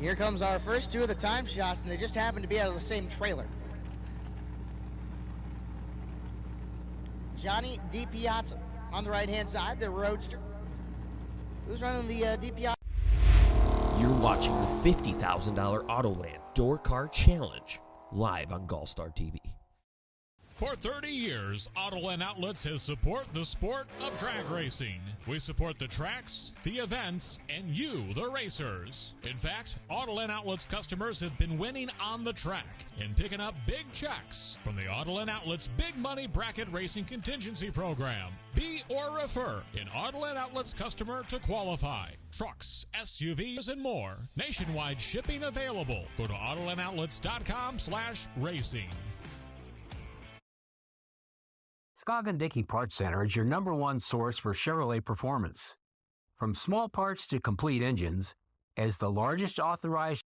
Here comes our first two of the time shots, and they just happen to be out of the same trailer. Johnny DiPiazza on the right-hand side, the Roadster. Who's running the DiPiazza? You're watching the $50,000 Autoland Door Car Challenge live on GallStar TV. For 30 years, Autoland Outlets has supported the sport of drag racing. We support the tracks, the events, and you, the racers. In fact, Autoland Outlets customers have been winning on the track and picking up big checks from the Autoland Outlets Big Money Bracket Racing Contingency Program. Be or refer an Autoland Outlets customer to qualify. Trucks, SUVs, and more. Nationwide shipping available. Go to AutolandOutlets.com/racing. Scoggin Dickey Parts Center is your #1 source for Chevrolet performance. From small parts to complete engines, as the largest authorized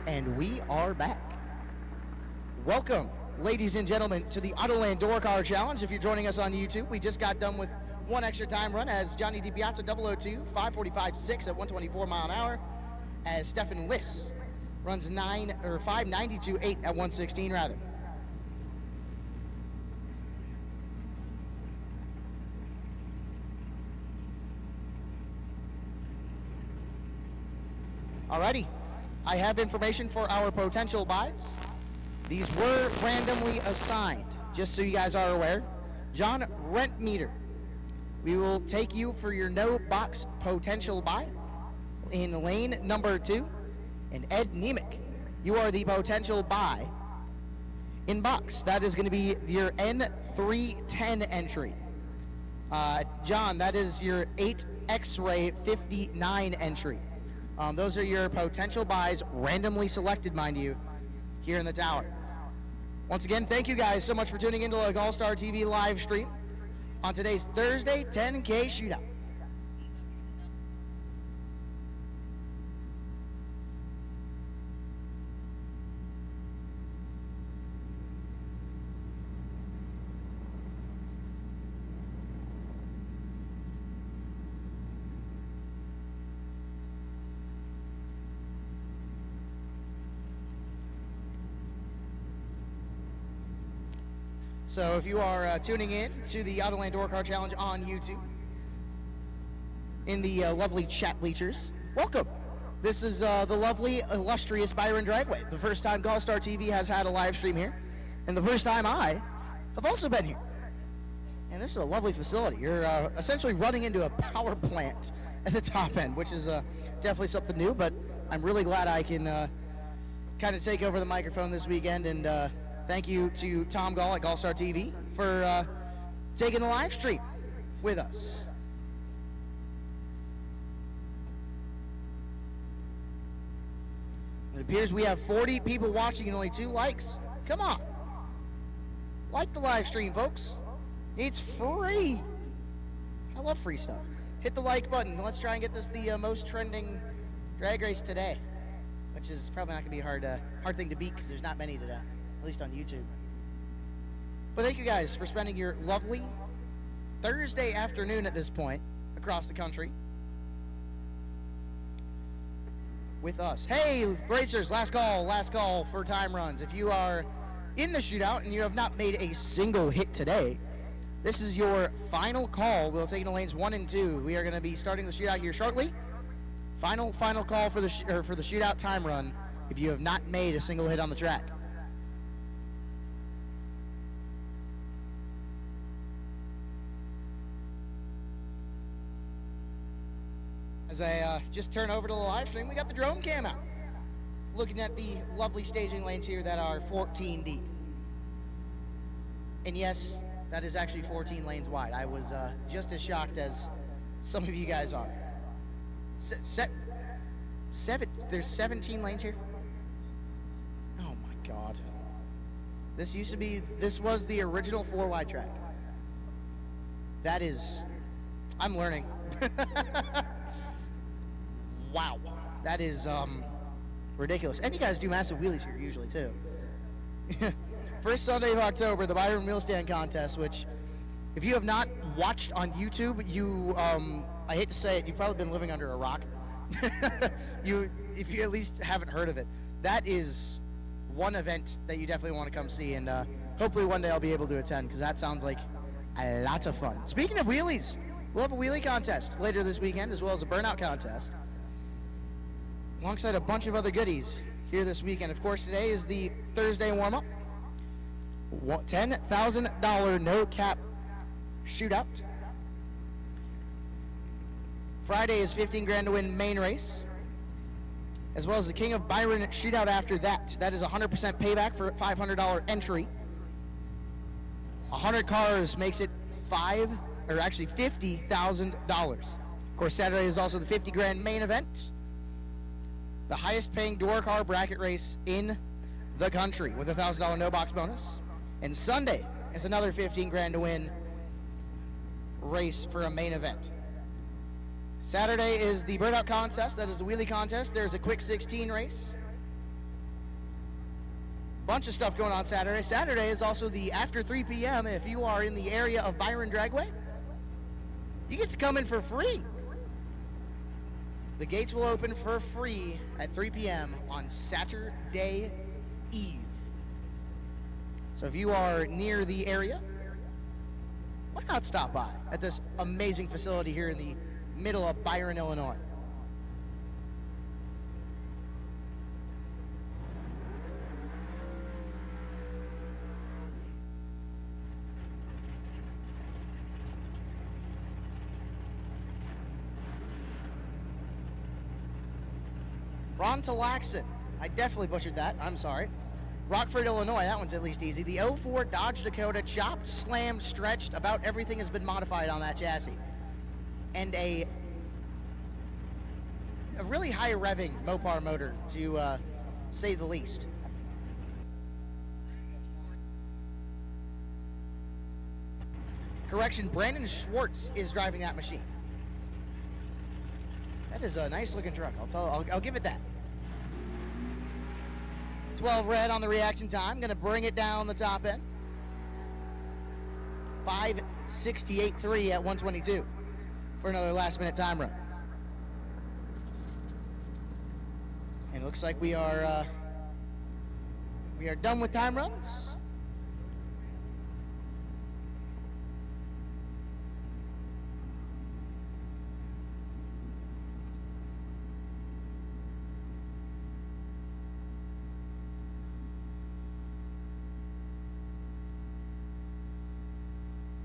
And we are back. Welcome, ladies and gentlemen, to the Autoland Door Car Challenge. If you're joining us on YouTube, we just got done with one extra time run as Johnny DiPiazza 002, 5:45.6 at 124 mile an hour, as Stefan Liss runs 5:92.8 at 116 rather. Alrighty. I have information for our potential buys. These were randomly assigned, just so you guys are aware. John Rentmeter, we will take you for your no box potential buy in lane number 2. And Ed Nemec, you are the potential buy in box. That is going to be your N310 entry. John, that is your 8 X-Ray 59 entry. Those are your potential buys, randomly selected, mind you, here in the tower. Once again, thank you guys so much for tuning into the GallStar TV live stream on today's Thursday 10K shootout. So if you are tuning in to the Autoland Door Car Challenge on YouTube, in the lovely chat bleachers, welcome. This is the lovely, illustrious Byron Dragway. The first time GallStar TV has had a live stream here, and the first time I have also been here. And this is a lovely facility. You're essentially running into a power plant at the top end, which is definitely something new, but I'm really glad I can kind of take over the microphone this weekend, and thank you to Tom Gall at GallStar TV for taking the live stream with us. It appears we have 40 people watching and only 2 likes. Come on. Like the live stream, folks. It's free. I love free stuff. Hit the like button. Let's try and get this the most trending drag race today, which is probably not going to be a hard thing to beat because there's not many today, at least on YouTube. But thank you guys for spending your lovely Thursday afternoon at this point across the country with us. Hey, racers, last call for time runs. If you are in the shootout and you have not made a single hit today, this is your final call. We'll take into lanes 1 and 2. We are going to be starting the shootout here shortly. Final call for the shootout time run if you have not made a single hit on the track. As I just turn over to the live stream, we got the drone cam out, looking at the lovely staging lanes here that are 14 deep. And yes, that is actually 14 lanes wide. I was just as shocked as Some of you guys are. There's 17 lanes here. Oh my God. This was the original 4-wide track. That is, I'm learning. Wow. That is ridiculous. And you guys do massive wheelies here usually too. First Sunday of October, the Byron Wheel Stand Contest, which if you have not watched on YouTube, you, I hate to say it, you've probably been living under a rock. If you at least haven't heard of it, that is one event that you definitely want to come see, and hopefully one day I'll be able to attend, because that sounds like a lot of fun. Speaking of wheelies, we'll have a wheelie contest later this weekend, as well as a burnout contest, alongside a bunch of other goodies here this weekend. Of course, today is the Thursday warm-up. $10,000 no-cap shootout. Friday is 15 grand to win main race, as well as the King of Byron shootout after that. That is 100% payback for a $500 entry. 100 cars makes it $50,000. Of course, Saturday is also the 50 grand main event, the highest paying door car bracket race in the country with a $1,000 no box bonus. And Sunday is another 15 grand to win race for a main event. Saturday is the burnout contest. That is the wheelie contest. There's a quick 16 race. Bunch of stuff going on Saturday. Saturday is also the after 3 p.m. If you are in the area of Byron Dragway, you get to come in for free. The gates will open for free at 3 p.m. on Saturday Eve. So if you are near the area, why not stop by at this amazing facility here in the middle of Byron, Illinois. Ron-to-Laxon. I definitely butchered that. I'm sorry. Rockford, Illinois. That one's at least easy. The 04 Dodge Dakota, chopped, slammed, stretched. About everything has been modified on that chassis. And a really high revving Mopar motor, to say the least. Correction, Brandon Schwartz is driving that machine. That is a nice looking truck. I'll give it that. 12 red on the reaction time. Gonna bring it down the top end. 5:68.3 at 122 for another last minute time run. And it looks like we are done with time runs.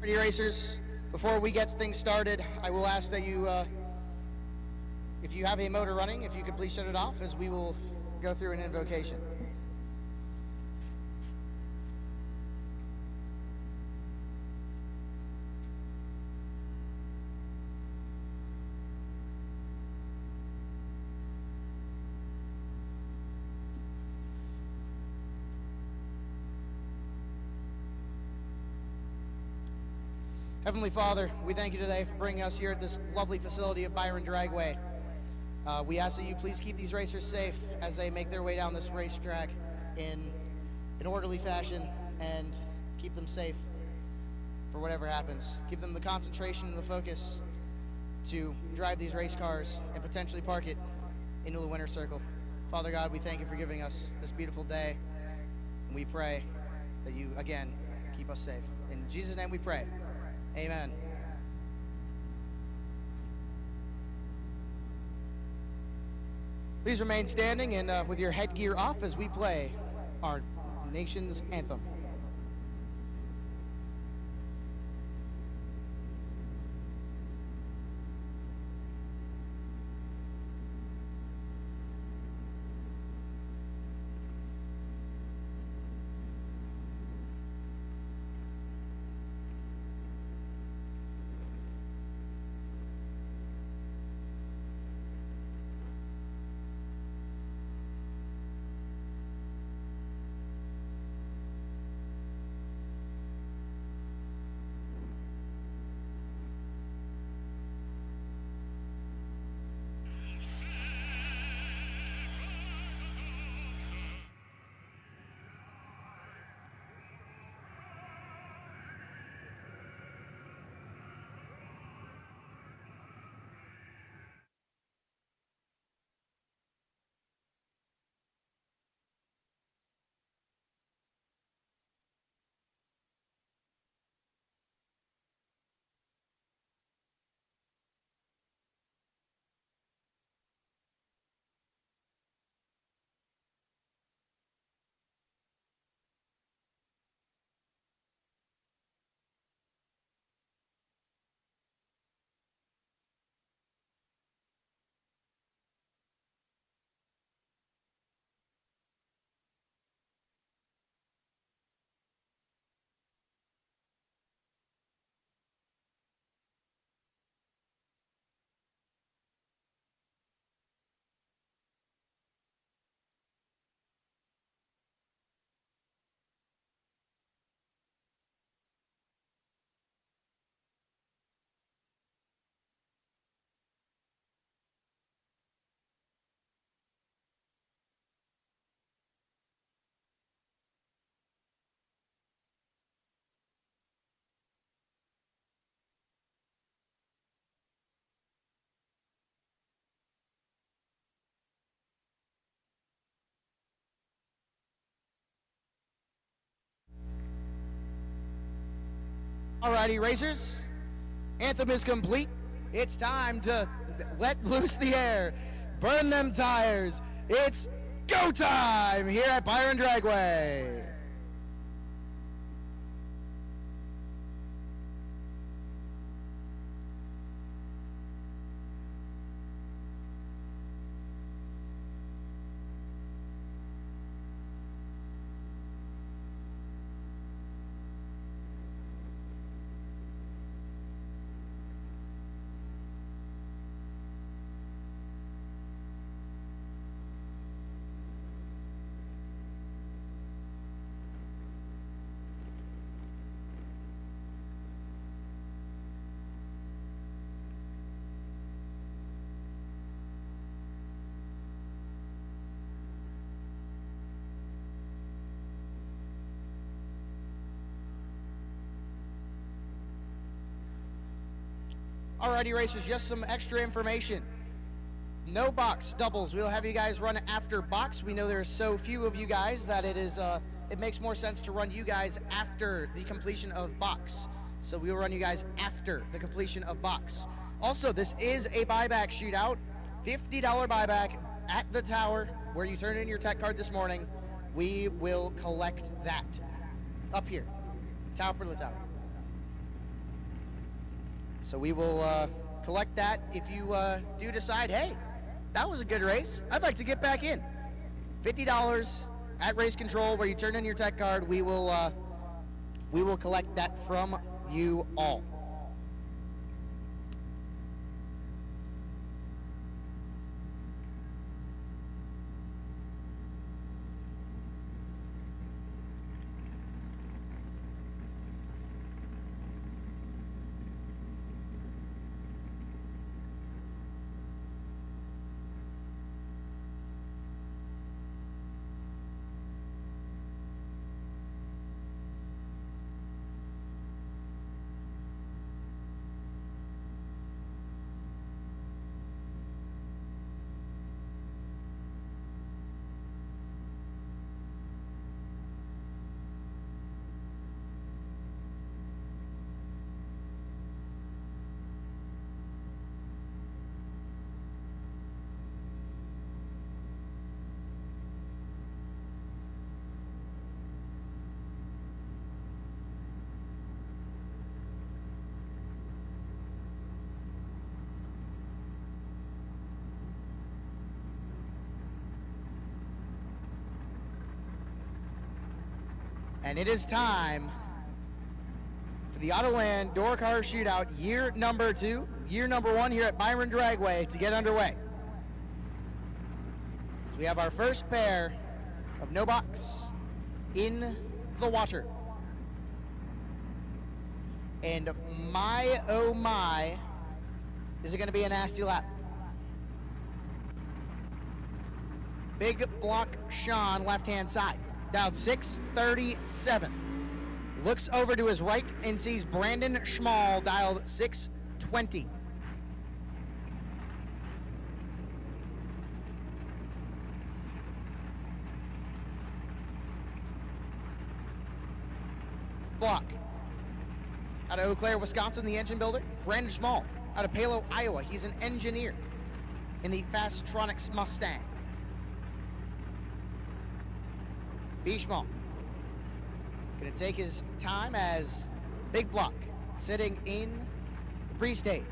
Racers, before we get things started, I will ask that you, if you have a motor running, if you could please shut it off, as we will go through an invocation. Heavenly Father, we thank you today for bringing us here at this lovely facility of Byron Dragway. We ask that you please keep these racers safe as they make their way down this racetrack in an orderly fashion, and keep them safe for whatever happens. Give them the concentration and the focus to drive these race cars and potentially park it into the winner's circle. Father God, we thank you for giving us this beautiful day, and we pray that you, again, keep us safe. In Jesus' name we pray. Amen. Please remain standing and with your headgear off as we play our nation's anthem. Alrighty, racers. Anthem is complete. It's time to let loose the air. Burn them tires. It's go time here at Byron Dragway. Alrighty, racers, just some extra information. No box doubles. We'll have you guys run after box. We know there's so few of you guys that it makes more sense to run you guys after the completion of box. So we will run you guys after the completion of box. Also, this is a buyback shootout. $50 buyback at the tower where you turned in your tech card this morning. We will collect that up here, top of the tower. So we will collect that if you do decide, hey, that was a good race. I'd like to get back in. $50 at race control where you turn in your tech card. We will collect that from you all. And it is time for the Autoland Door Car Shootout, year number 2, year number 1 here at Byron Dragway to get underway. So we have our first pair of no box in the water. And my, oh my, is it going to be a nasty lap? Big block Sean, left-hand side. Dialed 637. Looks over to his right and sees Brandon Schmall, dialed 620. Block. Out of Eau Claire, Wisconsin, the engine builder. Brandon Schmall. Out of Palo, Iowa. He's an engineer in the Fastronics Mustang. Schmall gonna take his time as Big Block sitting in the pre-stage.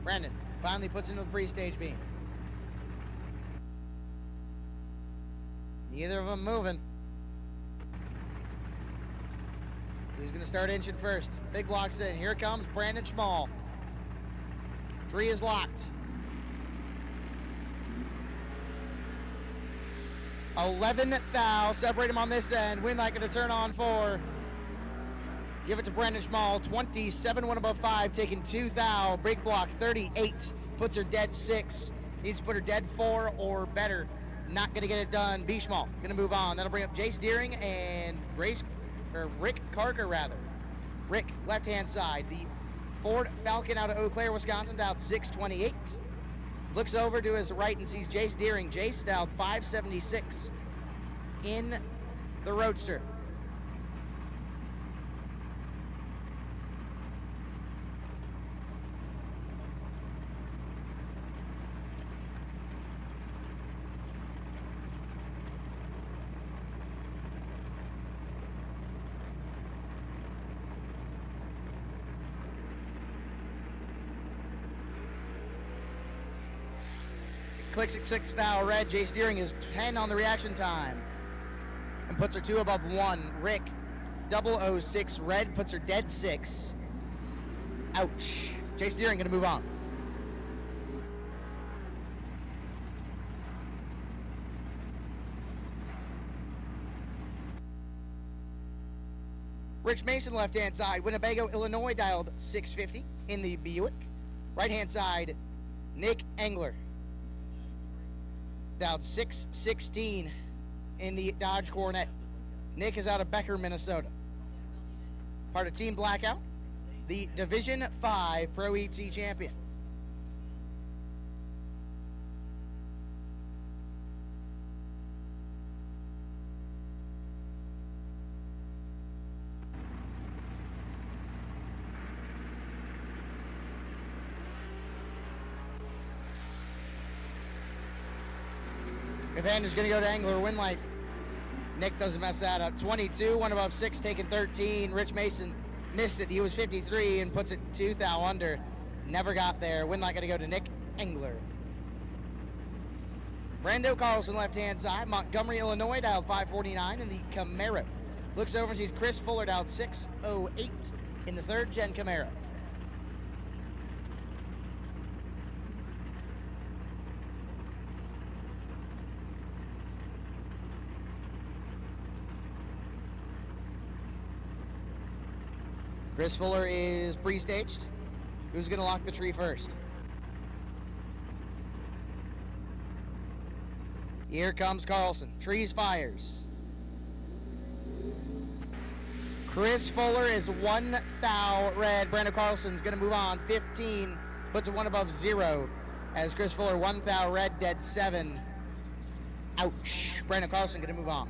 Brandon finally puts into the pre-stage beam. Neither of them moving. Who's going to start inching first? Big Block's in. Here comes Brandon Schmall. Tree is locked. 11 thou. Separate him on this end. Wind light going to turn on 4. Give it to Brandon Schmall. 27, 1 above 5. Taking 2 thou. Big Block 38. Puts her dead 6. Needs to put her dead 4 or better. Not going to get it done. B. Schmall going to move on. That'll bring up Jace Deering and Rick Carker, rather. Rick, left-hand side, the Ford Falcon out of Eau Claire, Wisconsin, dialed 628. Looks over to his right and sees Jace Deering. Jace dialed 576 in the Roadster. Clicks at 6 thou red. Jace Deering is 10 on the reaction time and puts her 2 above 1. Rick 006 red puts her dead 6. Ouch. Jace Deering gonna move on. Rich Mason left hand side. Winnebago, Illinois dialed 650 in the Buick. Right hand side, Nick Engler dialed 616 in the Dodge Coronet. Nick is out of Becker, Minnesota. Part of Team Blackout, the Division 5 Pro ET champion. Advantage is going to go to Engler. Winlight. Nick doesn't mess that up. 22, 1 above 6, taking 13. Rich Mason missed it. He was 53 and puts it 2 thou under. Never got there. Winlight going to go to Nick Engler. Brando Carlson, left-hand side. Montgomery, Illinois, dialed 549 in the Camaro. Looks over and sees Chris Fuller, dialed 608 in the 3rd Gen Camaro. Chris Fuller is pre-staged. Who's going to lock the tree first? Here comes Carlson. Trees fires. Chris Fuller is 1 thou red. Brando Carlson's going to move on. 15 puts it 1 above 0 as Chris Fuller 1 thou red, dead 7. Ouch. Brando Carlson going to move on.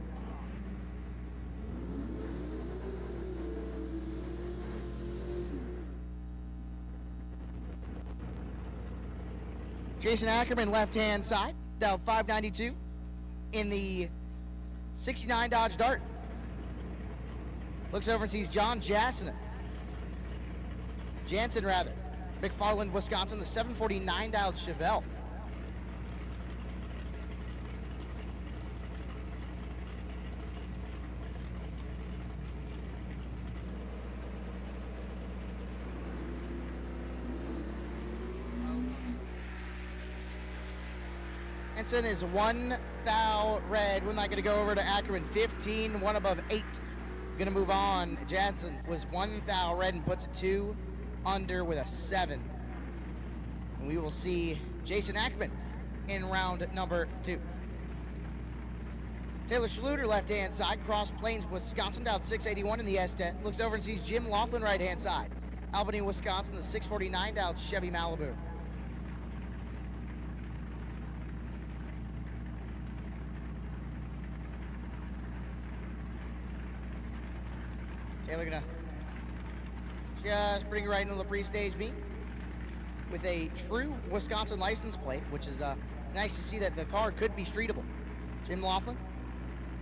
Jason Ackerman, left-hand side, dialed 592 in the 69 Dodge Dart. Looks over and sees John Jansen, McFarland, Wisconsin, the 749 dialed Chevelle. Henson is 1 thou red. We're not going to go over to Ackerman. 15, 1 above 8. Going to move on. Jansen was 1 thou red and puts it 2 under with a 7. And we will see Jason Ackerman in round number 2. Taylor Schluter, left-hand side. Cross Plains, Wisconsin, dialed 681 in the S10. Looks over and sees Jim Laughlin, right-hand side. Albany, Wisconsin, the 649 dialed Chevy Malibu. Taylor gonna just bring it right into the pre-stage meet with a true Wisconsin license plate, which is nice to see that the car could be streetable. Jim Laughlin,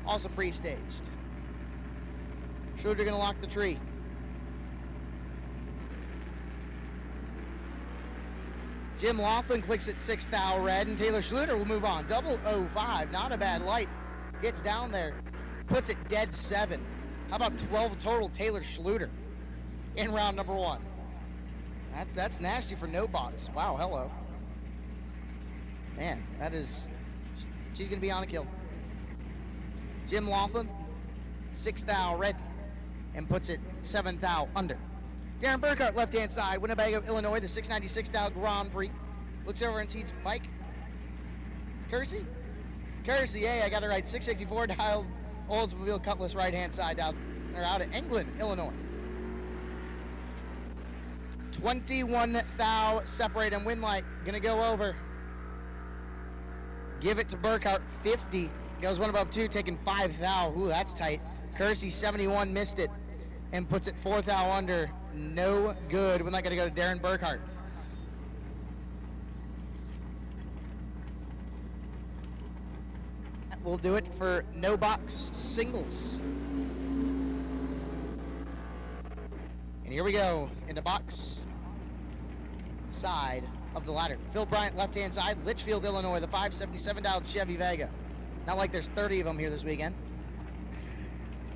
also pre-staged. Schluter gonna lock the tree. Jim Laughlin clicks at 6 thou red, and Taylor Schluter will move on. 005, not a bad light. Gets down there, puts it dead 7. How about 12 total Taylor Schluter in round number 1? That's nasty for no box. Wow, hello. Man, she's going to be on a kill. Jim Laughlin, 6 thou red, and puts it 7 thou under. Darren Burkhart, left-hand side, Winnebago, Illinois, the 696 thou Grand Prix. Looks over and sees Mike Kersey, hey, I got it right, 664 dialed Oldsmobile Cutlass, right-hand side, out of England, Illinois. 21 thou, separate him, win light, gonna go over. Give it to Burkhart, 50, goes one above two, taking 5 thou, ooh, that's tight. Kersey, 71, missed it, and puts it 4 thou under, no good. Win light gonna go to Darren Burkhart. We'll do it for no box singles. And here we go into box side of the ladder. Phil Bryant, left-hand side, Litchfield, Illinois, the 577 dialed Chevy Vega. Not like there's 30 of them here this weekend.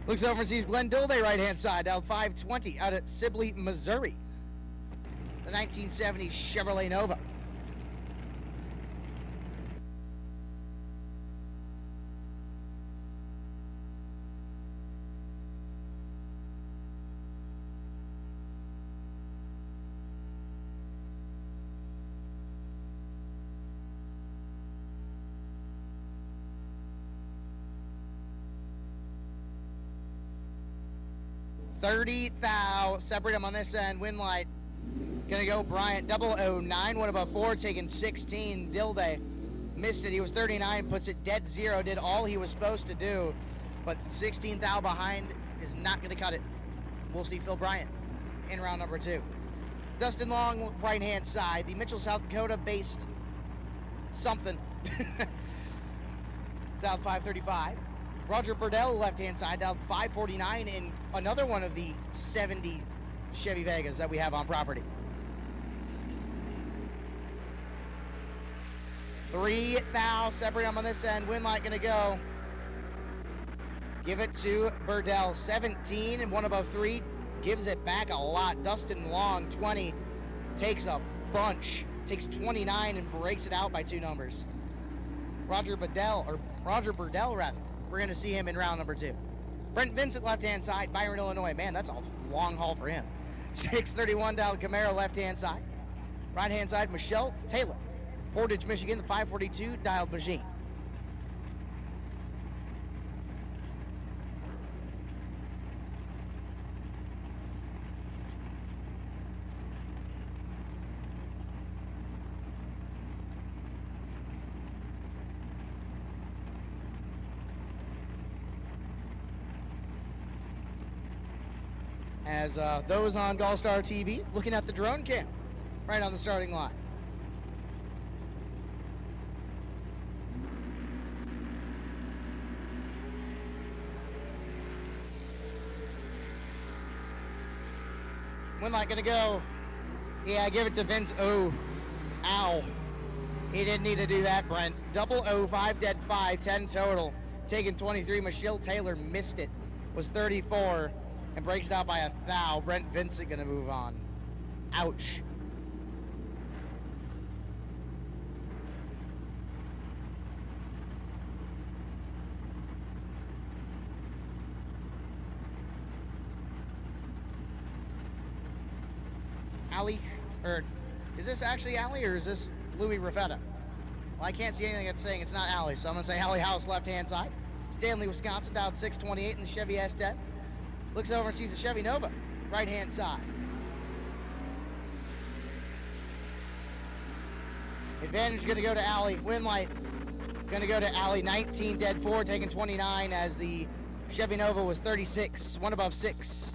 Looks over and sees Glenn Dilday, right-hand side, dialed 520 out of Sibley, Missouri. The 1970 Chevrolet Nova. $30 thou, separate him on this end, win light. Gonna go Bryant, 009, one above four, taking 16. Dilday missed it, he was 39, puts it dead zero, did all he was supposed to do, but 16 thou behind is not gonna cut it. We'll see Phil Bryant in round number 2. Dustin Long, right hand side, the Mitchell, South Dakota based something. Dialed 535. Roger Burdell, left-hand side, dialed 549 in another one of the 70 Chevy Vegas that we have on property. 3 thou, separate them on this end. Win light gonna go. Give it to Burdell, 17 and one above 3. Gives it back a lot. Dustin Long, 20, takes a bunch. Takes 29 and breaks it out by 2 numbers. Roger Burdell, rather. We're going to see him in round number 2. Brent Vincent, left-hand side, Byron, Illinois. Man, that's a long haul for him. 631 dialed Camaro, left-hand side. Right-hand side, Michelle Taylor. Portage, Michigan, the 542 dialed machine. As those on GallStar TV looking at the drone cam right on the starting line. Win light gonna go. Yeah, give it to Vince. Oh, ow. He didn't need to do that, Brent. 005 dead 5, 10 total. Taking 23. Michelle Taylor missed it. Was 34. And breaks it out by 1 thou. Brent Vincent gonna move on. Ouch. Allie, or is this actually Allie or is this Louis Raffetta? Well, I can't see anything that's saying it's not Allie, so I'm gonna say Allie House, left-hand side. Stanley, Wisconsin, dialed 628 in the Chevy S10. Looks over and sees the Chevy Nova, right-hand side. Advantage gonna go to Alley. Win light gonna go to Alley. 19 dead 4, taking 29 as the Chevy Nova was 36, one above 6,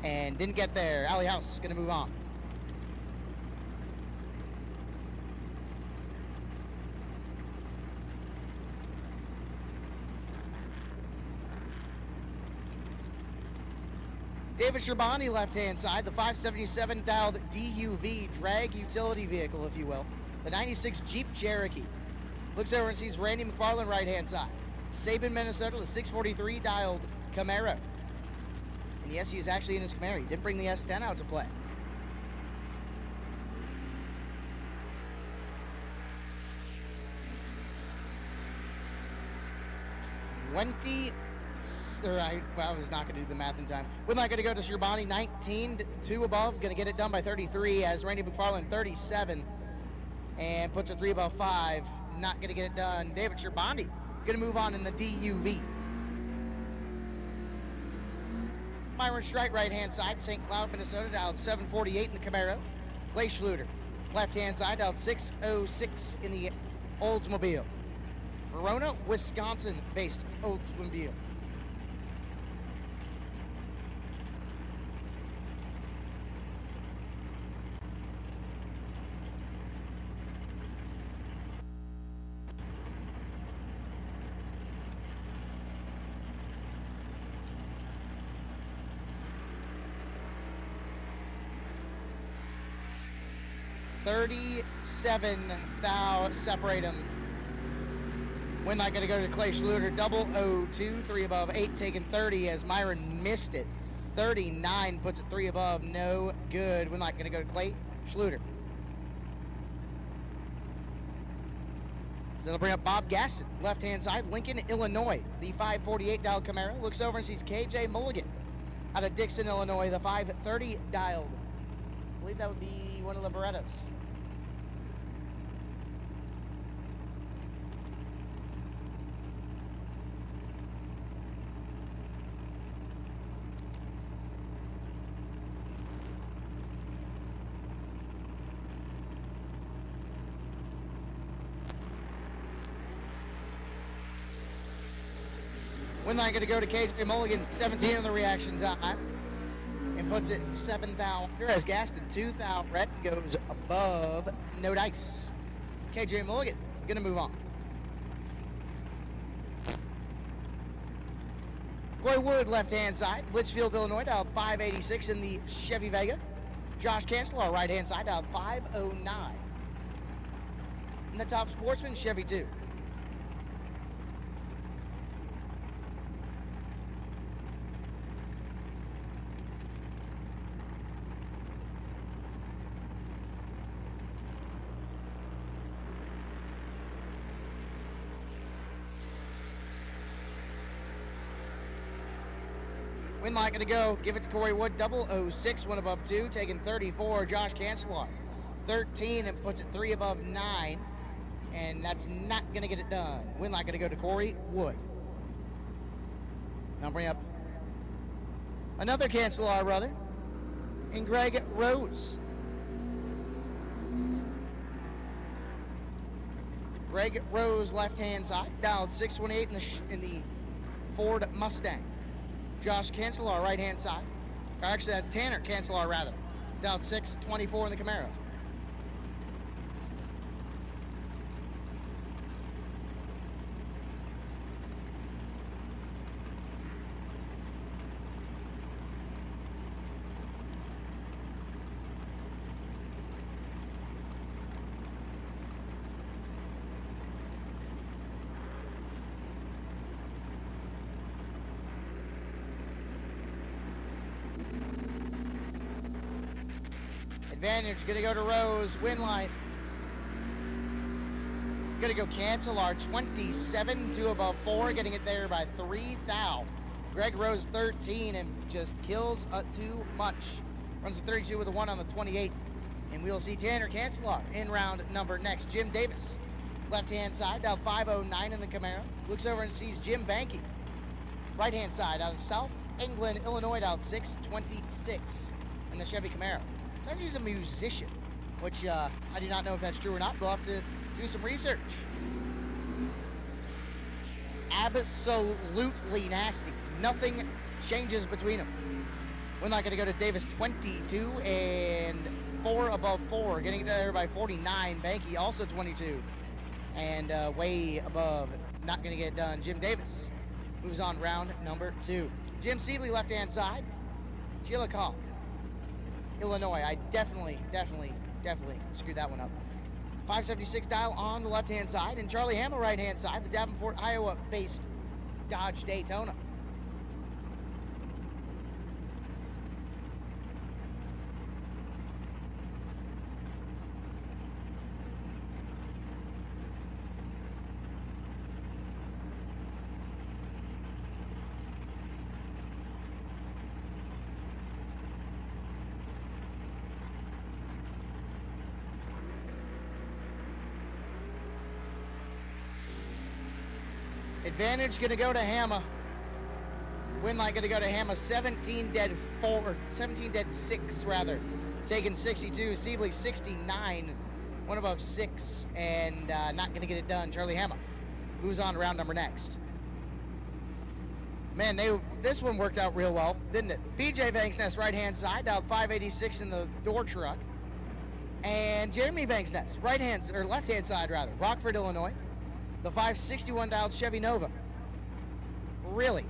and didn't get there. Alley House gonna move on. David Sherbani, left-hand side, the 577 dialed DUV, drag utility vehicle, if you will. The 96 Jeep Cherokee. Looks over and sees Randy McFarland, right-hand side. Sabin, Minnesota, the 643 dialed Camaro. And yes, he is actually in his Camaro. He didn't bring the S10 out to play. I was not going to do the math in time. We're not going to go to Sherbani, 19, 2 above, going to get it done by 33 as Randy McFarland, 37, and puts a 3 above 5. Not going to get it done. David Sherbani going to move on in the DUV. Byron Strike, right-hand side, St. Cloud, Minnesota, dialed 748 in the Camaro. Clay Schluter, left-hand side, dialed 606 in the Oldsmobile. Verona, Wisconsin-based Oldsmobile. $37,000 separate them. Win light going to go to Clay Schluter, 002, 3 above, 8 taking 30 as Myron missed it. 39 puts it 3 above, no good. Win light going to go to Clay Schluter. So that'll bring up Bob Gaston, left-hand side, Lincoln, Illinois. The 548 dialed Camaro looks over and sees KJ Mulligan out of Dixon, Illinois, the 530 dialed. I believe that would be one of the Berettas. Win line going to go to KJ Mulligan, 17 on the reaction time, and puts it 7,000. As Gaston, 2,000. Red goes above, no dice. KJ Mulligan going to move on. Corey Wood, left-hand side, Litchfield, Illinois, dialed 586 in the Chevy Vega. Josh Kancelar, right-hand side, dialed 509 in the Top Sportsman Chevy 2. Win light going to go. Give it to Corey Wood. 006, 1 above 2. Taking 34. Josh Kancelar. 13 and puts it 3 above 9. And that's not going to get it done. Win light going to go to Corey Wood. Now bring up another Kancelar brother and Greg Rose. Greg Rose, left-hand side. Dialed 618 in the Ford Mustang. Josh Kancelar, right-hand side. Or actually, that's Tanner Kancelar, rather. Down 624 in the Camaro. Advantage going to go to Rose. Win line going to go Kancelar, 27, 2 above 4, getting it there by 3,000. Greg Rose, 13, and just kills too much. Runs a 32 with a 1 on the 28. And we'll see Tanner Kancelar in round number next. Jim Davis, left-hand side, dialed 509 in the Camaro. Looks over and sees Jim Banky, right-hand side, out of South England, Illinois, dialed 626 in the Chevy Camaro. Says he's a musician, which I do not know if that's true or not. We'll have to do some research. Absolutely nasty. Nothing changes between them. We're not going to go to Davis, 22 and 4 above 4. Getting there by 49. Banky also 22 and way above. Not going to get it done. Jim Davis moves on round number 2. Jim Seeley, left-hand side. Chillicothe, Illinois. I definitely screwed that one up. 576 dial on the left-hand side, and Charlie Hamill, right-hand side, the Davenport, Iowa-based Dodge Daytona. Advantage going to go to Hamma. Win light going to go to Hamma. 17 dead 4, 17 dead 6 rather. taking 62. Sibley 69. One above 6 and not going to get it done. Charlie Hema moves on to round number next. Man, this one worked out real well, didn't it? BJ Vangsness, right-hand side, dialed 586 in the door truck. And Jeremy Vangsness, left-hand side, rather, Rockford, Illinois. The 561 dialed Chevy Nova. Really?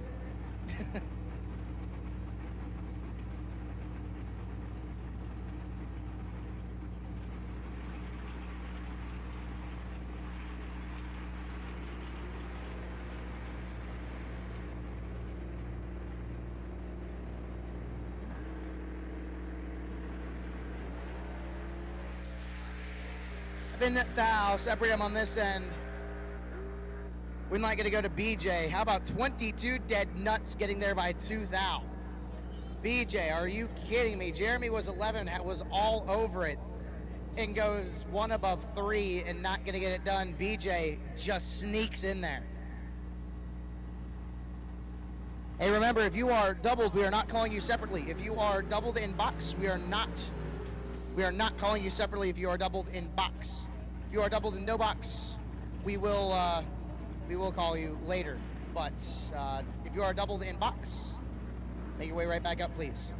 Thou separate him on this end. We're not going to go to BJ. How about 22 dead nuts getting there by 2 thou? BJ, are you kidding me? Jeremy was 11, was all over it, and goes 1 above 3 and not going to get it done. BJ just sneaks in there. Hey, remember, if you are doubled, we are not calling you separately. If you are doubled in box, we are not calling you separately if you are doubled in box. If you are doubled in no box, we will call you later. But if you are doubled in box, make your way right back up, please.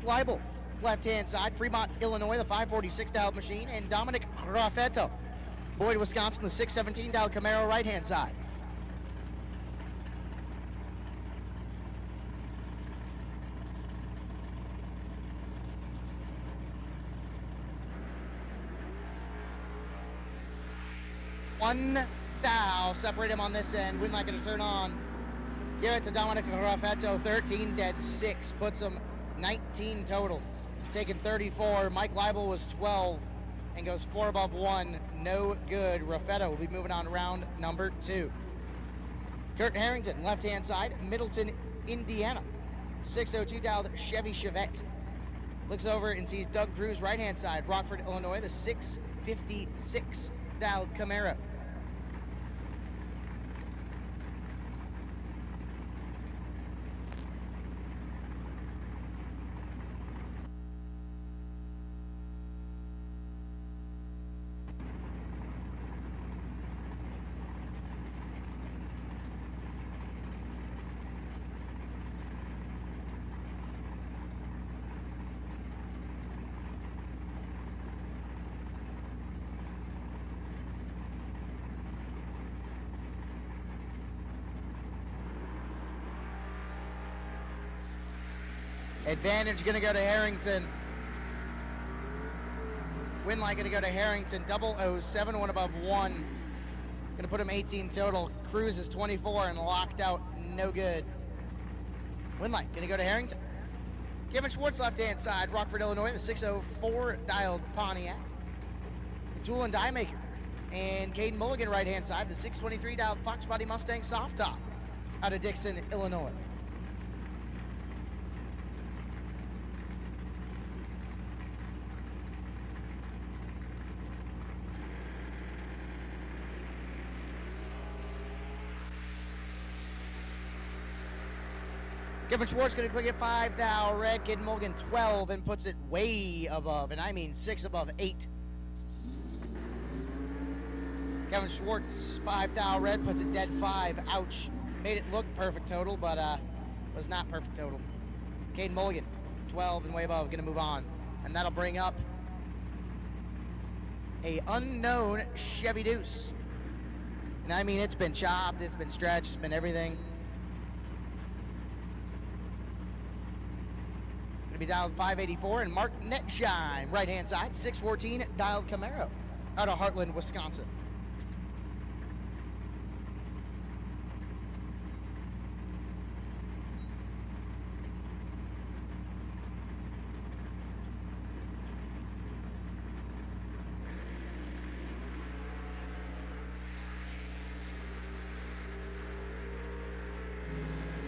Leibel, left-hand side, Fremont, Illinois, the 546 dialed machine, and Dominic Raffetto, Boyd, Wisconsin, the 617 dialed Camaro, right-hand side. One thou, separate him on this end, Winlight going to turn on. Give it to Dominic Raffetto, 13 dead, 6, puts him 19 total, taking 34. Mike Leibel was 12 and goes 4 above 1. No good. Raffetto will be moving on to round number 2. Kurt Harrington, left-hand side, Middleton, Indiana. 602 dialed Chevy Chevette. Looks over and sees Doug Cruz, right-hand side, Rockford, Illinois, the 656 dialed Camaro. Advantage going to go to Harrington. Winlight going to go to Harrington. 007, 1 above 1. Going to put him 18 total. Cruz is 24 and locked out. No good. Winlight going to go to Harrington. Kevin Schwartz, left-hand side. Rockford, Illinois, the 604 dialed Pontiac. The Tool and Die Maker. And Caden Mulligan, right-hand side. The 623 dialed Fox Body Mustang Soft Top out of Dixon, Illinois. Kevin Schwartz going to click at 5 thou red. Caden Mulligan 12 and puts it way above, and I mean 6 above 8. Kevin Schwartz 5 thou red puts it dead 5. Ouch. Made it look perfect total, but was not perfect total. Caden Mulligan 12 and way above, going to move on, and that'll bring up a unknown Chevy Deuce. And I mean, it's been chopped, it's been stretched, it's been everything. Be dialed 584, and Mark Netshine, right-hand side, 614 dialed Camaro out of Heartland, Wisconsin.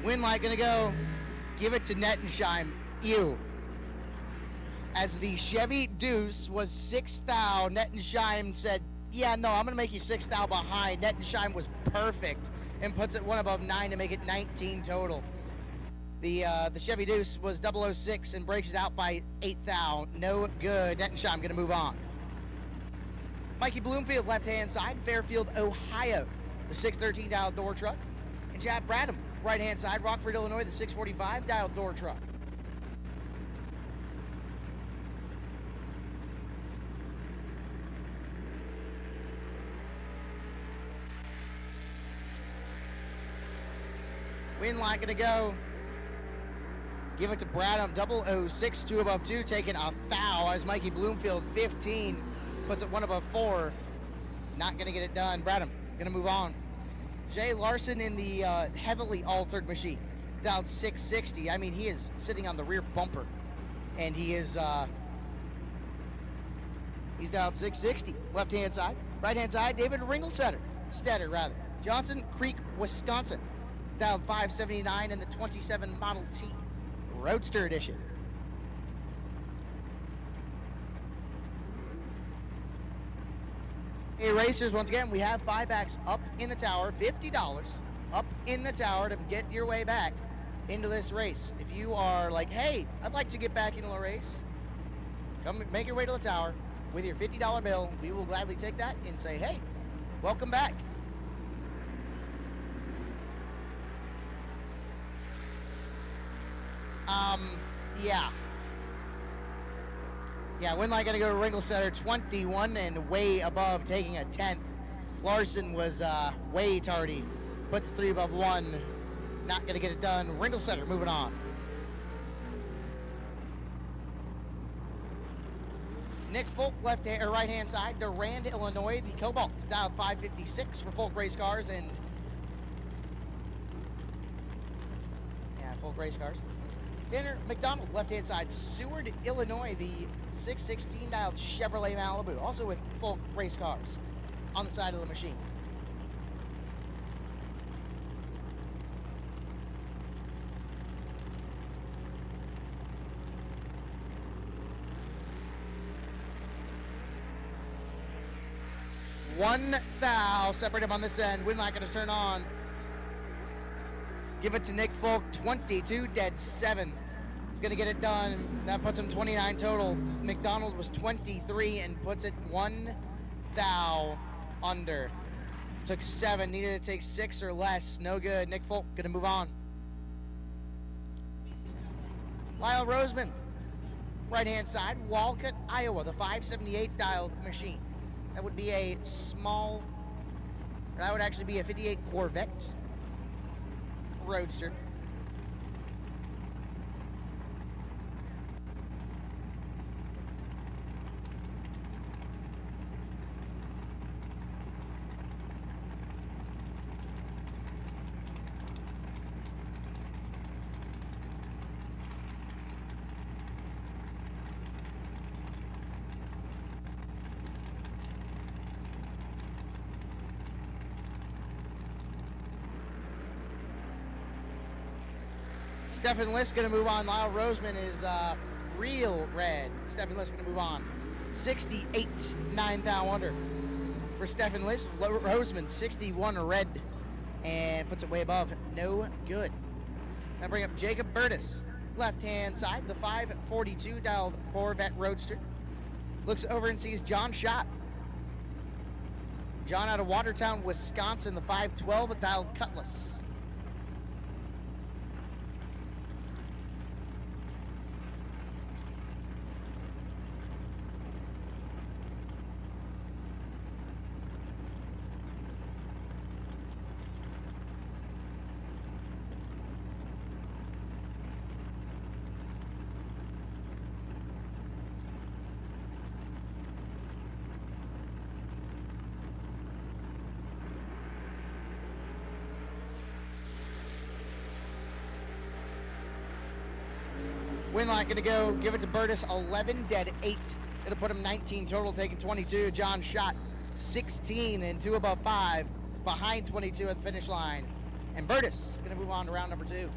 Win light gonna go. Give it to Nettensheim. Ew. As the Chevy Deuce was 6th thou, Nettensheim said, yeah, no, I'm gonna make you 6th thou behind. Nettensheim was perfect and puts it one above 9 to make it 19 total. The Chevy Deuce was 006 and breaks it out by 8th thou. No good. Nettensheim gonna move on. Mikey Bloomfield, left-hand side, Fairfield, Ohio, the 613 dialed door truck. And Chad Bradham, right-hand side, Rockford, Illinois, the 645 dialed door truck. Win light gonna go. Give it to Bradham, 006, 2 above 2, taking a foul as Mikey Bloomfield, 15, puts it 1 above 4. Not gonna get it done. Bradham gonna move on. Jay Larson in the heavily altered machine, dialed 660. I mean, he is sitting on the rear bumper, and he is he's dialed 660. Left-hand side, right-hand side. David Stetter rather. Johnson Creek, Wisconsin, dialed 579 in the 27 Model T Roadster Edition. Hey racers, once again, we have buybacks up in the tower, $50 up in the tower to get your way back into this race. If you are like, hey, I'd like to get back into a race, come make your way to the tower with your $50 bill. We will gladly take that and say, hey, welcome back. Yeah, win light gonna go to Ringlesetter, 21 and way above, taking a 10th. Larson was way tardy, put the 3 above 1, not gonna get it done. Ringlesetter moving on. Nick Folk, right-hand side, Durand, Illinois, the Cobalt, dialed 556 for Folk Race Cars and Folk Race Cars. Tanner McDonald, left-hand side, Seward, Illinois, the 616 dialed Chevrolet Malibu, also with Folk Race Cars on the side of the machine. One thou, separate him on this end. Win light gonna turn on. Give it to Nick Folk, 22 dead 7. He's gonna get it done. That puts him 29 total. McDonald was 23 and puts it 1 thou under. Took 7, needed to take 6 or less. No good. Nick Folk gonna move on. Lyle Roseman, right-hand side, Walcott, Iowa, the 578 dialed machine. That would be a small, or that would actually be a 58 Corvette Roadster. Stephen List going to move on. Lyle Roseman is real red. Stephen List going to move on. 68, 9 thou under. For Stephen List, Roseman, 61 red. And puts it way above. No good. Now bring up Jacob Burtis. Left-hand side, the 542 dialed Corvette Roadster. Looks over and sees John Schott. John out of Watertown, Wisconsin, the 512 dialed Cutlass. Win line gonna go, give it to Burtis, 11 dead 8. Gonna put him 19 total, taking 22. John Schott, 16 and 2 above 5, behind 22 at the finish line. And Burtis going to move on to round number 2.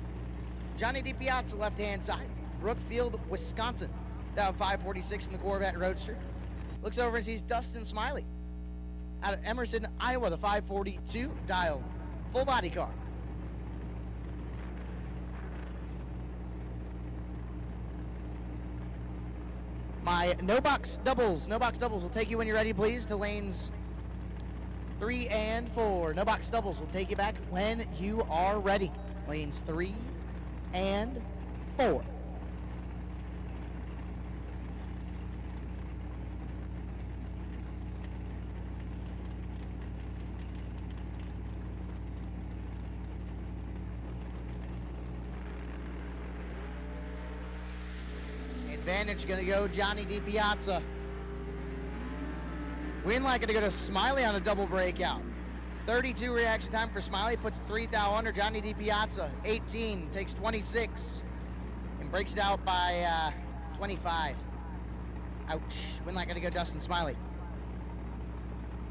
Johnny DiPiazza, left-hand side. Brookfield, Wisconsin. Down 546 in the Corvette Roadster. Looks over and sees Dustin Smiley. Out of Emerson, Iowa, the 542 dialed full body car. My no box doubles will take you when you're ready, please, to lanes 3 and 4. No box doubles will take you back when you are ready. Lanes 3 and 4. Advantage going to go Johnny DiPiazza. Win light going to go to Smiley on a double breakout. 32 reaction time for Smiley, puts 3 thou under. Johnny DiPiazza, 18, takes 26, and breaks it out by 25. Ouch. Win light going to go Dustin Smiley.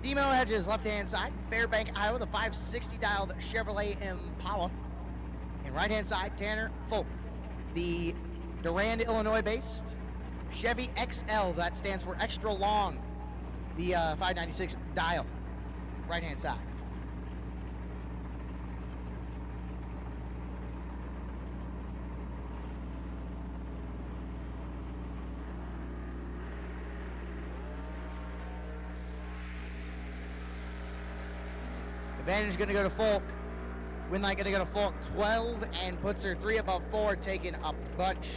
Demo Hedges, left-hand side. Fairbank, Iowa, the 560 dialed Chevrolet Impala. And right-hand side, Tanner Folk, the Durand, Illinois-based Chevy XL, that stands for extra long, the 596 dial, right-hand side. Advantage going to go to Folk. Win light going to go to Folk, 12, and puts her 3 above 4, taking a bunch.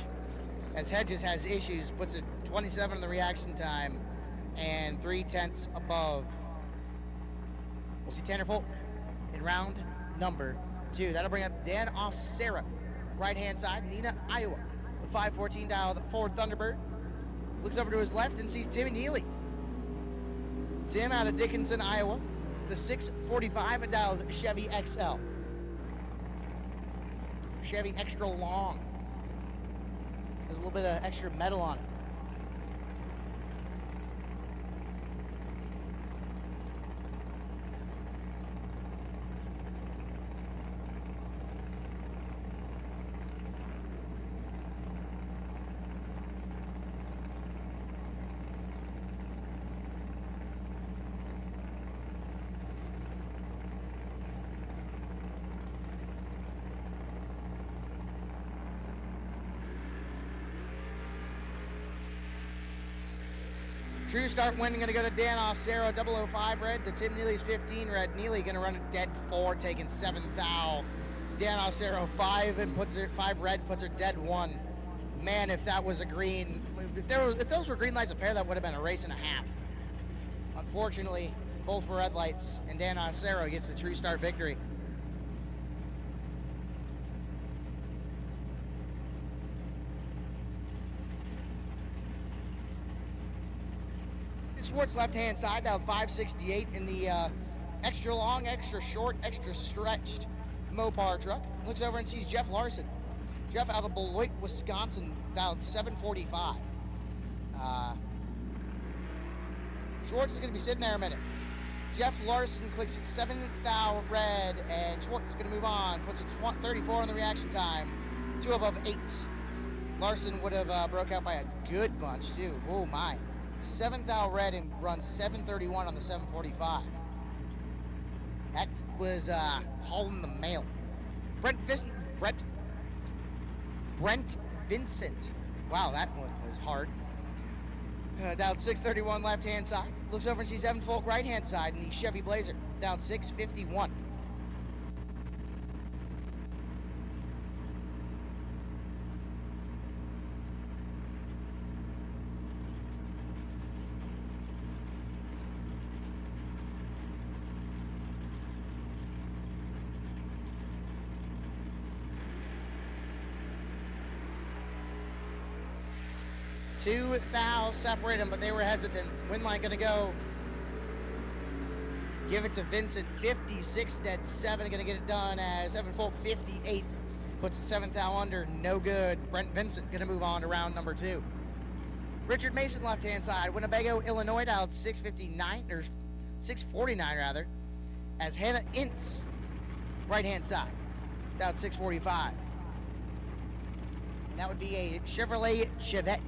As Hedges has issues, puts a 27 in the reaction time and 3/10 above. We'll see Tanner Folk in round number 2. That'll bring up Dan Ossera, right-hand side. Neenah, Iowa, the 514 dial, the Ford Thunderbird. Looks over to his left and sees Timmy Neely. Tim out of Dickinson, Iowa, the 645 dial Chevy XL. Chevy extra long. There's a little bit of extra metal on it. True start win going to go to Dan Ossero, 005 red to Tim Neely's 15 red. Neely going to run a dead 4, taking 7 thou. Dan Ossero 5 and puts her 5 red, puts her dead 1. Man, if that was a green, if those were green lights a pair, that would have been a race and a half. Unfortunately, both were red lights, and Dan Ossero gets the true start victory. Schwartz left-hand side, dialed 568 in the extra long, extra short, extra stretched Mopar truck. Looks over and sees Jeff Larson. Jeff out of Beloit, Wisconsin, dialed 745. Schwartz is going to be sitting there a minute. Jeff Larson clicks at 7 thou red, and Schwartz is going to move on. Puts a 34 on the reaction time, 2 above 8. Larson would have broke out by a good bunch, too. Oh, my. 7 thou red and runs 731 on the 745. That was hauling the mail. Brent Vincent. Wow, that one was hard. Down 631 left-hand side. Looks over and sees Evan Folk right-hand side in the Chevy Blazer. Down 651. Two thou separate them, but they were hesitant. Win line going to go. Give it to Vincent, 56 dead 7. Going to get it done as Evan Folk, 58. Puts it 7 thou under, no good. Brent Vincent going to move on to round number 2. Richard Mason, left-hand side. Winnebago, Illinois, dialed 659, or 649 rather. As Hannah Ince right-hand side, down 645. And that would be a Chevrolet Chevette.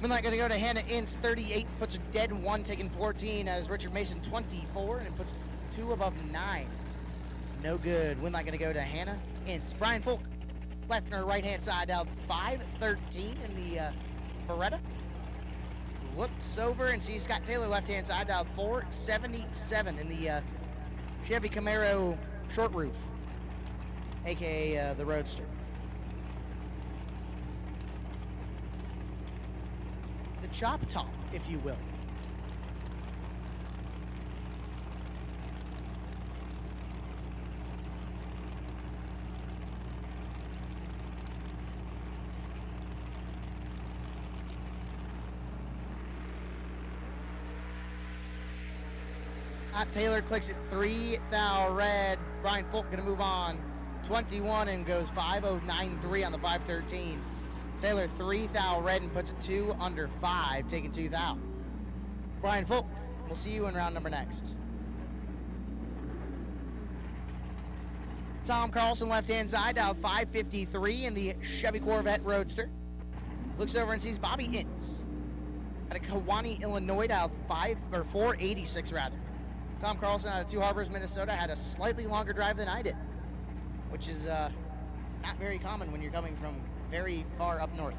We're not going to go to Hannah Ince, 38, puts her dead 1, taking 14, as Richard Mason, 24, and puts 2 above 9. No good. We're not going to go to Hannah Ince. Brian Folk, left or right-hand side, down 513 in the Beretta. Looks over and sees Scott Taylor, left-hand side, down 477 in the Chevy Camaro short roof, a.k.a. the Roadster. The chop top, if you will. Taylor clicks it 3 thou red. Brian Folk gonna move on 21 and goes 5.093 on the 513. Taylor 3 thou red and puts it 2 under 5, taking 2 thou. Brian Folk, we'll see you in round number next. Tom Carlson, left-hand side, down 553 in the Chevy Corvette Roadster. Looks over and sees Bobby Ince out of Kewanee, Illinois, down 486 rather. Tom Carlson out of Two Harbors, Minnesota, had a slightly longer drive than I did, which is not very common when you're coming from very far up north.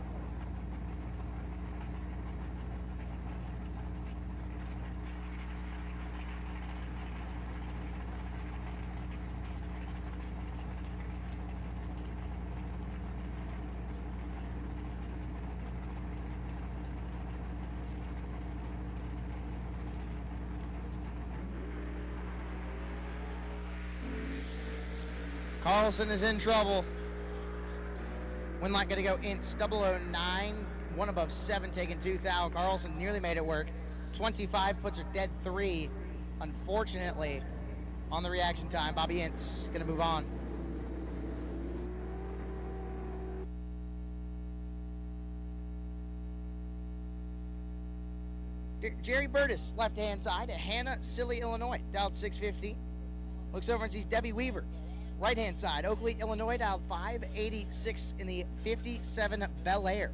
Carlson is in trouble. Winlight going to go Ince 009, 1 above 7, taking 2 thou. Carlson nearly made it work. 25 puts her dead 3. Unfortunately, on the reaction time, Bobby Ince going to move on. Jerry Burtis, left-hand side, at Hannah, Silly, Illinois, dialed 650. Looks over and sees Debbie Weaver. Right-hand side, Oakley, Illinois, dialed 586 in the 57 Bel Air.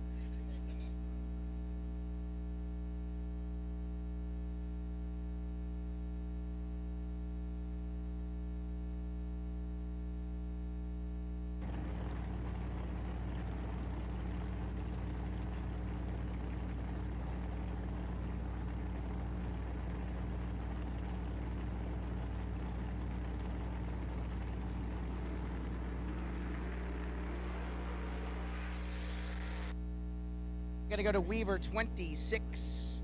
Gonna go to Weaver 26.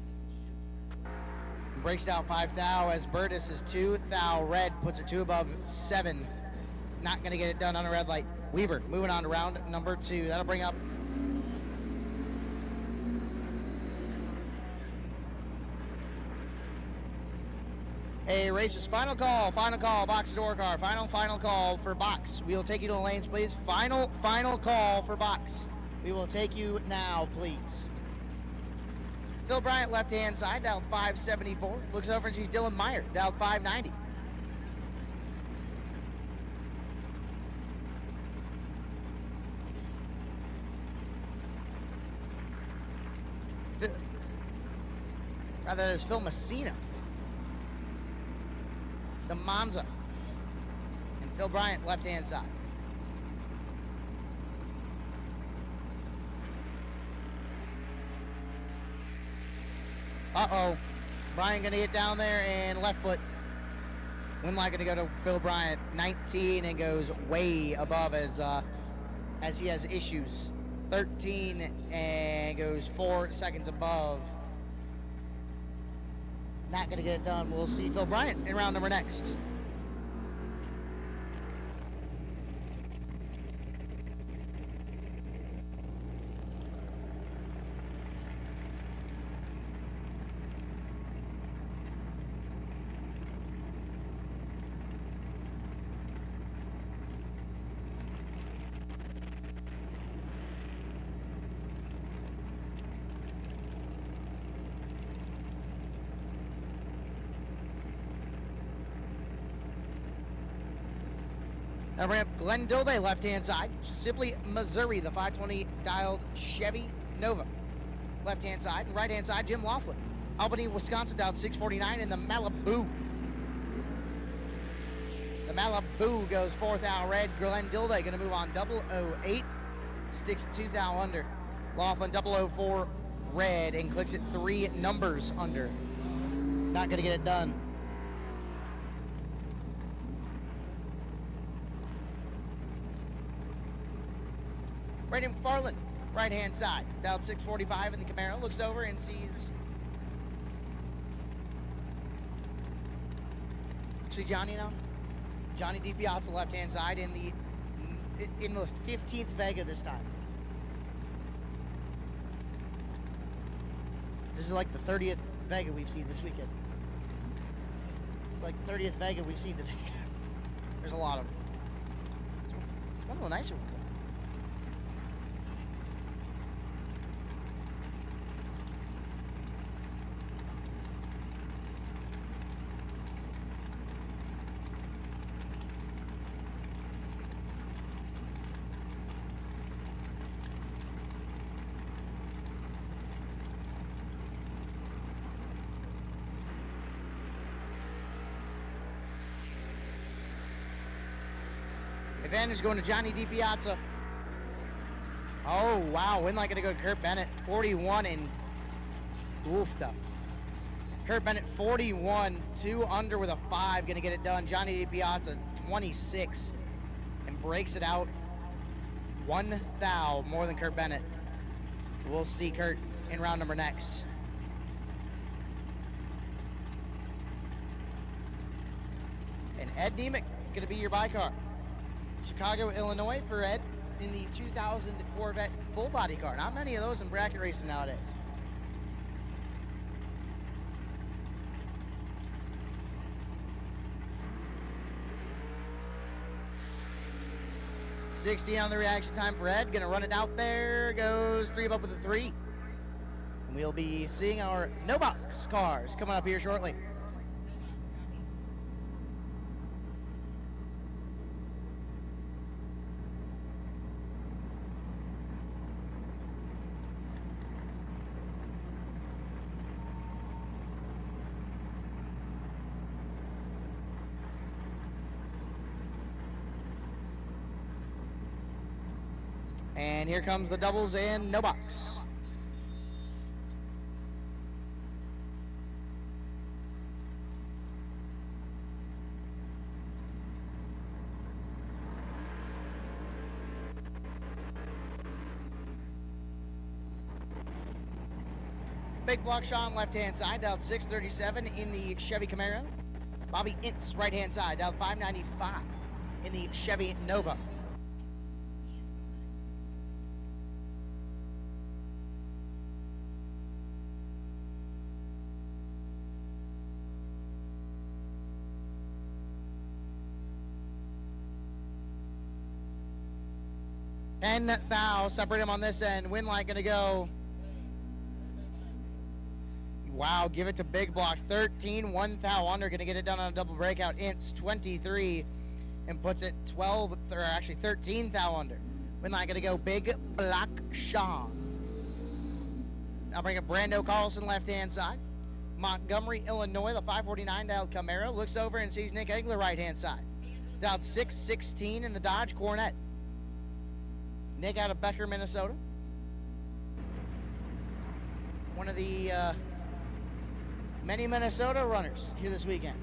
Breaks down 5 thou as Burtis is 2 thou red, puts her 2 above 7. Not gonna get it done on a red light. Weaver moving on to round number 2. That'll bring up a racer's final call, box door car, final call for box. We will take you to the lanes, please. Final call for box. We will take you now, please. Phil Bryant, left-hand side, dialed 574. Looks over and sees Dylan Meyer, dialed 590. Rather, that is Phil Messina. The Monza. And Phil Bryant, left-hand side. Uh-oh. Brian gonna get down there and left foot. Winlight gonna go to Phil Bryant, 19, and goes way above as he has issues. 13 and goes 4 seconds above Not going to get it done. We'll see Phil Bryant in round number next. Now bring up Glenn Dilday, left-hand side. Sibley, Missouri, the 520 dialed Chevy Nova. Left-hand side. And right-hand side, Jim Laughlin. Albany, Wisconsin, dialed 649 in the Malibu. The Malibu goes 4th out red. Glenn Dilday going to move on 008. Sticks at 2th out under. Laughlin 004 red and clicks it 3 numbers under. Not going to get it done. Brandon McFarland, right-hand side, dialed 645 in the Camaro, looks over and sees actually Johnny now. Johnny DiPiazza, left-hand side in the 15th Vega this time. This is like the 30th Vega we've seen this weekend. It's like the 30th Vega we've seen today. There's a lot of them. It's one of the nicer ones. Advantage going to Johnny DiPiazza. Oh, wow. Win light going to go to Kurt Bennett. 41 and oofed up. Kurt Bennett 41, 2 under with a 5. Going to get it done. Johnny DiPiazza 26 and breaks it out. 1 thou more than Kurt Bennett. We'll see Kurt in round number next. And Ed Nemec going to be your buy car. Chicago, Illinois for Ed in the 2000 Corvette full body car. Not many of those in bracket racing nowadays. $60 on the reaction time for Ed. Gonna run it out there. Goes 3 up with a 3. And we'll be seeing our no box cars coming up here shortly. And here comes the doubles and no box. Big block Sean, left-hand side, dialed 637 in the Chevy Camaro. Bobby Ince, right-hand side, dialed 595 in the Chevy Nova. And thou, separate him on this end. Win light gonna go. Wow, give it to big block. 13, 1 thou under. Gonna get it done on a double breakout. Ince 23 and puts it 12, or actually 13 thou under. Win light gonna go big block Sean. I'll bring up Brando Carlson, left hand side. Montgomery, Illinois, the 549 dialed Camaro. Looks over and sees Nick Egler, right hand side. Dialed 616 in the Dodge Coronet. Nick out of Becker, Minnesota. One of the many Minnesota runners here this weekend.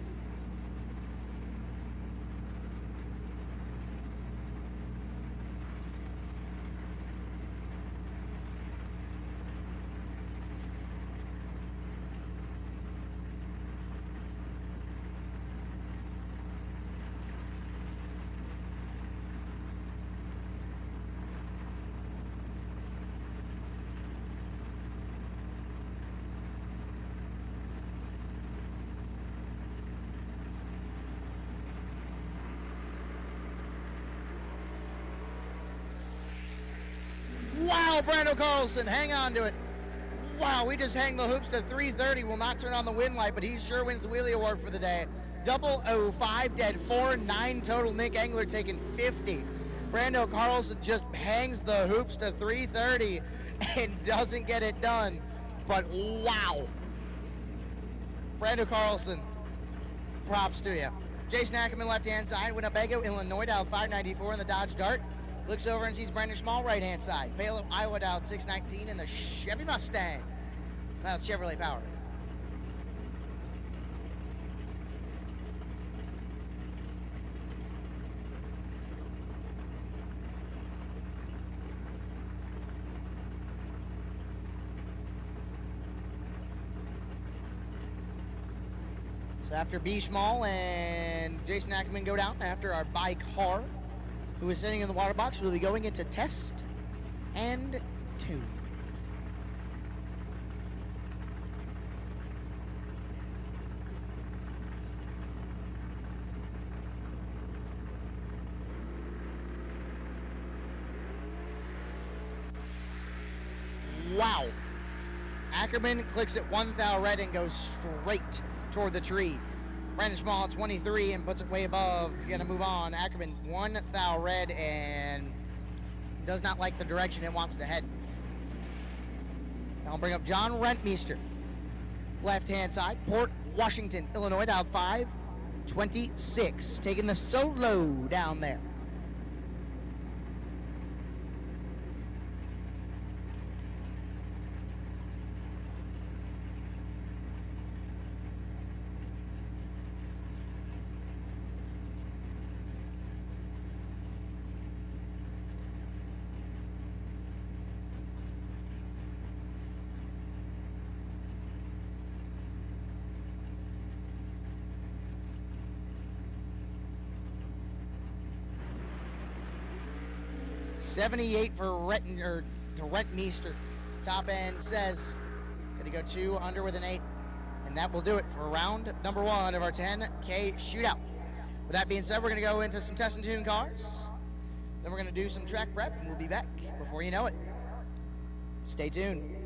Oh, Brando Carlson, hang on to it. Wow, we just hang the hoops to 330. Will not turn on the win light, but he sure wins the wheelie award for the day. 005, dead 4, 9 total. Nick Engler taking 50. Brando Carlson just hangs the hoops to 330 and doesn't get it done. But wow. Brando Carlson, props to you. Jason Ackerman, left-hand side. Winnebago, Illinois, dialed 594 in the Dodge Dart. Looks over and sees Brandon Schmall, right-hand side. Palo, Iowa, dialed 619 in the Chevy Mustang. Chevrolet Power. So after B. Schmall and Jason Ackerman go down, after our by car, who is sitting in the water box, we'll be going into test and tune. Wow. Ackerman clicks at 1,000 red and goes straight toward the tree. Brandon Schmall at 23 and puts it way above. Gonna move on. Ackerman 1,000 red and does not like the direction it wants to head. I'll bring up John Rentmeester. Left-hand side, Port Washington, Illinois, dialed 526. Taking the solo down there. $78 for Rentmeester. Top end says, gonna go 2 under with an 8. And that will do it for round number 1 of our 10K shootout. With that being said, we're gonna go into some test and tune cars. Then we're gonna do some track prep and we'll be back before you know it. Stay tuned.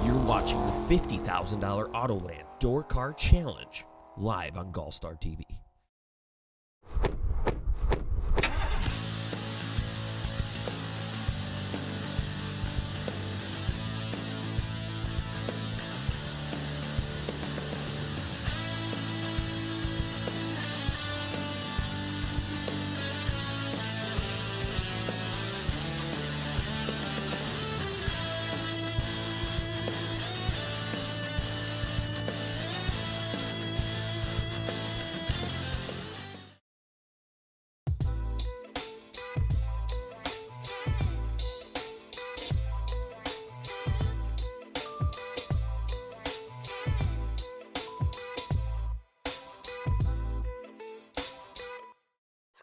You're watching the $50,000 Autoland Door Car Challenge live on GallStar TV.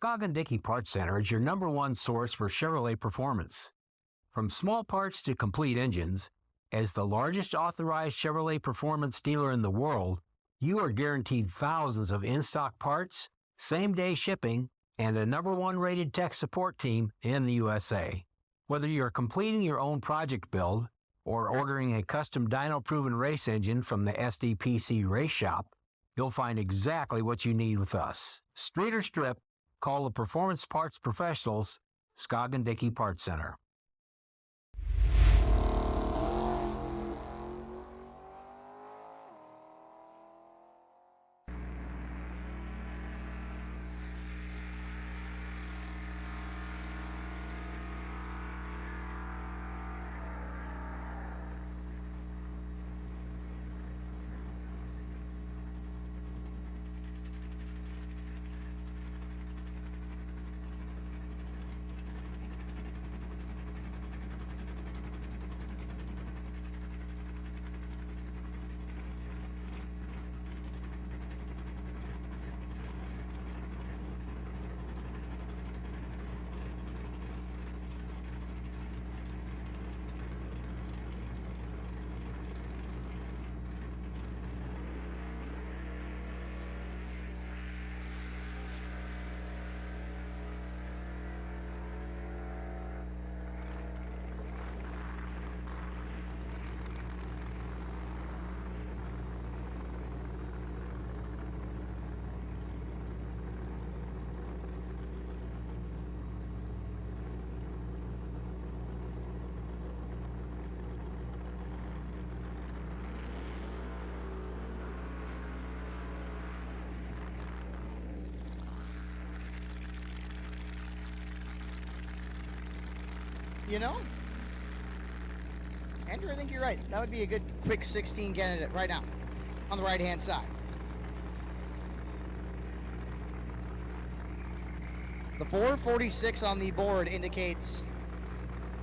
Scogin-Dickey Parts Center is your #1 source for Chevrolet performance. From small parts to complete engines, as the largest authorized Chevrolet performance dealer in the world, you are guaranteed thousands of in-stock parts, same-day shipping, and a #1 rated tech support team in the USA. Whether you're completing your own project build or ordering a custom dyno-proven race engine from the SDPC Race Shop, you'll find exactly what you need with us. Street or strip, call the Performance Parts Professionals, Scogin-Dickey Parts Center. You know? Andrew, I think you're right. That would be a good quick 16 candidate right now on the right-hand side. The 446 on the board indicates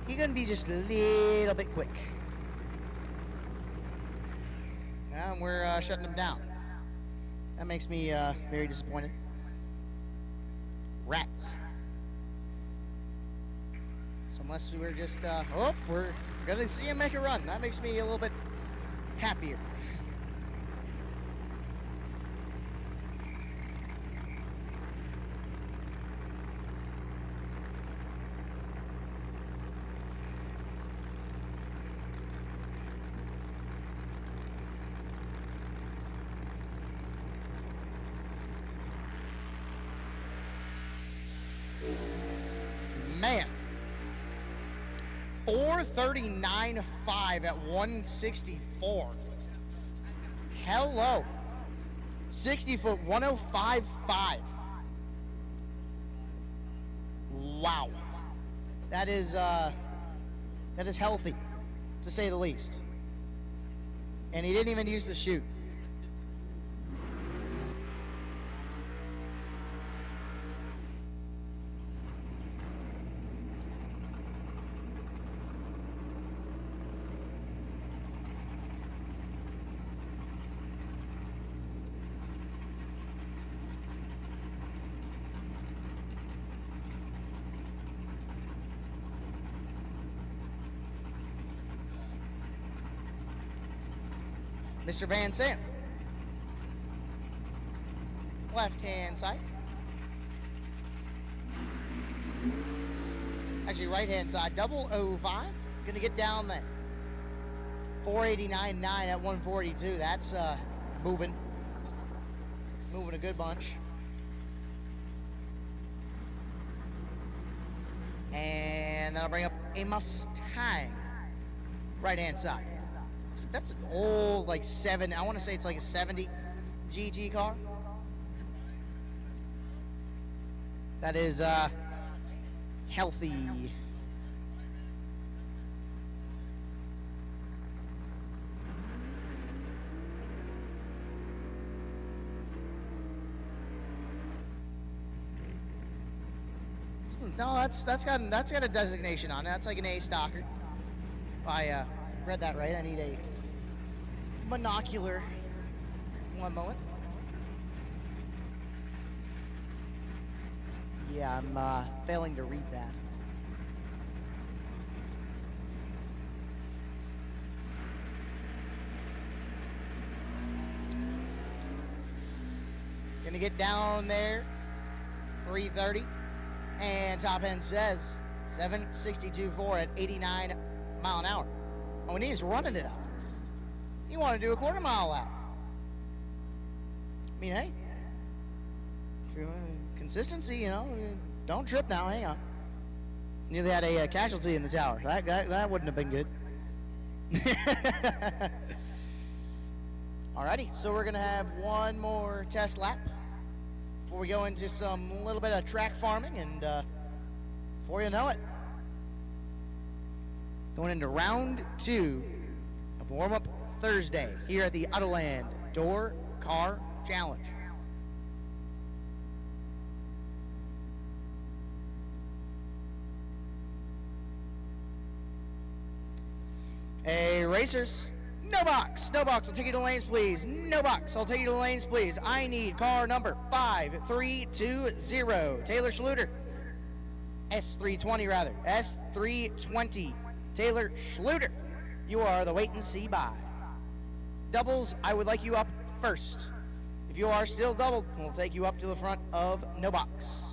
he's going to be just a little bit quick. And we're shutting him down. That makes me very disappointed. Rats. So unless we're just, we're going to see him make a run. That makes me a little bit happier. Man, 439.5 at 164. Hello. 60 foot, 105.5. Wow. That is healthy, to say the least. And he didn't even use the chute. Mr. Van Sant. Left-hand side. Actually, right-hand side. 005. Gonna get down there. 489.9 at 142. That's moving. Moving a good bunch. And then I'll bring up a Mustang. Right-hand side. That's an old, like, I want to say it's like a 70 GT car. That is healthy. No, that's got a designation on it. That's like an A stalker. If I read that right, I need a monocular. One moment. Yeah, I'm failing to read that. Gonna get down there, 330, and top end says 762.4 at 89 mile an hour. Oh, and he's running it up. You want to do a quarter mile lap. I mean, hey, if you want consistency, you know, don't trip now. Hang on. Nearly had a casualty in the tower. That wouldn't have been good. Alrighty, so we're gonna have one more test lap before we go into some little bit of track farming, and before you know it, going into round 2 of warm-up Thursday here at the Autoland Door Car Challenge. Hey, racers, no box, I'll take you to lanes, please. No box, I'll take you to lanes, please. I need car number 5320, Taylor Schluter. S320 rather, S320, Taylor Schluter. You are the wait and see by. Doubles, I would like you up first. If you are still doubled, we'll take you up to the front of no box.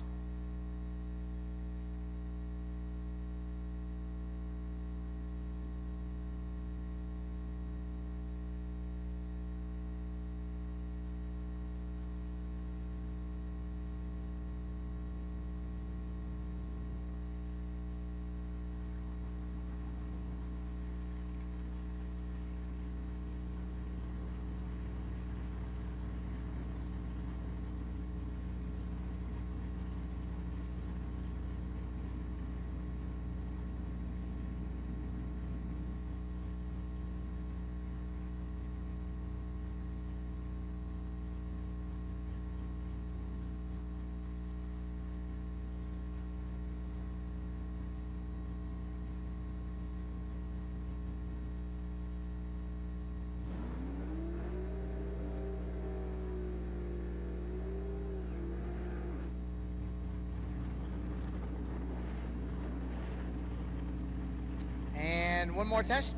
And one more test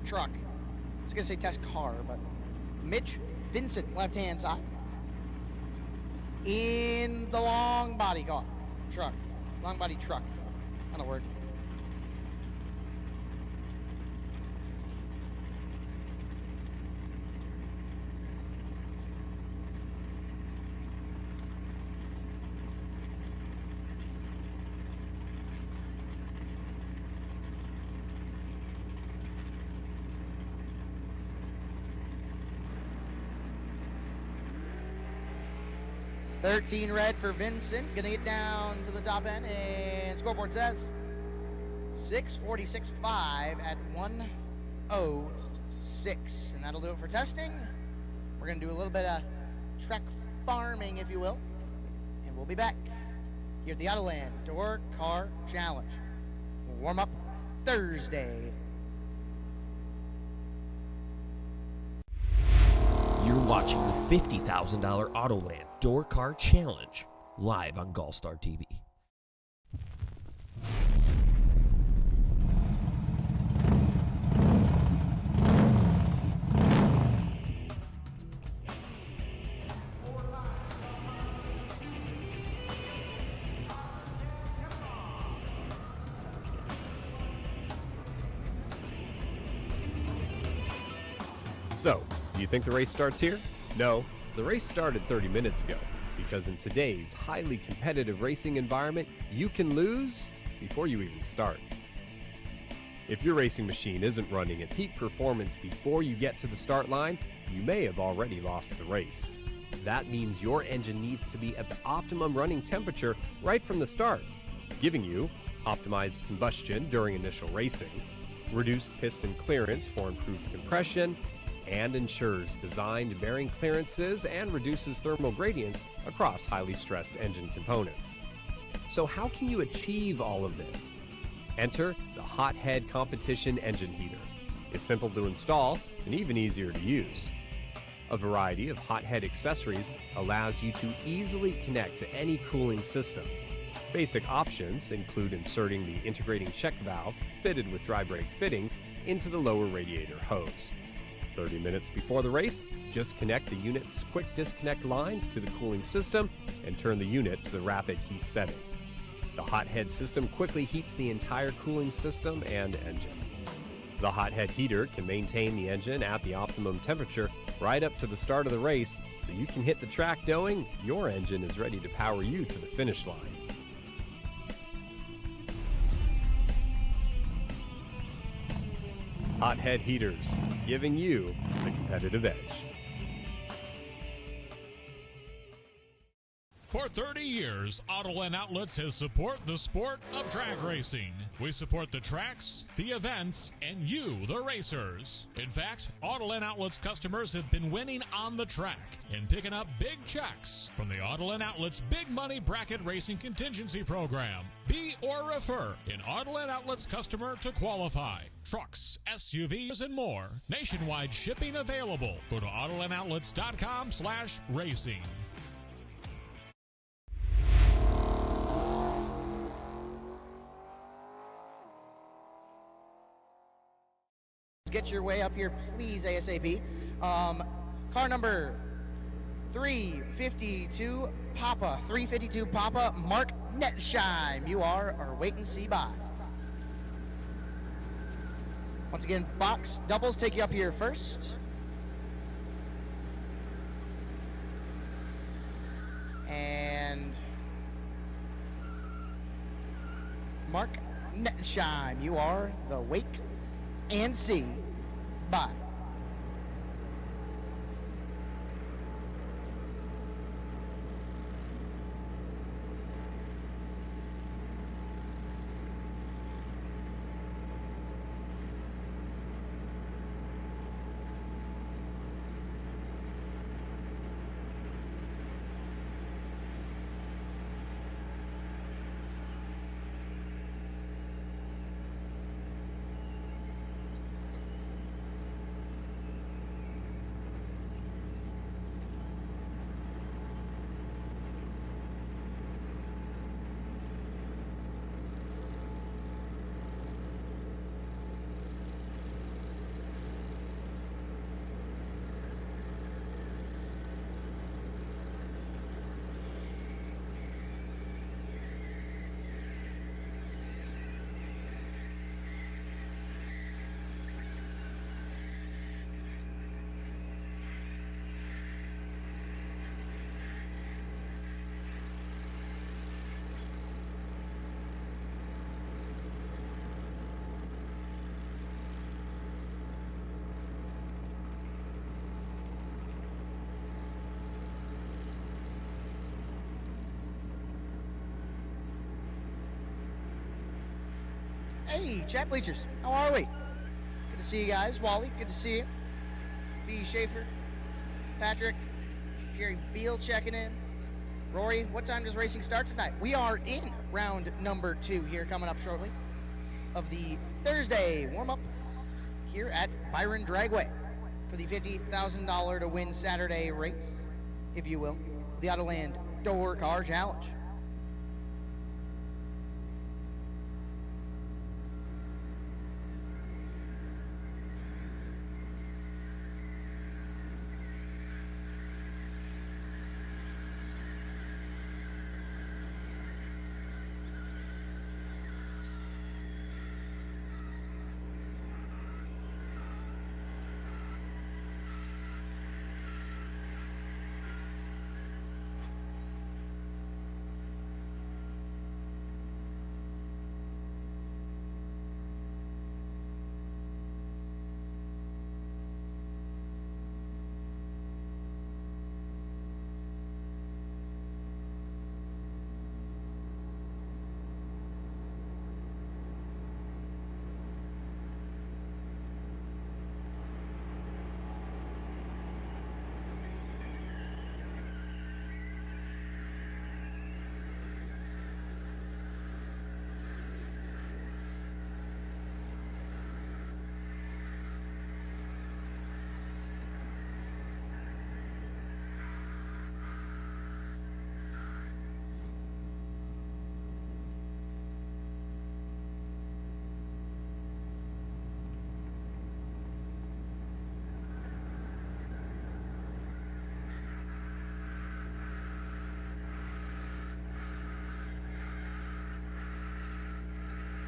truck. I was going to say test car, but Mitch Vincent, left-hand side. In the long body car. Truck. Long body truck. Not a word. $13 red for Vincent. Gonna get down to the top end, and scoreboard says 6:46.5 at 1:06, and that'll do it for testing. We're gonna do a little bit of track farming, if you will, and we'll be back here at the Autoland Door Car Challenge. Warm up Thursday. You're watching the $50,000 Autoland Door Car Challenge live on GallStar TV. So, do you think the race starts here? No, the race started 30 minutes ago, because in today's highly competitive racing environment, you can lose before you even start. If your racing machine isn't running at peak performance before you get to the start line, you may have already lost the race. That means your engine needs to be at the optimum running temperature right from the start, giving you optimized combustion during initial racing, reduced piston clearance for improved compression, and ensures designed bearing clearances and reduces thermal gradients across highly stressed engine components. So how can you achieve all of this? Enter the Hothead Competition Engine Heater. It's simple to install and even easier to use. A variety of Hothead accessories allows you to easily connect to any cooling system. Basic options include inserting the integrating check valve fitted with dry brake fittings into the lower radiator hose. 30 minutes before the race, just connect the unit's quick disconnect lines to the cooling system and turn the unit to the rapid heat setting. The Hothead system quickly heats the entire cooling system and engine. The Hothead heater can maintain the engine at the optimum temperature right up to the start of the race, so you can hit the track knowing your engine is ready to power you to the finish line. Hothead heaters, giving you the competitive edge. For 30 years, Autoland Outlets has supported the sport of drag racing. We support the tracks, the events, and you, the racers. In fact, Autoland Outlets customers have been winning on the track and picking up big checks from the Autoland Outlets Big Money Bracket Racing Contingency Program. Be or refer an Autoland Outlets customer to qualify. Trucks, SUVs, and more. Nationwide shipping available. Go to AutolandOutlets.com/racing. Get your way up here, please, ASAP. Car number 352 Papa, Mark Netsheim. You are our wait and see by. Once again, box doubles take you up here first. And Mark Netsheim, you are the wait and see by. Hey, chat bleachers, how are we? Good to see you guys. Wally, good to see you. B. Schaefer, Patrick, Jerry Beal checking in. Rory, what time does racing start tonight? We are in round number 2 here, coming up shortly, of the Thursday warm-up here at Byron Dragway for the $50,000 to win Saturday race, if you will, the Autoland Door Car Challenge.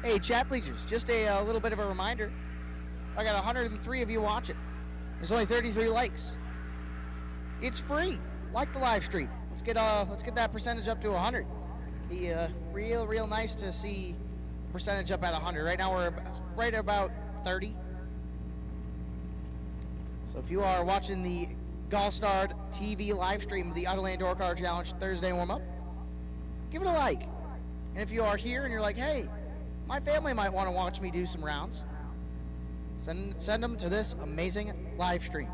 Hey, chat bleachers, just a little bit of a reminder. I got 103 of you watching. There's only 33 likes. It's free. Like the live stream. Let's get that percentage up to 100. Be real nice to see the percentage up at 100. Right now we're right about 30. So if you are watching the GallStar TV live stream of the Autoland Door Car Challenge Thursday warm-up, give it a like. And if you are here and you're like, hey, my family might want to watch me do some rounds, send them to this amazing live stream.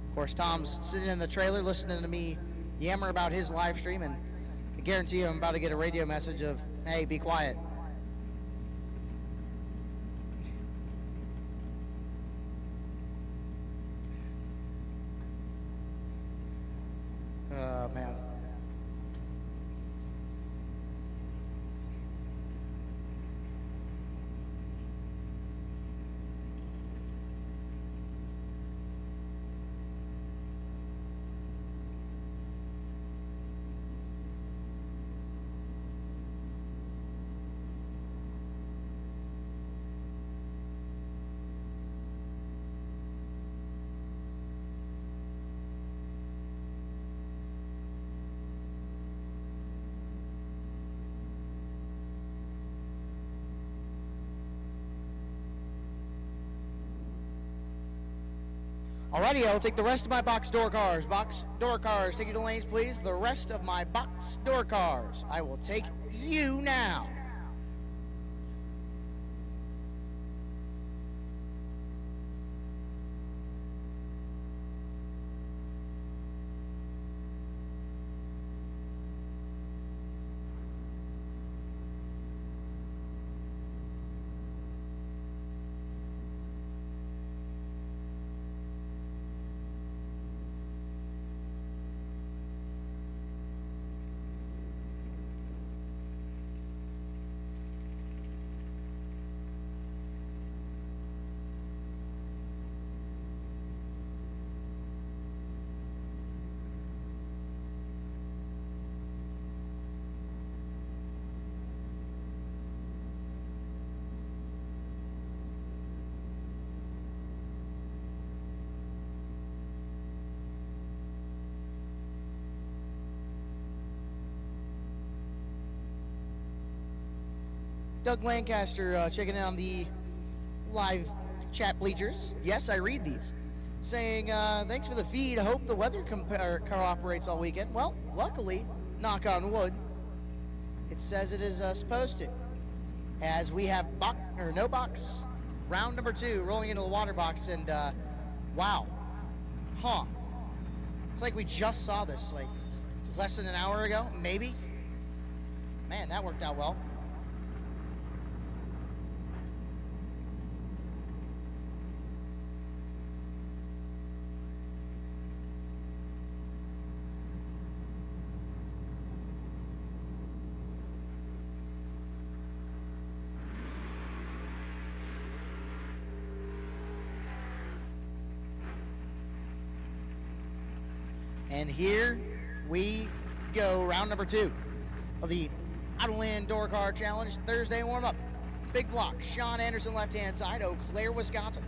Of course, Tom's sitting in the trailer listening to me yammer about his live stream, and I guarantee you I'm about to get a radio message of, hey, be quiet. Oh, man. Alrighty, I'll take the rest of my box door cars. Box door cars, take you to lanes, please. The rest of my box door cars. I will take you now. Doug Lancaster checking in on the live chat bleachers. Yes, I read these. Saying, thanks for the feed. I hope the weather cooperates all weekend. Well, luckily, knock on wood, it says it is supposed to. as we have no box, round number 2 rolling into the water box, and wow, it's like we just saw this like less than an hour ago, maybe. Man, that worked out well. And here we go, round number 2 of the Autoland Door Car Challenge Thursday warm-up. Big block, Sean Anderson left-hand side, Eau Claire, Wisconsin.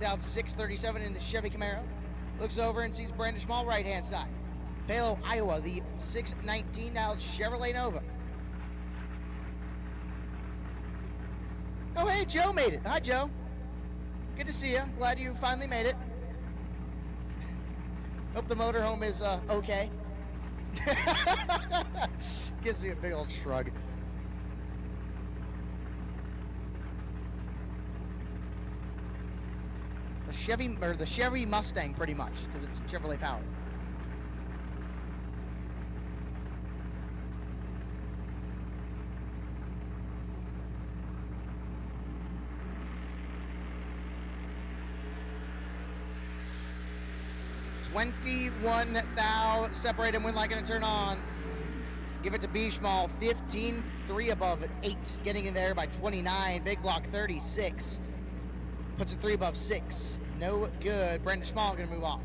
Down 637 in the Chevy Camaro. Looks over and sees Brandon Schmall right-hand side. Palo, Iowa, the 619 Chevrolet Nova. Oh, hey, Joe made it. Hi, Joe. Good to see you. Glad you finally made it. Hope the motorhome is okay. Gives me a big old shrug. The Chevy Mustang, pretty much, because it's Chevrolet powered. $21,000 separate and win like gonna turn on. Give it to B Schmall, 15-3 above at 8, getting in there by 29. Big block 36. Puts it 3 above 6. No good. Brendan Schmall gonna move on.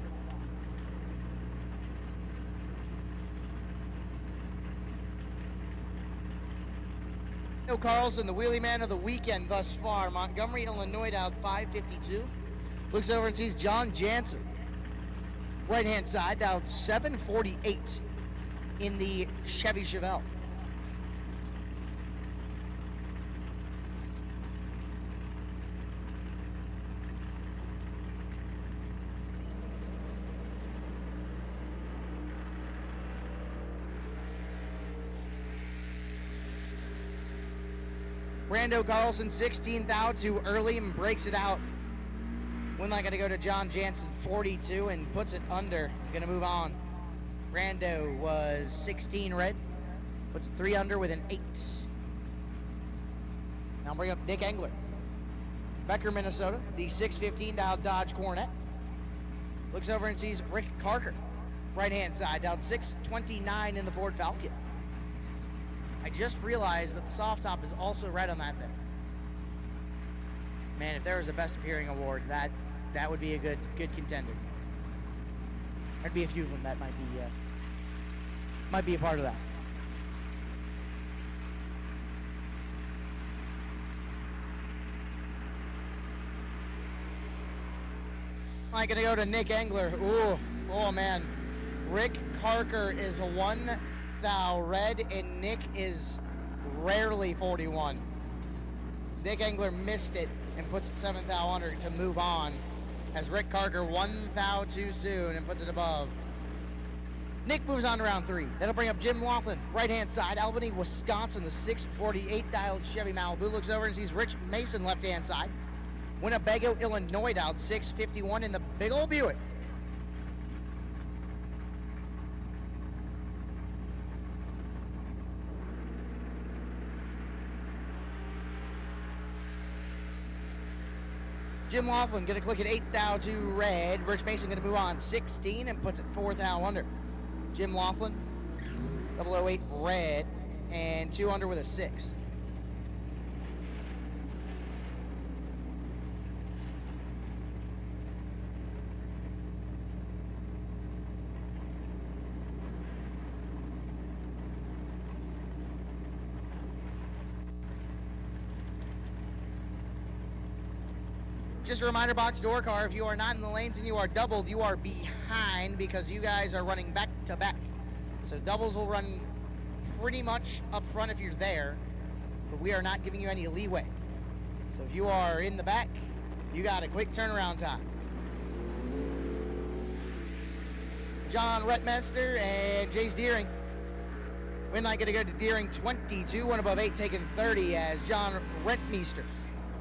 No Carlson, the wheelie man of the weekend thus far. Montgomery, Illinois, down 552. Looks over and sees John Jansen. Right-hand side, down 748 in the Chevy Chevelle. Brando Carlson, 16,000 too early and breaks it out. Winlight gonna go to John Jansen, 42, and puts it under. Gonna move on. Brando was 16 red, puts it 3 under with an 8. Now bring up Nick Engler. Becker, Minnesota, the 615 Dodge Coronet. Looks over and sees Rick Carker. Right-hand side, down 629 in the Ford Falcon. I just realized that the soft top is also red on that thing. Man, if there was a Best Appearing award, that would be a good contender. There'd be a few of them that might be a part of that. I'm gonna go to Nick Engler. Ooh, oh man. Rick Carker is a 1,000 red, and Nick is rarely 41. Nick Engler missed it and puts it 7,000 under to move on, as Rick Carker 1,000 too soon and puts it above. Nick moves on to round 3. That'll bring up Jim Laughlin, right-hand side, Albany, Wisconsin, the 648 dialed Chevy Malibu. Looks over and sees Rich Mason, left-hand side. Winnebago, Illinois, dialed 651 in the big old Buick. Jim Laughlin gonna click at 8,000 to red. Rich Mason gonna move on 16 and puts it 4,000 under. Jim Laughlin, 008 red, and 2 under with a 6. Just a reminder, box door car, if you are not in the lanes and you are doubled, you are behind because you guys are running back to back. So doubles will run pretty much up front if you're there, but we are not giving you any leeway. So if you are in the back, you got a quick turnaround time. John Rettmester and Jace Deering. Win line going to go to Deering, 22. 1 above 8 taking 30 as John Rentmeester,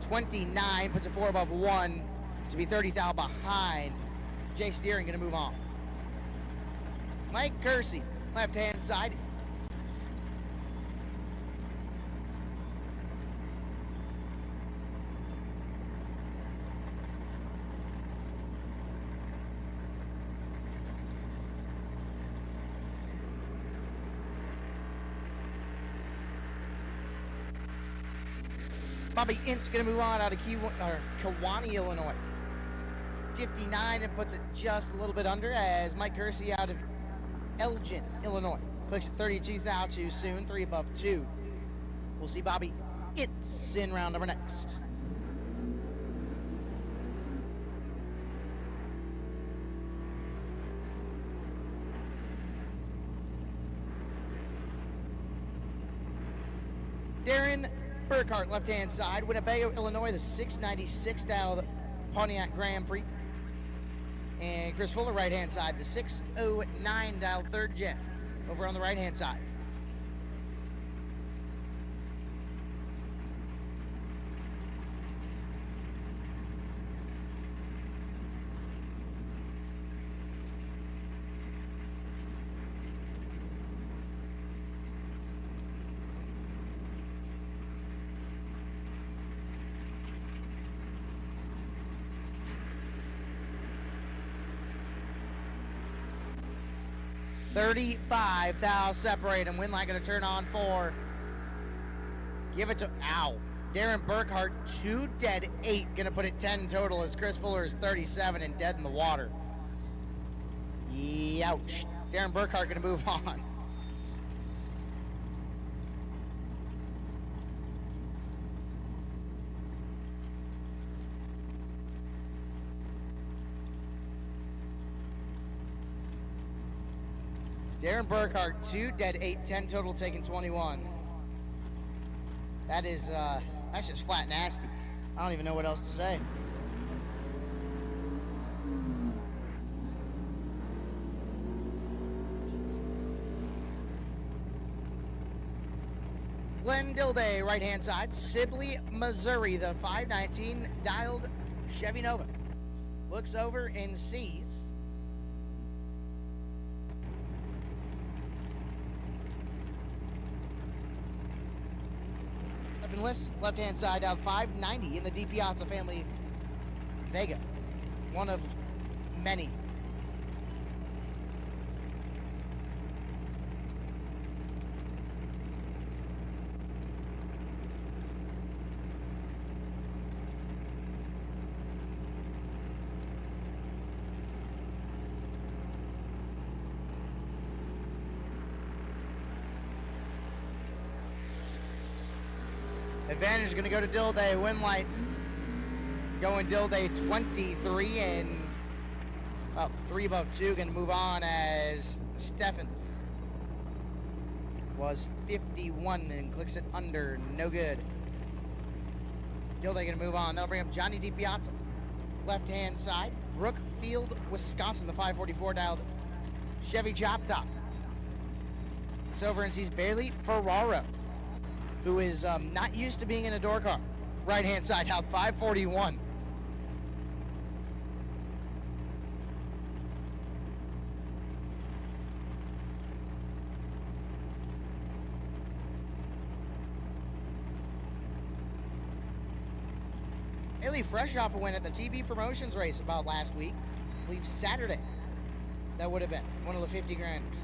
29, puts it 4 above 1 to be 30 thou behind. Jace Deering going to move on. Mike Kersey, left-hand side. Bobby Ince going to move on out of Kewanee, Illinois. 59 and puts it just a little bit under as Mike Kersey out of Elgin, Illinois. Clicks at 32 thou too soon, 3 above 2. We'll see Bobby Ince in round number next. Darren Burkhart, left-hand side. Winnebago, Illinois, the 696 dialed Pontiac Grand Prix. And Chris Fuller, right-hand side, the 609 dialed third jet over on the right-hand side. $35 thou separate him. Win line going to turn on 4. Give it to, Darren Burkhart, 2 dead, 8. Going to put it 10 total as Chris Fuller is 37 and dead in the water. Ouch. Darren Burkhart going to move on. Darren Burkhart, 2 dead, 8, 10 total, taking 21. That is, that's just flat nasty. I don't even know what else to say. Glenn Dilday, right-hand side. Sibley, Missouri, the 519 dialed Chevy Nova. Looks over and sees left-hand side out 590 in the DiPiazza family Vega, one of many. Advantage going to go to Dilday. Win light going Dilday 23 and 3 above 2. Going to move on as Stefan was 51 and clicks it under. No good. Dilday going to move on. That'll bring up Johnny DiPiazza. Left-hand side. Brookfield, Wisconsin, the 544 dialed Chevy Chop Top. Looks over and sees Bailey Ferraro, who is not used to being in a door car. Right-hand side out 541. Haley fresh off a win at the TB Promotions race about last week. I believe Saturday. That would have been one of the 50 granders.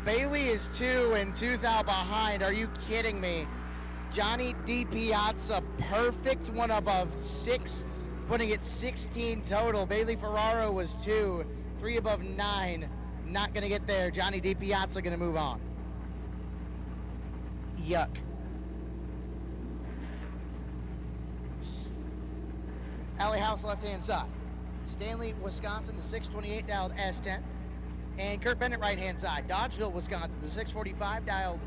Bailey is 2 and 2 thou behind. Are you kidding me? Johnny DiPiazza, perfect, 1 above 6, putting it 16 total. Bailey Ferraro was 2, 3 above 9. Not going to get there. Johnny DiPiazza going to move on. Yuck. Alley House, left-hand side. Stanley, Wisconsin, the 628 dialed S10. And Kurt Bennett, right-hand side. Dodgeville, Wisconsin, the 645 dialed.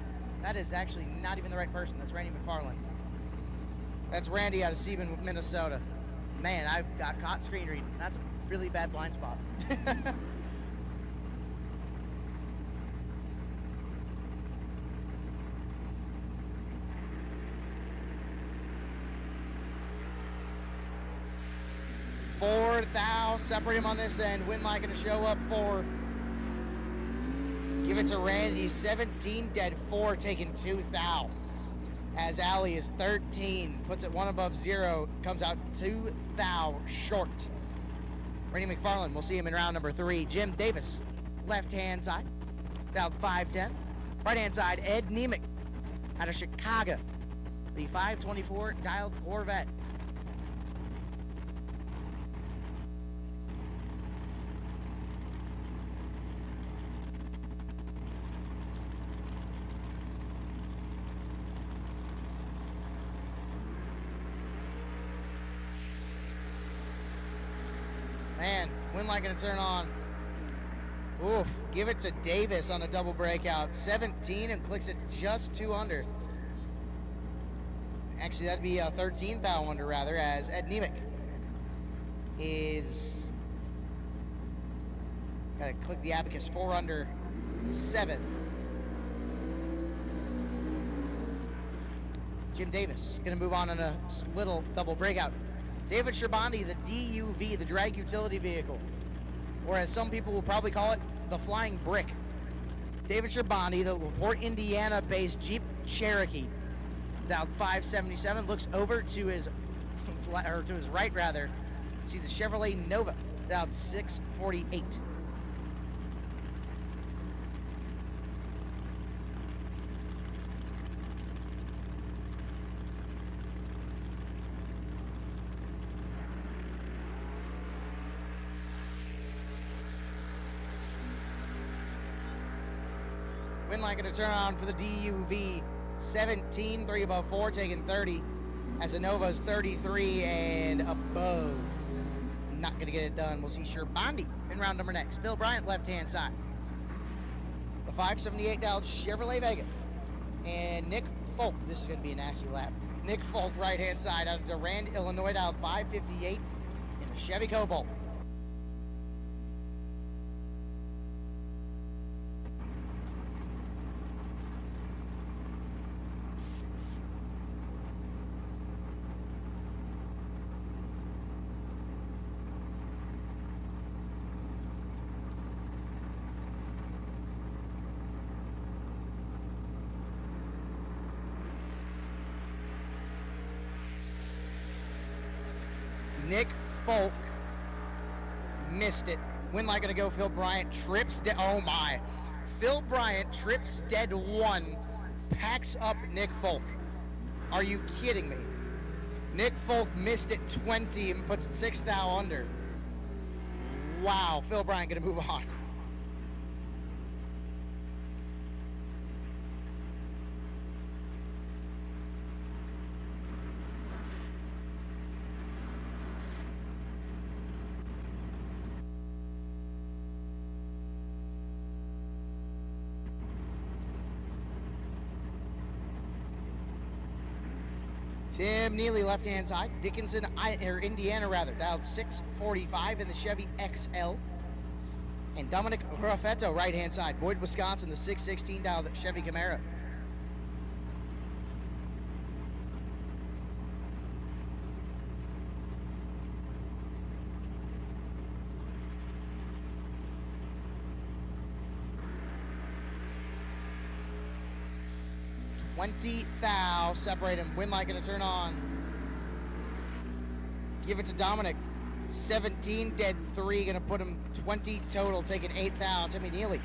That is actually not even the right person. That's Randy McFarland. That's Randy out of Seaman, Minnesota. Man, I got caught screen reading. That's a really bad blind spot. Fourth thou, separate him on this end. Winlight gonna show up for. Give it to Randy, 17 dead, 4 taking 2 thou. As Allie is 13, puts it 1 above 0, comes out 2 thou short. Randy McFarland, we'll see him in round number 3. Jim Davis, left-hand side, dialed 510. Right-hand side, Ed Nemec out of Chicago, the 524 dialed Corvette. Man, Winlight gonna turn on. Oof, give it to Davis on a double breakout. 17 and clicks it just 2 under. Actually, that'd be a 13 thou under rather, as Ed Nemec is, gotta click the abacus, 4 under 7. Jim Davis gonna move on a little double breakout. David Sherbondi, the DUV, the drag utility vehicle, or as some people will probably call it, the flying brick. David Sherbondi, the LaPorte, Indiana-based Jeep Cherokee, dialed 577, looks over to his, or to his right rather, sees the Chevrolet Nova, dialed 648. Winlight going to turn on for the DUV. 17, 3 above 4, taking 30. As the Nova's 33 and above. Not going to get it done. We'll see Sherbondi in round number next. Phil Bryant, left-hand side. The 578 dialed Chevrolet Vega. And Nick Folk, this is going to be a nasty lap. Nick Folk, right-hand side, out of Durand, Illinois, dialed 558 in the Chevy Cobalt. Nick Folk missed it. Winlight gonna go Phil Bryant, trips dead, oh my. Phil Bryant trips dead 1, packs up Nick Folk. Are you kidding me? Nick Folk missed it 20 and puts it 6 thou under. Wow, Phil Bryant gonna move on. Tim Neely, left-hand side. Dickinson, or Indiana rather, dialed 645 in the Chevy XL. And Dominic Raffetto, right-hand side. Boyd, Wisconsin, the 616 dialed Chevy Camaro. $20 thou, separate him. Winlight gonna turn on. Give it to Dominic. 17 dead 3, gonna put him 20 total, taking 8 thou. Timmy Neely,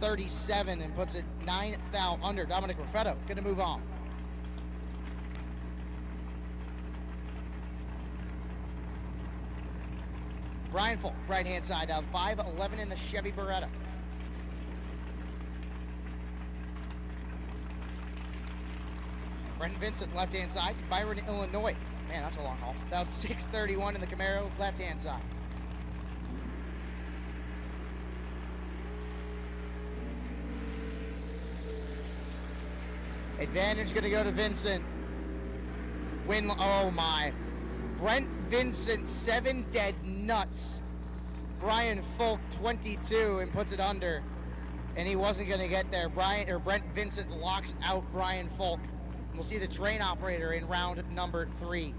37 and puts it 9 thou under. Dominic Raffetto gonna move on. Brian Folk, right hand side, down 511 in the Chevy Beretta. Brendan Vincent, left-hand side. Byron, Illinois. Man, that's a long haul. Down 631 in the Camaro, left-hand side. Advantage going to go to Vincent. Win, oh my. Brent Vincent, 7 dead nuts. Brian Folk, 22, and puts it under. And he wasn't going to get there. Brent Vincent locks out Brian Folk. We'll see the train operator in round number 3.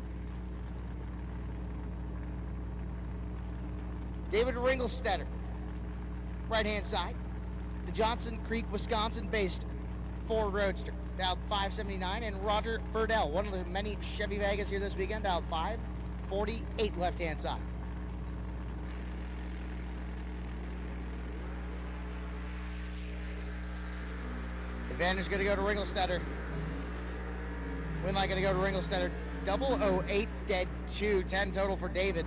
David Ringelstetter, right-hand side. The Johnson Creek, Wisconsin-based Ford Roadster, dialed 579. And Roger Burdell, one of the many Chevy Vegas here this weekend, dialed 548, left-hand side. Advantage going to go to Ringelstetter. Win light going to go to Ringelstetter. 008 dead 2, 10 total for David.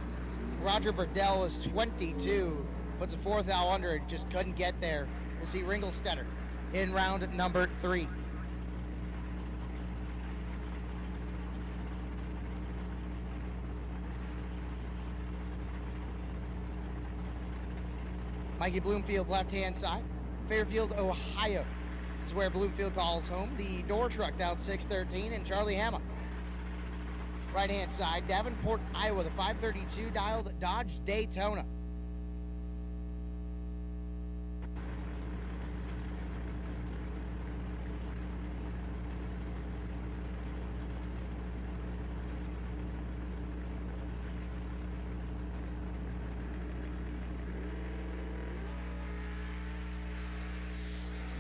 Roger Burdell is 22, puts a 4th thou under, just couldn't get there. We'll see Ringelstetter in round number 3. Mikey Bloomfield, left-hand side. Fairfield, Ohio is where Bloomfield calls home. The door truck out 613, and Charlie Hama. Right-hand side, Davenport, Iowa, the 532 dialed Dodge Daytona.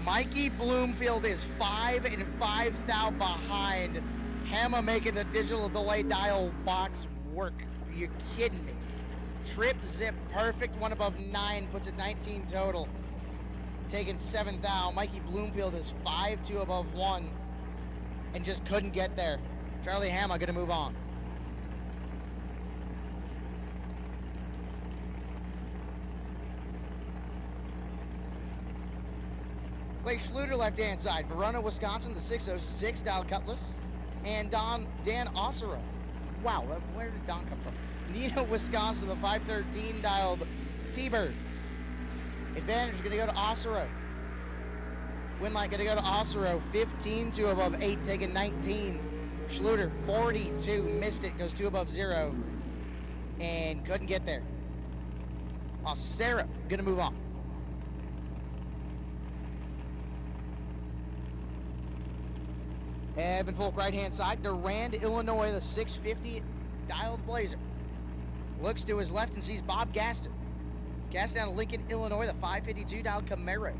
Mikey Bloomfield is 5 and 5 thou behind. Hama making the digital delay dial box work. Are you kidding me? Trip, zip, perfect. One above 9, puts it 19 total. Taking 7 thou. Mikey Bloomfield is 5, 2 above 1, and just couldn't get there. Charlie Hama gonna move on. Clay Schluter, left-hand side. Verona, Wisconsin, the 606 dial Cutlass. And Dan Osero. Wow, where did Don come from? Neenah, Wisconsin, the 513 dialed T-Bird. Advantage going to go to Osero. Win light going to go to Osero. 15, 2 above 8, taking 19. Schluter, 42, missed it, goes 2 above 0. And couldn't get there. Osero going to move on. Evan Folk, right-hand side. Durand, Illinois, the 650 dialed Blazer. Looks to his left and sees Bob Gaston. Gaston out of Lincoln, Illinois, the 552 dialed Camaro.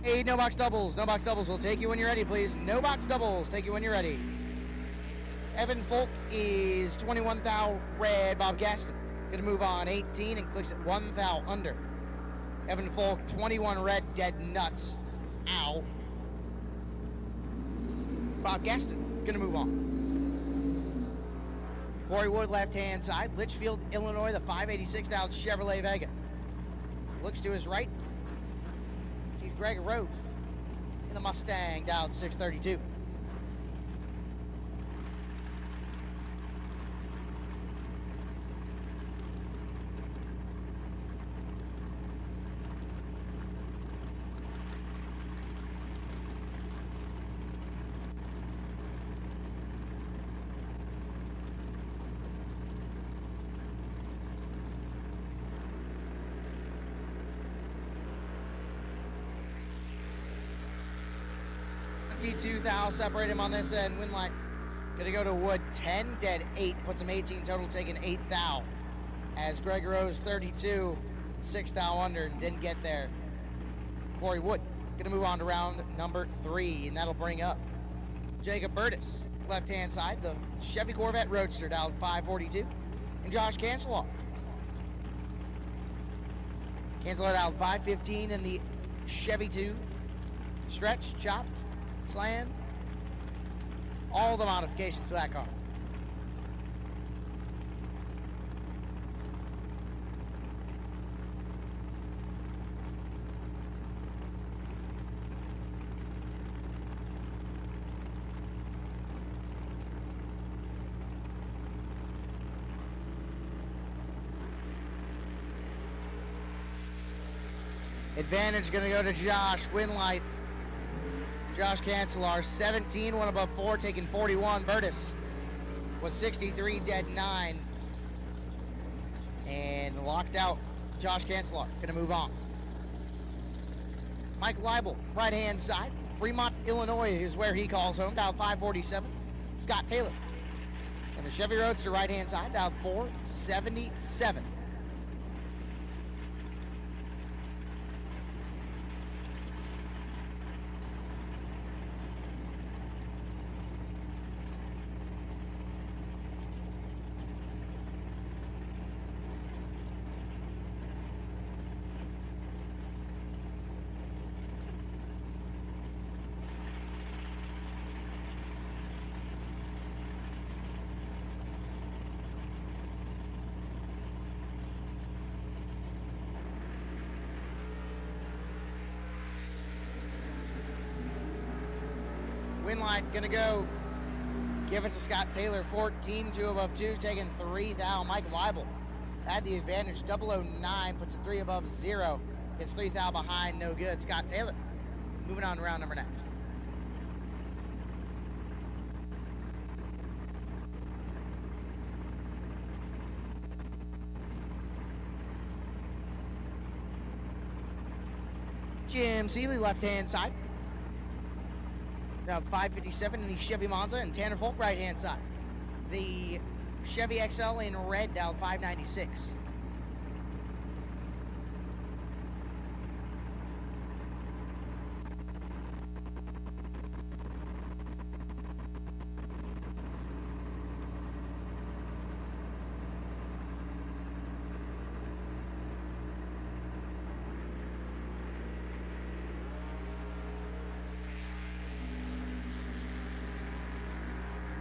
Hey, no box doubles. No box doubles. We'll take you when you're ready, please. No box doubles. Take you when you're ready. Evan Folk is 21 thou red. Bob Gaston gonna move on 18 and clicks at 1 thou under. Evan Folk 21 red, dead nuts. Ow. Bob Gaston gonna move on. Corey Wood, left hand side. Litchfield, Illinois, the 586 dialed Chevrolet Vega. Looks to his right. Sees Greg Rose in the Mustang dialed 632. D2 thou, separate him on this end. Win light gonna go to Wood, 10 dead 8, puts him 18 total, taking 8 thou. As Greg Rose 32, 6 thou under, and didn't get there. Corey Wood gonna move on to round number 3, and that'll bring up Jacob Burtis, left hand side, the Chevy Corvette Roadster dialed 542, and Josh Cancelar. Cancelar dialed 515 in the Chevy 2, stretch, chopped, slammed, all the modifications to that car. Advantage going to go to Josh Winlight. Josh Cancelar, 17, one above 4, taking 41. Burtis was 63, dead 9. And locked out. Josh Cancelar going to move on. Mike Leibel, right-hand side. Fremont, Illinois is where he calls home, dialed 547. Scott Taylor. And the Chevy Roadster, right-hand side, dialed 477. Winlight gonna go. Give it to Scott Taylor, 14, 2 above 2, taking 3 thou. Mike Leibel had the advantage, 009, puts a 3 above 0. Gets 3 thou behind, no good. Scott Taylor moving on to round number next. Jim Seeley, left-hand side. Now 557 in the Chevy Monza, and Tanner Folk, right-hand side. The Chevy XL in red, dialed 596.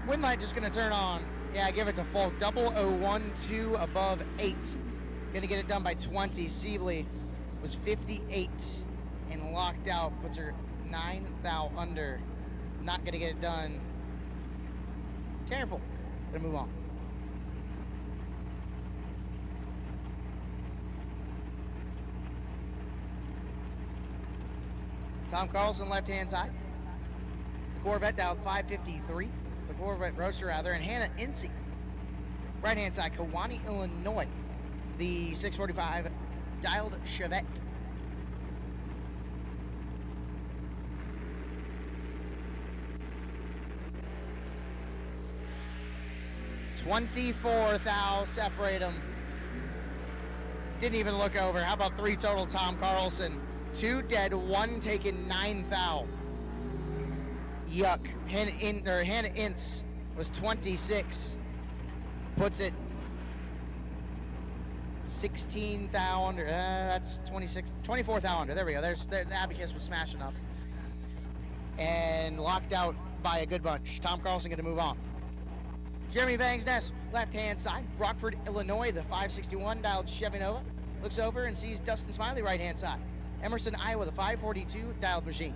Winlight just gonna turn on. Yeah, give it to Folk. 0012 above 8. Gonna get it done by 20. Sibley was 58 and locked out. Puts her 9 thou under. Not gonna get it done. Tanner Folk gonna move on. Tom Carlson, left-hand side. The Corvette dialed 553. The Corvette Roadster, rather, and Hannah Incy. Right-hand side, Kewanee, Illinois. The 645 dialed Chevette. $24 thou, separate them. Didn't even look over. How about 3 total, Tom Carlson? 2 dead, 1 taken, 9 thou. Yuck. Hannah Ince was 26. Puts it 16 thou under. That's 26, 24 thou under. There we go. The Abacus was smashed enough. And locked out by a good bunch. Tom Carlson going to move on. Jeremy Vangsness, left-hand side. Rockford, Illinois, the 561 dialed Chevy Nova. Looks over and sees Dustin Smiley, right-hand side. Emerson, Iowa, the 542 dialed machine.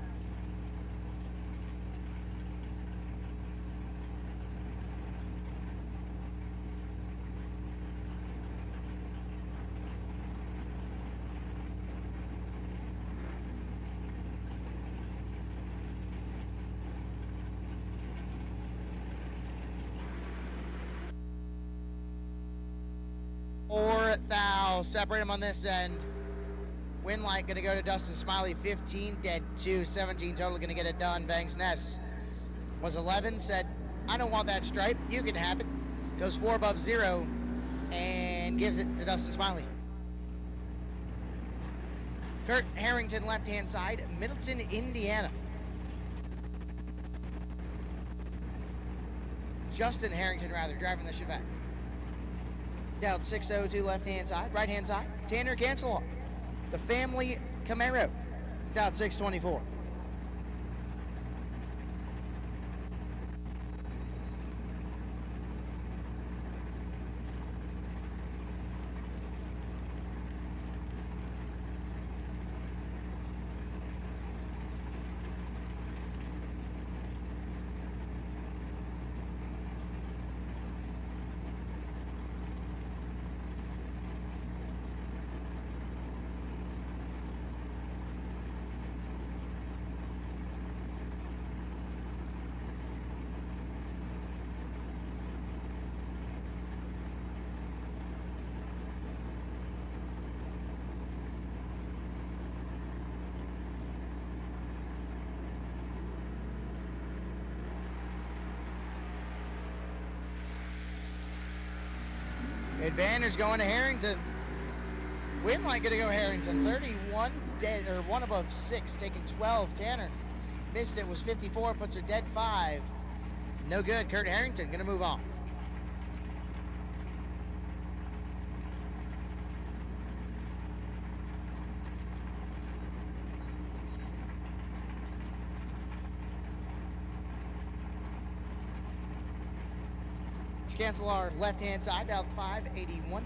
Thou, separate them on this end. Winlight gonna go to Dustin Smiley, 15, dead 2, 17 total, gonna get it done. Banks Ness was 11, said, I don't want that stripe, you can have it. Goes 4 above 0 and gives it to Dustin Smiley. Kurt Harrington, left-hand side, Middleton, Indiana. Justin Harrington, rather, driving the Chevette. Dialed 602 left-hand side, right-hand side, Tanner Cancelar. The family Camaro, dialed 624. Advantage going to Harrington. Win light going to go Harrington. 31 dead, or 1 above 6, taking 12. Tanner missed it, was 54, puts her dead 5. No good. Kurt Harrington going to move on. Cancel our left-hand side, dial 581.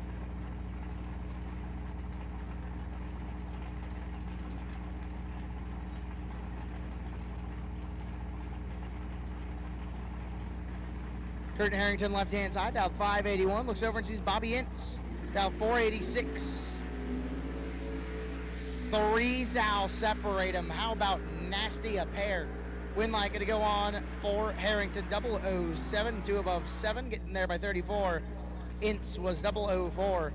Curtin Harrington, left-hand side, dial 581. Looks over and sees Bobby Ince, dial 486. 3 thou separate them. How about nasty a pair? Win light going to go on for Harrington, 007, 2 above 7, getting there by 34. Ince was 004,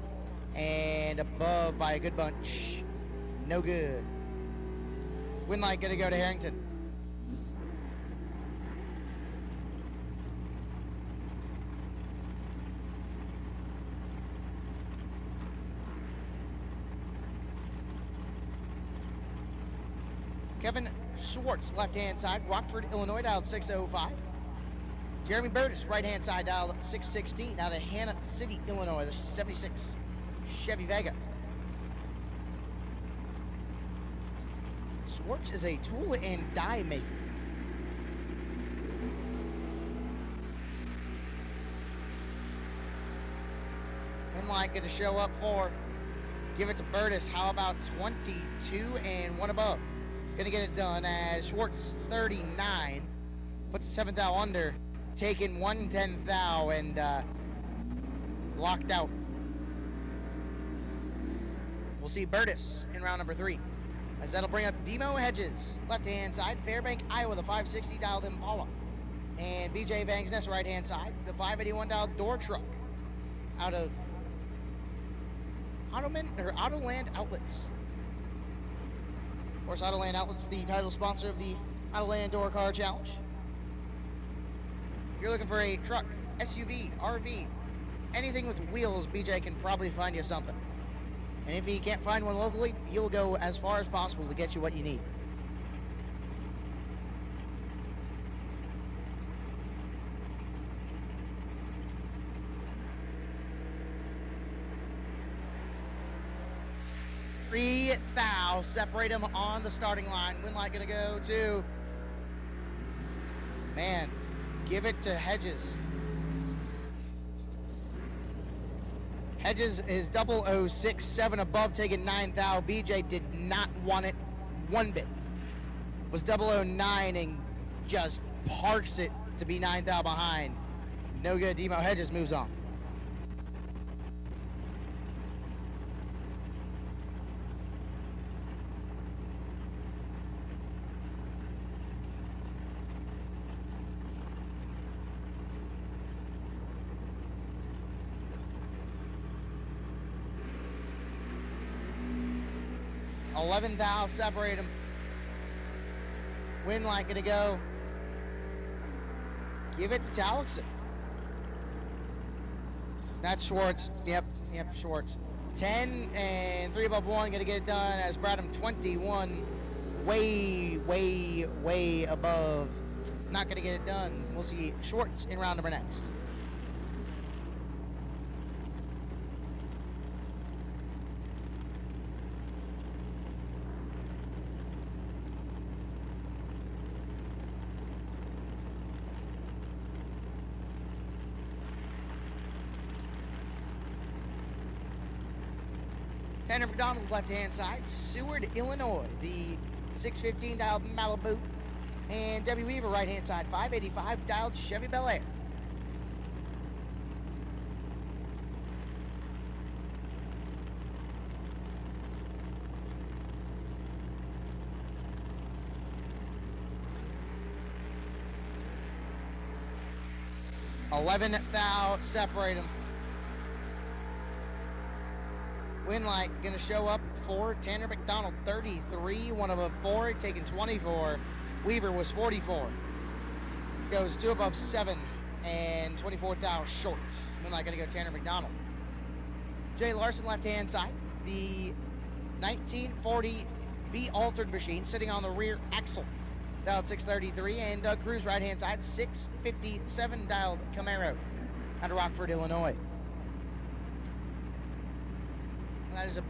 and above by a good bunch. No good. Win light going to go to Harrington. Kevin Schwartz, left-hand side, Rockford, Illinois, dialed 605. Jeremy Burtis, right-hand side, dialed 616, out of Hannah City, Illinois, the 76 Chevy Vega. Schwartz is a tool and die maker. Inline going to show up for, give it to Burtis. How about 22 and 1 above? Going to get it done as Schwartz, 39, puts 7 thou under, taking 1/10 thou and locked out. We'll see Burtis in round number 3, as that'll bring up Demo Hedges, left-hand side, Fairbank, Iowa, the 560 dialed Impala, and BJ Vangsness, right-hand side, the 581 dialed Door Truck, out of Autoland Outlets. Of course, Autoland Outlets, the title sponsor of the Autoland Door Car Challenge. If you're looking for a truck, SUV, RV, anything with wheels, BJ can probably find you something. And if he can't find one locally, he'll go as far as possible to get you what you need. Three thou separate them on the starting line. Win light gonna go to, man, give it to Hedges. Hedges is 006, 7 above, taking 9 thou. BJ did not want it one bit. Was 009 and just parks it to be 9 thou behind. No good. Demo Hedges moves on. $11 thou separate them. Win light gonna go. Give it to Talixon. That's Schwartz. Yep, Schwartz. 10 and 3 above 1, gonna get it done as Bradham 21. Way above. Not gonna get it done. We'll see Schwartz in round number next. Tanner McDonald, left-hand side, Seward, Illinois, the 615 dialed Malibu, and Debbie Weaver, right-hand side, 585 dialed Chevy Bel Air. $11 thou separate them. Win light gonna show up for Tanner McDonald, 33, 1 above 4, taking 24. Weaver was 44. Goes 2 above 7 and 24 thou short. Win light gonna go Tanner McDonald. Jay Larson, left-hand side. The 1940 B altered machine sitting on the rear axle, dialed 633, and Doug Cruz, right-hand side, 657 dialed Camaro out of Rockford, Illinois. That is a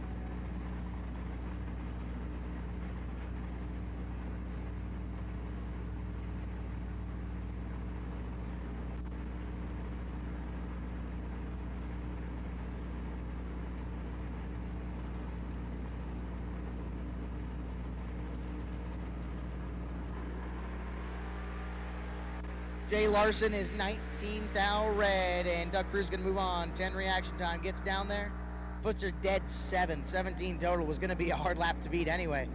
Jay Larson is 19 thou red, and Doug Cruz gonna move on. 10 reaction time, gets down there, puts her dead 17 total. Was gonna be a hard lap to beat anyway.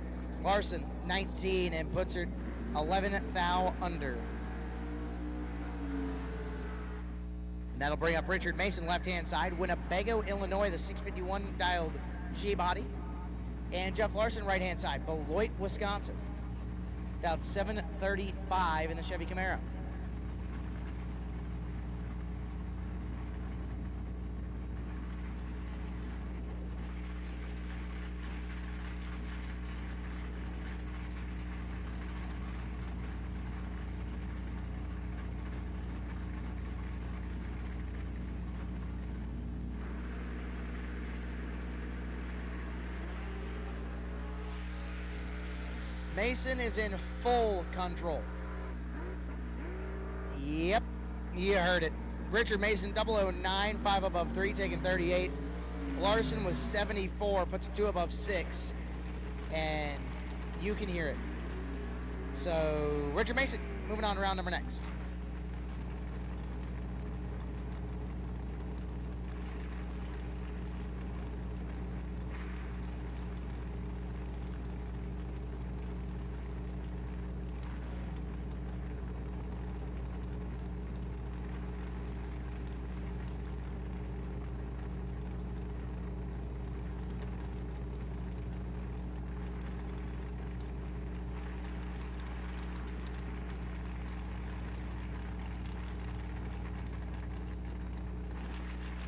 Larson 19 and puts her 11 thou under. And that'll bring up Richard Mason, left-hand side. Winnebago, Illinois, the 651 dialed G-body. And Jeff Larson, right-hand side. Beloit, Wisconsin, dialed 735 in the Chevy Camaro. Mason is in full control. Yep, you heard it. Richard Mason, 009, 5 above 3, taking 38. Larson was 74, puts it 2 above 6, and you can hear it. So, Richard Mason, moving on to round number next.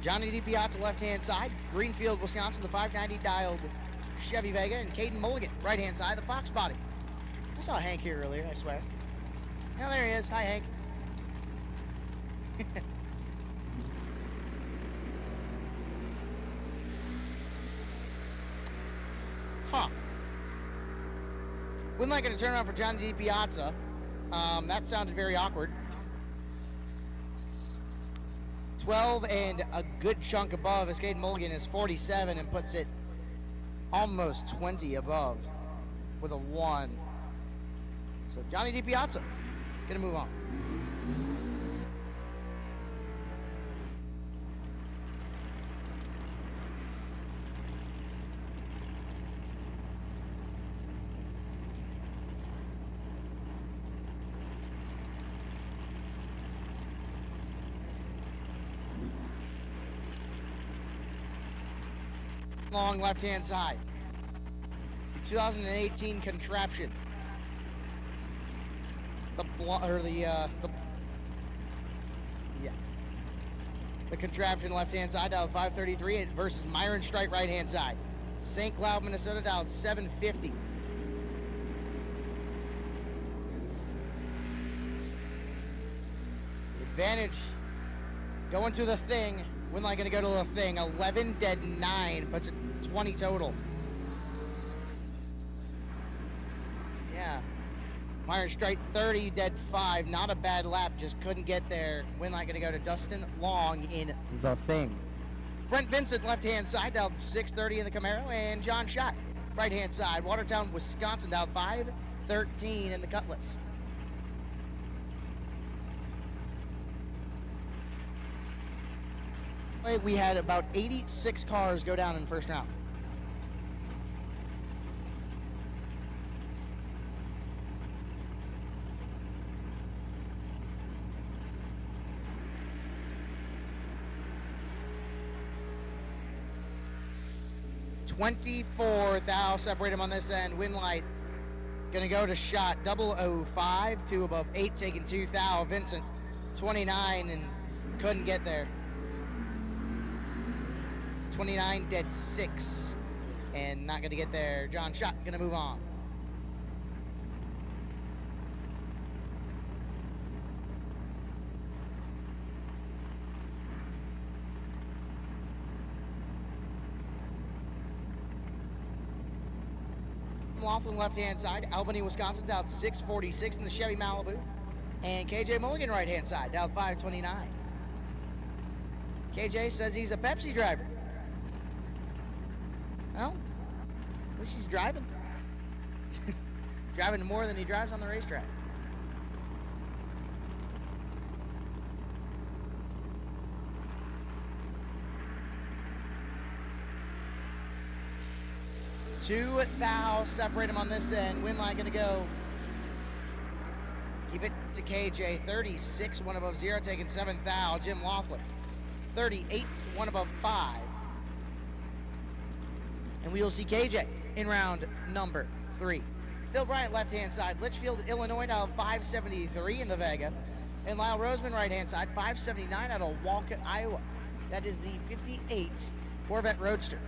Johnny DiPiazza, left-hand side. Greenfield, Wisconsin, the 590 dialed Chevy Vega. And Caden Mulligan, right-hand side, the Fox body. I saw Hank here earlier, I swear. Now there he is. Hi, Hank. Huh. Wouldn't like it to turn around for Johnny DiPiazza. That sounded very awkward. 12 and a good chunk above. Caden Mulligan is 47 and puts it almost 20 above with a 1. So Johnny DiPiazza gonna move on. Long left-hand side. The 2018 contraption. The contraption left-hand side, dialed 533 versus Myron Strike, right-hand side. St. Cloud, Minnesota, dialed 750. Advantage going to the thing. Winlight gonna go to the thing. 11 dead 9, puts it 20 total. Yeah. Myron Strike 30 dead 5. Not a bad lap, just couldn't get there. Winlight gonna go to Dustin Long in the thing. Brent Vincent, left-hand side, dialed 630 in the Camaro, and John Schott, right-hand side, Watertown, Wisconsin, dialed 513 in the Cutlass. We had about 86 cars go down in the first round. $24 thou separate him on this end. Winlight gonna go to Shot 005, 2 above 8, taking 2 thou. Vincent 29 and couldn't get there. 529, dead 6. And not going to get there. John Schott going to move on. Laughlin left-hand side. Albany, Wisconsin, down 646 in the Chevy Malibu. And KJ Mulligan right-hand side, down 529. KJ says he's a Pepsi driver. Well, at least he's driving. Driving more than he drives on the racetrack. Two thou separate him on this end. Win line gonna go. Give it to KJ. 36, one above 0, taking 7 thou. Jim Laughlin. 38, one above 5. And we will see KJ in round number 3. Phil Bryant, left-hand side. Litchfield, Illinois, out of 573 in the Vega. And Lyle Roseman, right-hand side, 579 out of Walcott, Iowa. That is the 58 Corvette Roadster.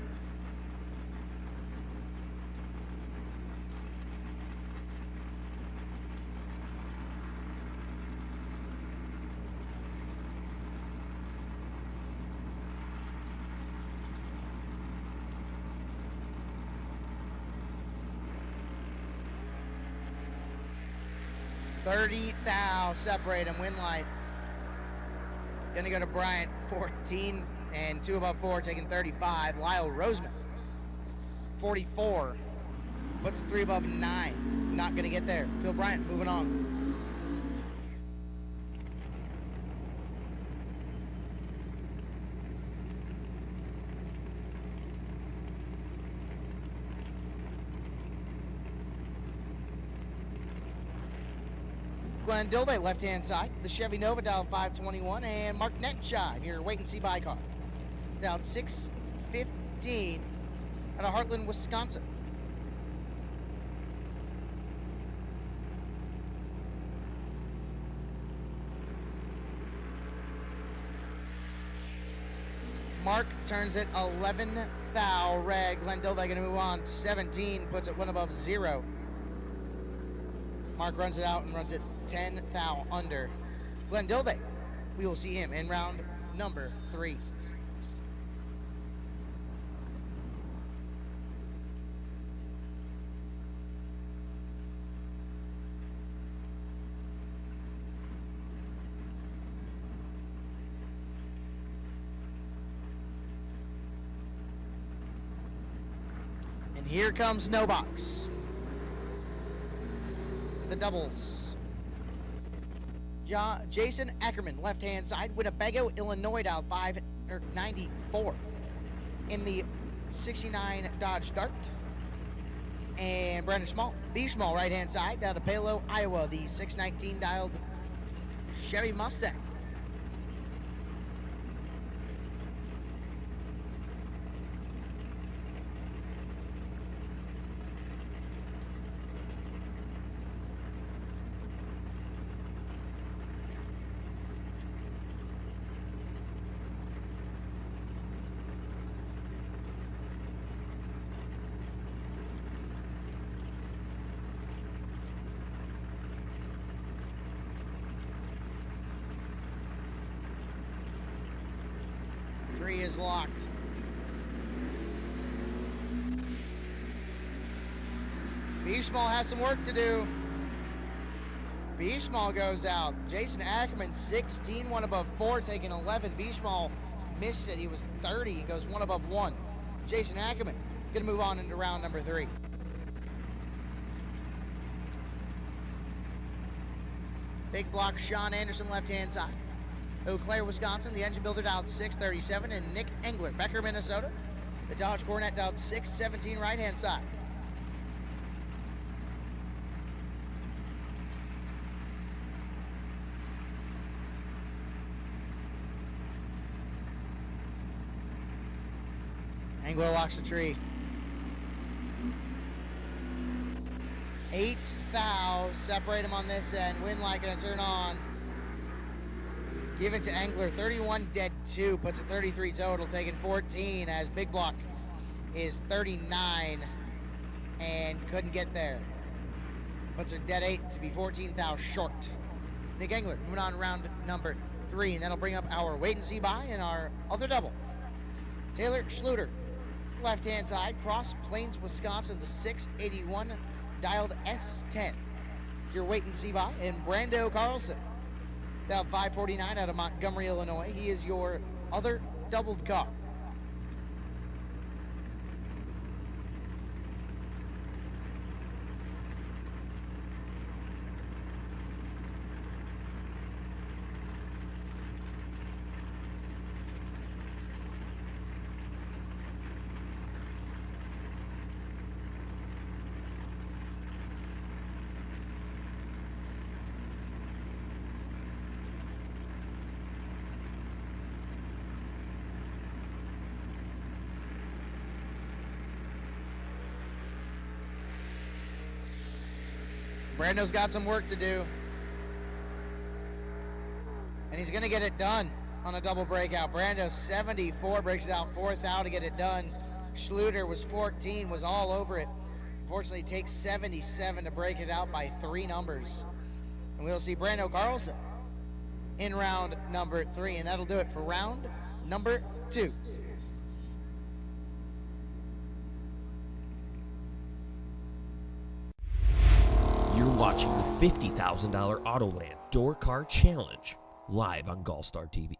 $30 thou separate him. Win line gonna go to Bryant. 14 and 2 above 4, taking 35. Lyle Roseman. 44 puts it 3 above 9. Not gonna get there. Phil Bryant moving on. Glenn Dilday, left-hand side. The Chevy Nova, down 521. And Mark Netshine, your wait-and-see buy car. Down 615 out of Heartland, Wisconsin. Mark turns it 11 thou red. Glenn Dilday going to move on. 17 puts it 1 above 0. Mark runs it out and runs it 10 thou under. Glenn Dilday, we will see him in round number 3. And here comes No Box. The doubles. Jason Ackerman, left-hand side. Winnebago, Illinois, down 594 in the 69 Dodge Dart. And Brandon Small, B. Small, right-hand side, down to Palo, Iowa, the 619 dialed Chevy Mustang. Tree is locked. B-Small has some work to do. B-Small goes out. Jason Ackerman, 16, 1 above 4, taking 11. B-Small missed it. He was 30. He goes 1 above 1. Jason Ackerman going to move on into round number 3. Big block, Sean Anderson, left-hand side. Eau Claire, Wisconsin, the engine builder, down 637, and Nick Engler, Becker, Minnesota. The Dodge Coronet, down 617, right-hand side. Engler locks the tree. 8 thou separate him on this end. Wind light gonna turn on. Give it to Angler. 31 dead 2. Puts it 33 total. Taking 14 as Big Block is 39 and couldn't get there. Puts her dead 8 to be 14 thou short. Nick Angler moving on round number 3, and that'll bring up our wait and see buy and our other double. Taylor Schluter, left hand side, Cross Plains, Wisconsin, the 681 dialed S10. Your wait and see buy. And Brando Carlson, dialed 549 out of Montgomery, Illinois. He is your other doubled car. Brando's got some work to do, and he's going to get it done on a double breakout. Brando 74 breaks it out, 4th out to get it done. Schluter was 14, was all over it. Unfortunately, takes 77 to break it out by 3 numbers. And we'll see Brando Carlson in round number 3, and that'll do it for round number 2. You're watching the $50,000 Autoland Door Car Challenge live on GallStar TV.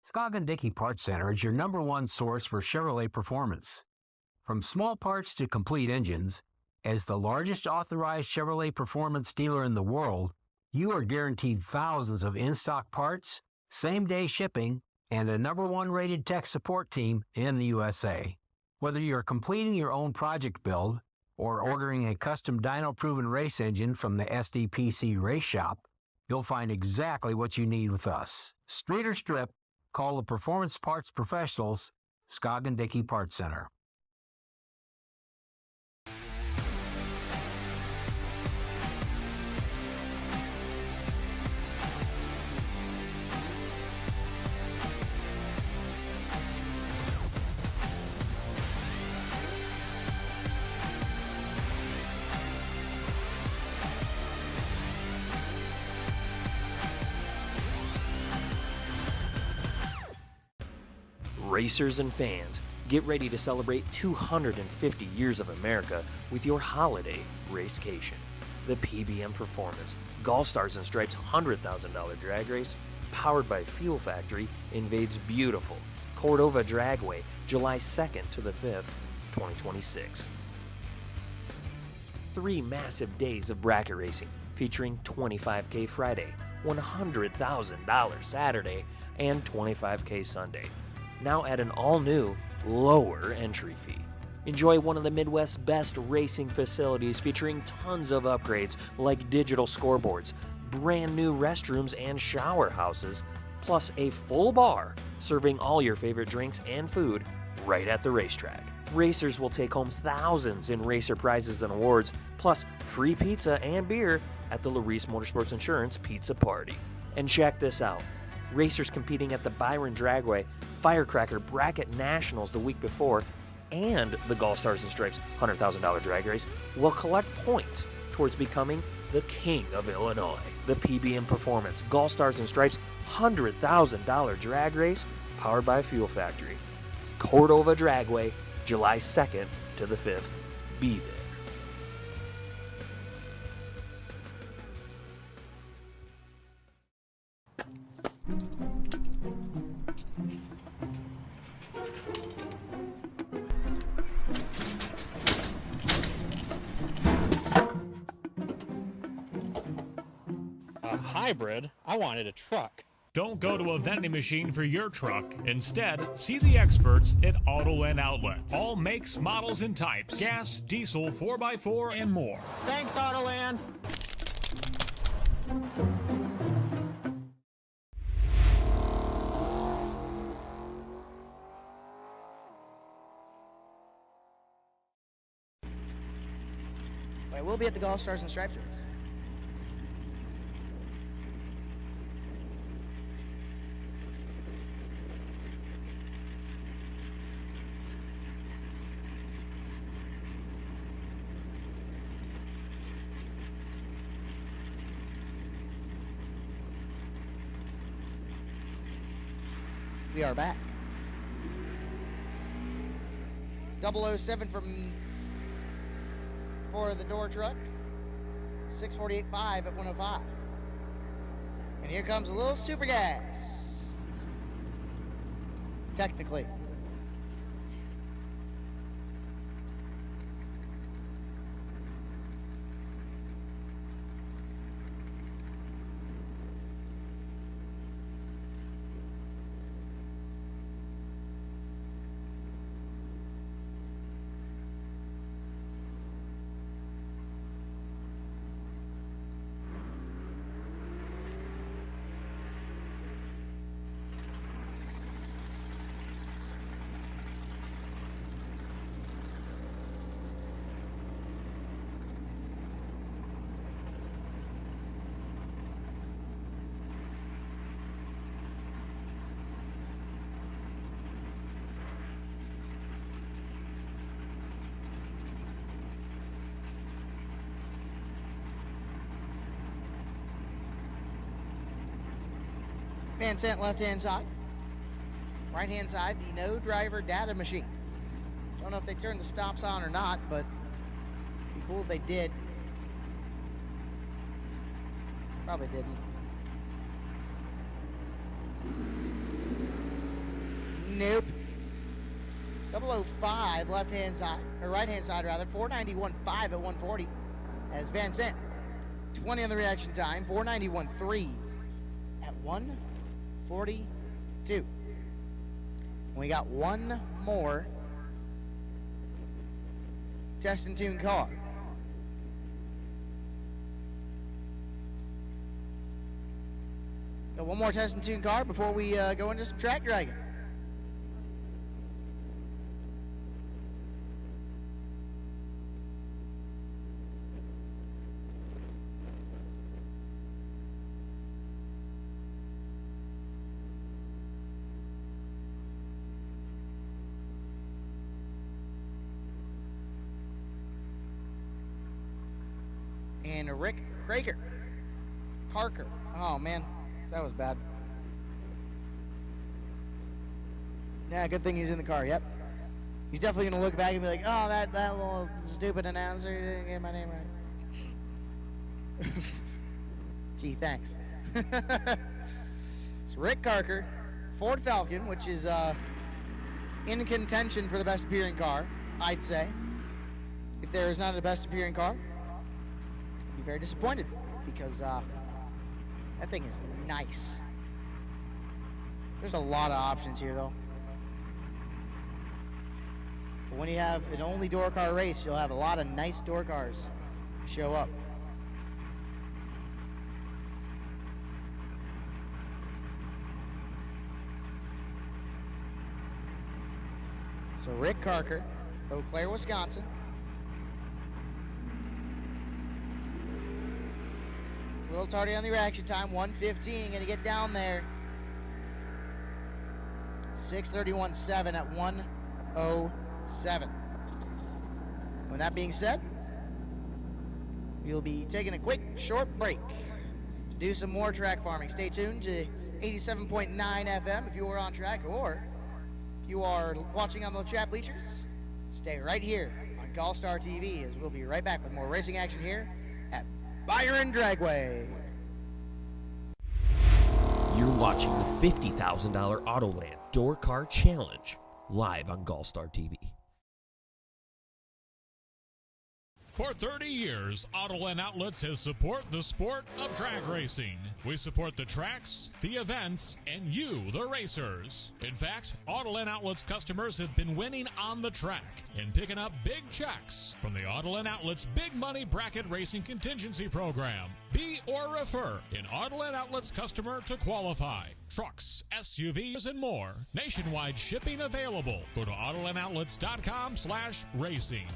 Scoggin Dickey Parts Center is your #1 source for Chevrolet performance. From small parts to complete engines, as the largest authorized Chevrolet performance dealer in the world, you are guaranteed thousands of in-stock parts, same-day shipping, and a #1 rated tech support team in the USA. Whether you're completing your own project build or ordering a custom dyno-proven race engine from the SDPC Race Shop, you'll find exactly what you need with us. Street or strip, call the Performance Parts Professionals, Scoggin Dickey Parts Center. Racers and fans, get ready to celebrate 250 years of America with your holiday racecation. The PBM Performance, GallStars and Stripes $100,000 drag race, powered by Fuel Factory, invades beautiful Cordova Dragway, July 2nd to the 5th, 2026. 3 massive days of bracket racing featuring $25K Friday, $100,000 Saturday, and $25K Sunday. Now at an all-new, lower entry fee. Enjoy one of the Midwest's best racing facilities featuring tons of upgrades like digital scoreboards, brand new restrooms and shower houses, plus a full bar serving all your favorite drinks and food right at the racetrack. Racers will take home thousands in racer prizes and awards, plus free pizza and beer at the Larice Motorsports Insurance Pizza Party. And check this out. Racers competing at the Byron Dragway Firecracker Bracket Nationals the week before and the GallStars and Stripes $100,000 drag race will collect points towards becoming the King of Illinois. The PBM Performance GallStars and Stripes $100,000 drag race powered by Fuel Factory. Cordova Dragway, July 2nd to the 5th. Be there. A hybrid? I wanted a truck. Don't go to a vending machine for your truck. Instead, see the experts at Autoland Outlets. All makes, models, and types. Gas, diesel, 4x4, and more. Thanks, Autoland. But I will be at the GallStars and Stripes race. We are back. 007 for the door truck. 648.5 at 105. And here comes a little super gas. Technically. Van Sant left-hand side. Right-hand side, the no driver data machine. Don't know if they turned the stops on or not, but it'd be cool if they did. Probably didn't. Nope. 005 left-hand side, or right-hand side rather, 491.5 at 140 as Van Sant. 20 on the reaction time, 491.3 at 142. We got one more test and tune car. Got one more test and tune car before we go into some track dragging. And Rick Carker. Oh man, that was bad. Yeah, good thing he's in the car. Yep. He's definitely gonna look back and be like, "Oh, that little stupid announcer didn't get my name right." Gee, thanks. It's Rick Carker, Ford Falcon, which is in contention for the best appearing car, I'd say. If there is not a best appearing car, I'd be very disappointed because that thing is nice. There's a lot of options here, though. But when you have an only door car race, you'll have a lot of nice door cars show up. So Rick Carker, Eau Claire, Wisconsin. A little tardy on the reaction time, 1:15, gonna get down there. 6:31.7 at 1:07. With that being said, we'll be taking a quick, short break to do some more track farming. Stay tuned to 87.9 FM if you are on track, or if you are watching on the chat bleachers, stay right here on GallStar TV, as we'll be right back with more racing action here at Byron Dragway. You're watching the $50,000 Autoland Door Car Challenge live on GallStar TV. For 30 years, Autoland Outlets has supported the sport of drag racing. We support the tracks, the events, and you, the racers. In fact, Autoland Outlets customers have been winning on the track and picking up big checks from the Autoland Outlets Big Money Bracket Racing Contingency Program. Be or refer an Autoland Outlets customer to qualify. Trucks, SUVs, and more. Nationwide shipping available. Go to AutolandOutlets.com/racing.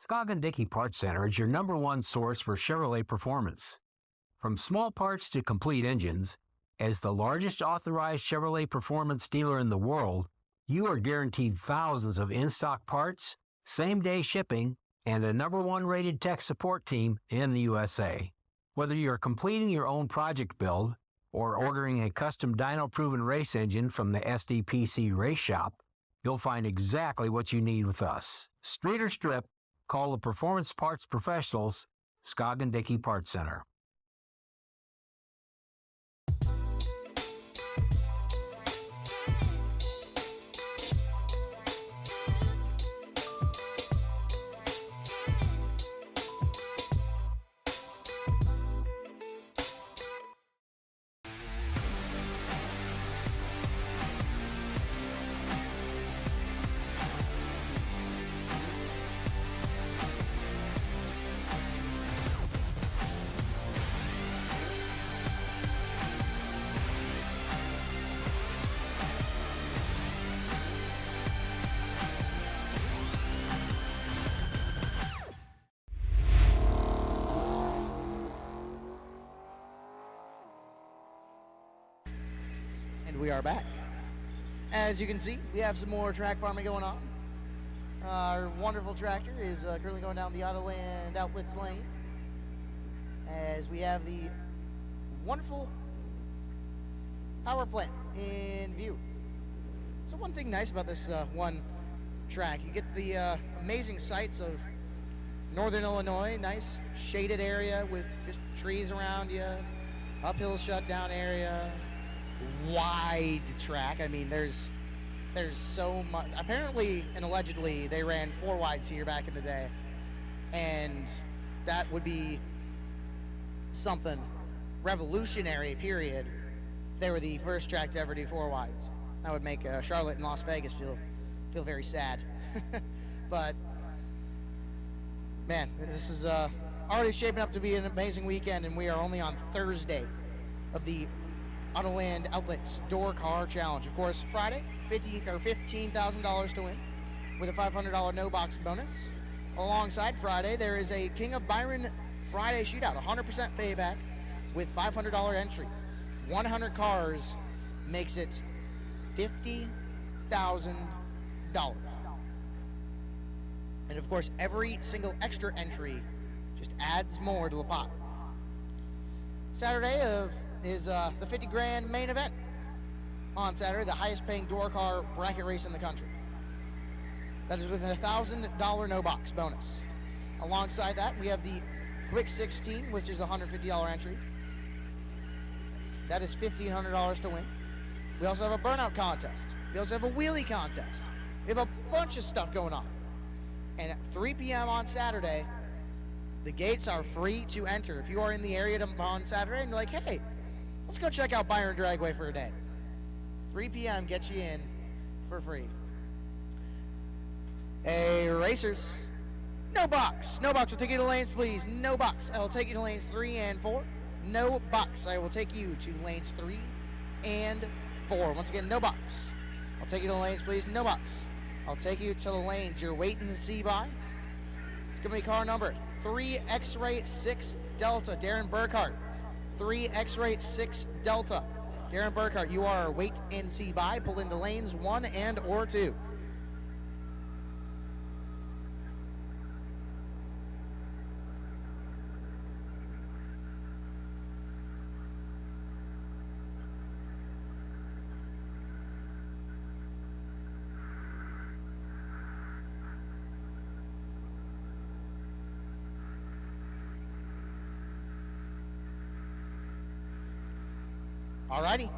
Dickey Parts Center is your #1 source for Chevrolet performance. From small parts to complete engines, as the largest authorized Chevrolet performance dealer in the world, you are guaranteed thousands of in-stock parts, same-day shipping, and a #1 rated tech support team in the USA. Whether you're completing your own project build or ordering a custom dyno-proven race engine from the SDPC Race Shop, you'll find exactly what you need with us. Street or strip, call the Performance Parts Professionals, Dickey Parts Center. And we are back. As you can see, we have some more track farming going on. Our wonderful tractor is currently going down the Autoland Outlets lane, as we have the wonderful power plant in view. So one thing nice about this one track, you get the amazing sights of northern Illinois, nice shaded area with just trees around you, uphill shutdown area, wide track. I mean, there's so much. Apparently and allegedly they ran 4 wides here back in the day, and that would be something revolutionary, period, if they were the first track to ever do 4 wides. That would make Charlotte and Las Vegas feel very sad. But man, this is already shaping up to be an amazing weekend, and we are only on Thursday of the Autoland Outlets Door Car Challenge. Of course, Friday, $15,000 to win with a $500 no box bonus. Alongside Friday, there is a King of Byron Friday shootout, 100% payback with $500 entry. 100 cars makes it $50,000. And of course, every single extra entry just adds more to the pot. Saturday is the 50 grand main event. On Saturday, the highest paying door car bracket race in the country. That is with a $1,000 no box bonus. Alongside that, we have the Quick 16, which is a $150 entry. That is $1,500 to win. We also have a burnout contest. We also have a wheelie contest. We have a bunch of stuff going on. And at 3 p.m. on Saturday, the gates are free to enter. If you are in the area on Saturday and you're like, hey, let's go check out Byron Dragway for a day. 3 p.m. gets you in for free. Hey, racers. No box. No box. I'll take you to lanes, please. No box. I will take you to lanes 3 and 4. No box. I will take you to lanes 3 and 4. Once again, no box. I'll take you to lanes, please. No box. I'll take you to the lanes you're waiting to see by. It's going to be car number 3 X-Ray 6 Delta, Darren Burkhart. 3 X-Ray 6 Delta. Darren Burkhart, you are wait and see by. Pull into lanes 1 and or 2. Alrighty.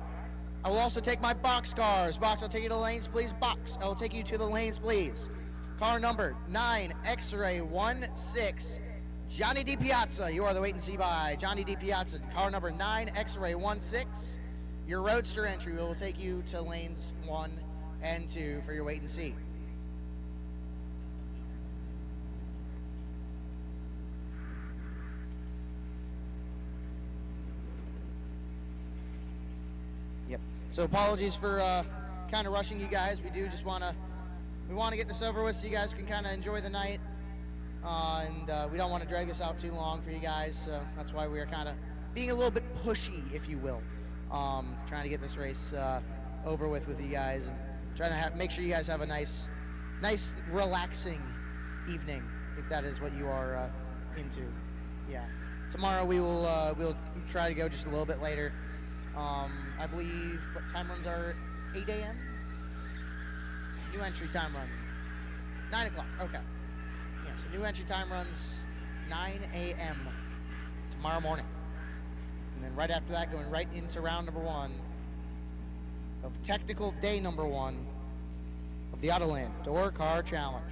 I will also take my box cars. Box, I'll take you to the lanes, please. Box, I will take you to the lanes, please. Car number 9 X-Ray 16, Johnny D. Piazza. You are the wait and see by. Johnny D. Piazza. Car number 9 X-Ray 16. Your roadster entry will take you to lanes 1 and 2 for your wait and see. Yep. So apologies for kind of rushing you guys. We do just want to get this over with so you guys can kind of enjoy the night. and we don't want to drag this out too long for you guys, so that's why we are kind of being a little bit pushy, if you will, trying to get this race over with you guys, and trying to make sure you guys have a nice, relaxing evening, if that is what you are into. Yeah. Tomorrow we will we'll try to go just a little bit later. I believe what time runs are 8 a.m. New entry time run 9 o'clock. Okay. Yeah. So new entry time runs 9 a.m. tomorrow morning, and then right after that, going right into round number 1 of technical day number 1 of the Autoland Door Car Challenge.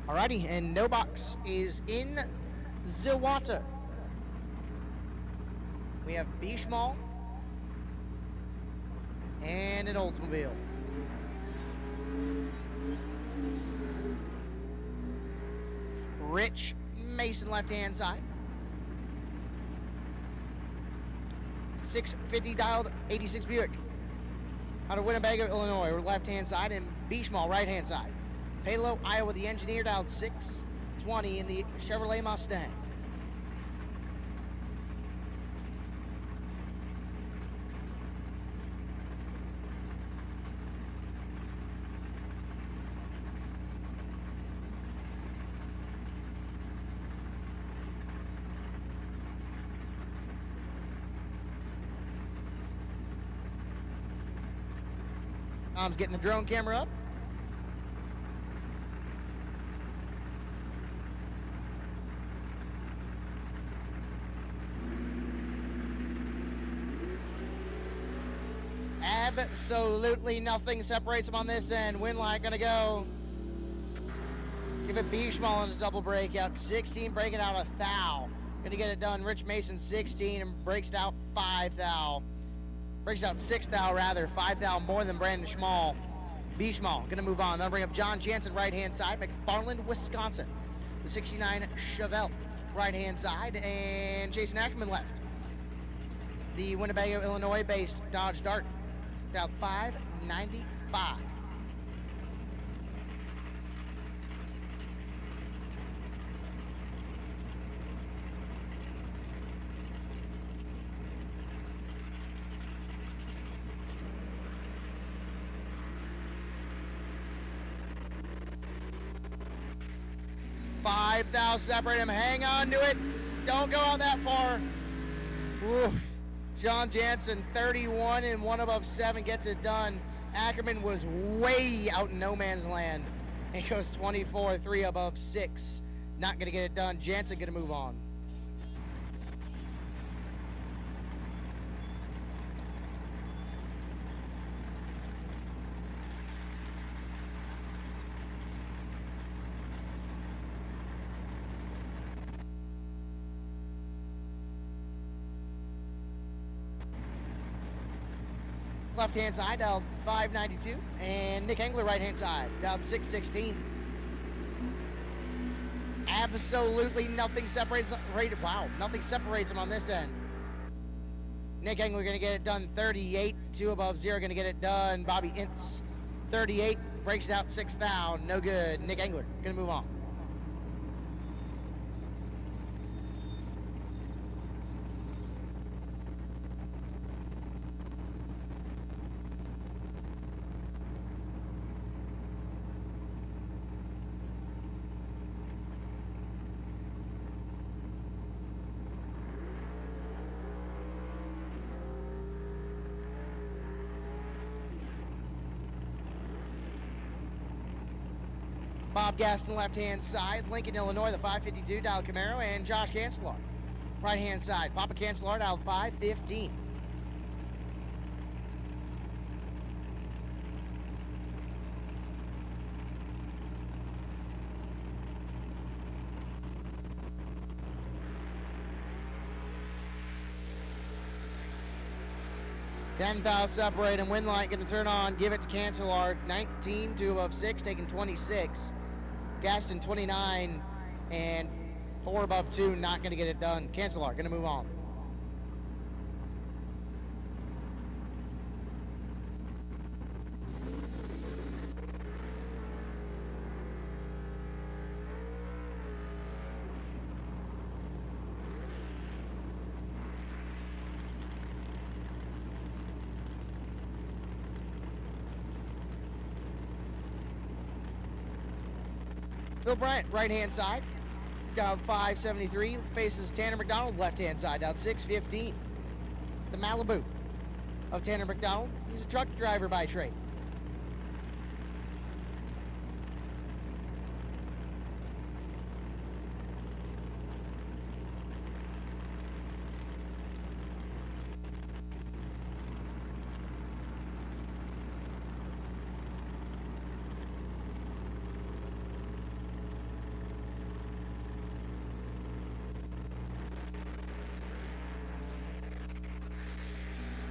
Alrighty, and no box is in the water. We have Bishmal and an Oldsmobile. Rich Mason left-hand side. 650 dialed 86 Buick. Out of Winnebago, Illinois, left-hand side, and Bishmal right-hand side. Palo, Iowa, the engineer, dialed 620 in the Chevrolet Mustang. Tom's getting the drone camera up. Absolutely nothing separates them on this end. Winlight gonna go. Give it Bishmal in a double breakout. 16, break it out a thou. Gonna get it done. Rich Mason 16 and breaks it out 5 thou. Breaks out 6 thou rather. 5 thou more than Brandon Schmall. Bishmal gonna move on. They'll bring up John Jansen right hand side. McFarland, Wisconsin. The 69 Chevelle right hand side. And Jason Ackerman left. The Winnebago, Illinois based Dodge Dart. Down 595. $5,000 separate him. Hang on to it. Don't go out that far. Oof. John Jansen, 31 and 1 above 7 gets it done. Ackerman was way out in no man's land. He goes 24, 3 above 6. Not going to get it done. Jansen going to move on. Left-hand side, dialed 592, and Nick Engler right-hand side, dialed 616. Absolutely nothing separates. Wow, nothing separates them on this end. Nick Engler going to get it done 38, 2 above 0, going to get it done. Bobby Ince, 38, breaks it out 6 thou, no good. Nick Engler going to move on. Bob Gaston left-hand side, Lincoln, Illinois, the 552, dialed Camaro, and Josh Cancelar. Right-hand side, Papa Cancelar, dialed 515. $10,000 separate, and Winlight going to turn on, give it to Cancelar, 19, 2 above 6, taking 26. Gaston 29 and 4 above 2, not going to get it done. Cancelar going to move on. Phil Bryant, right-hand side, dialed 573, faces Tanner McDonald, left-hand side, dialed 615. The Malibu of Tanner McDonald. He's a truck driver by trade.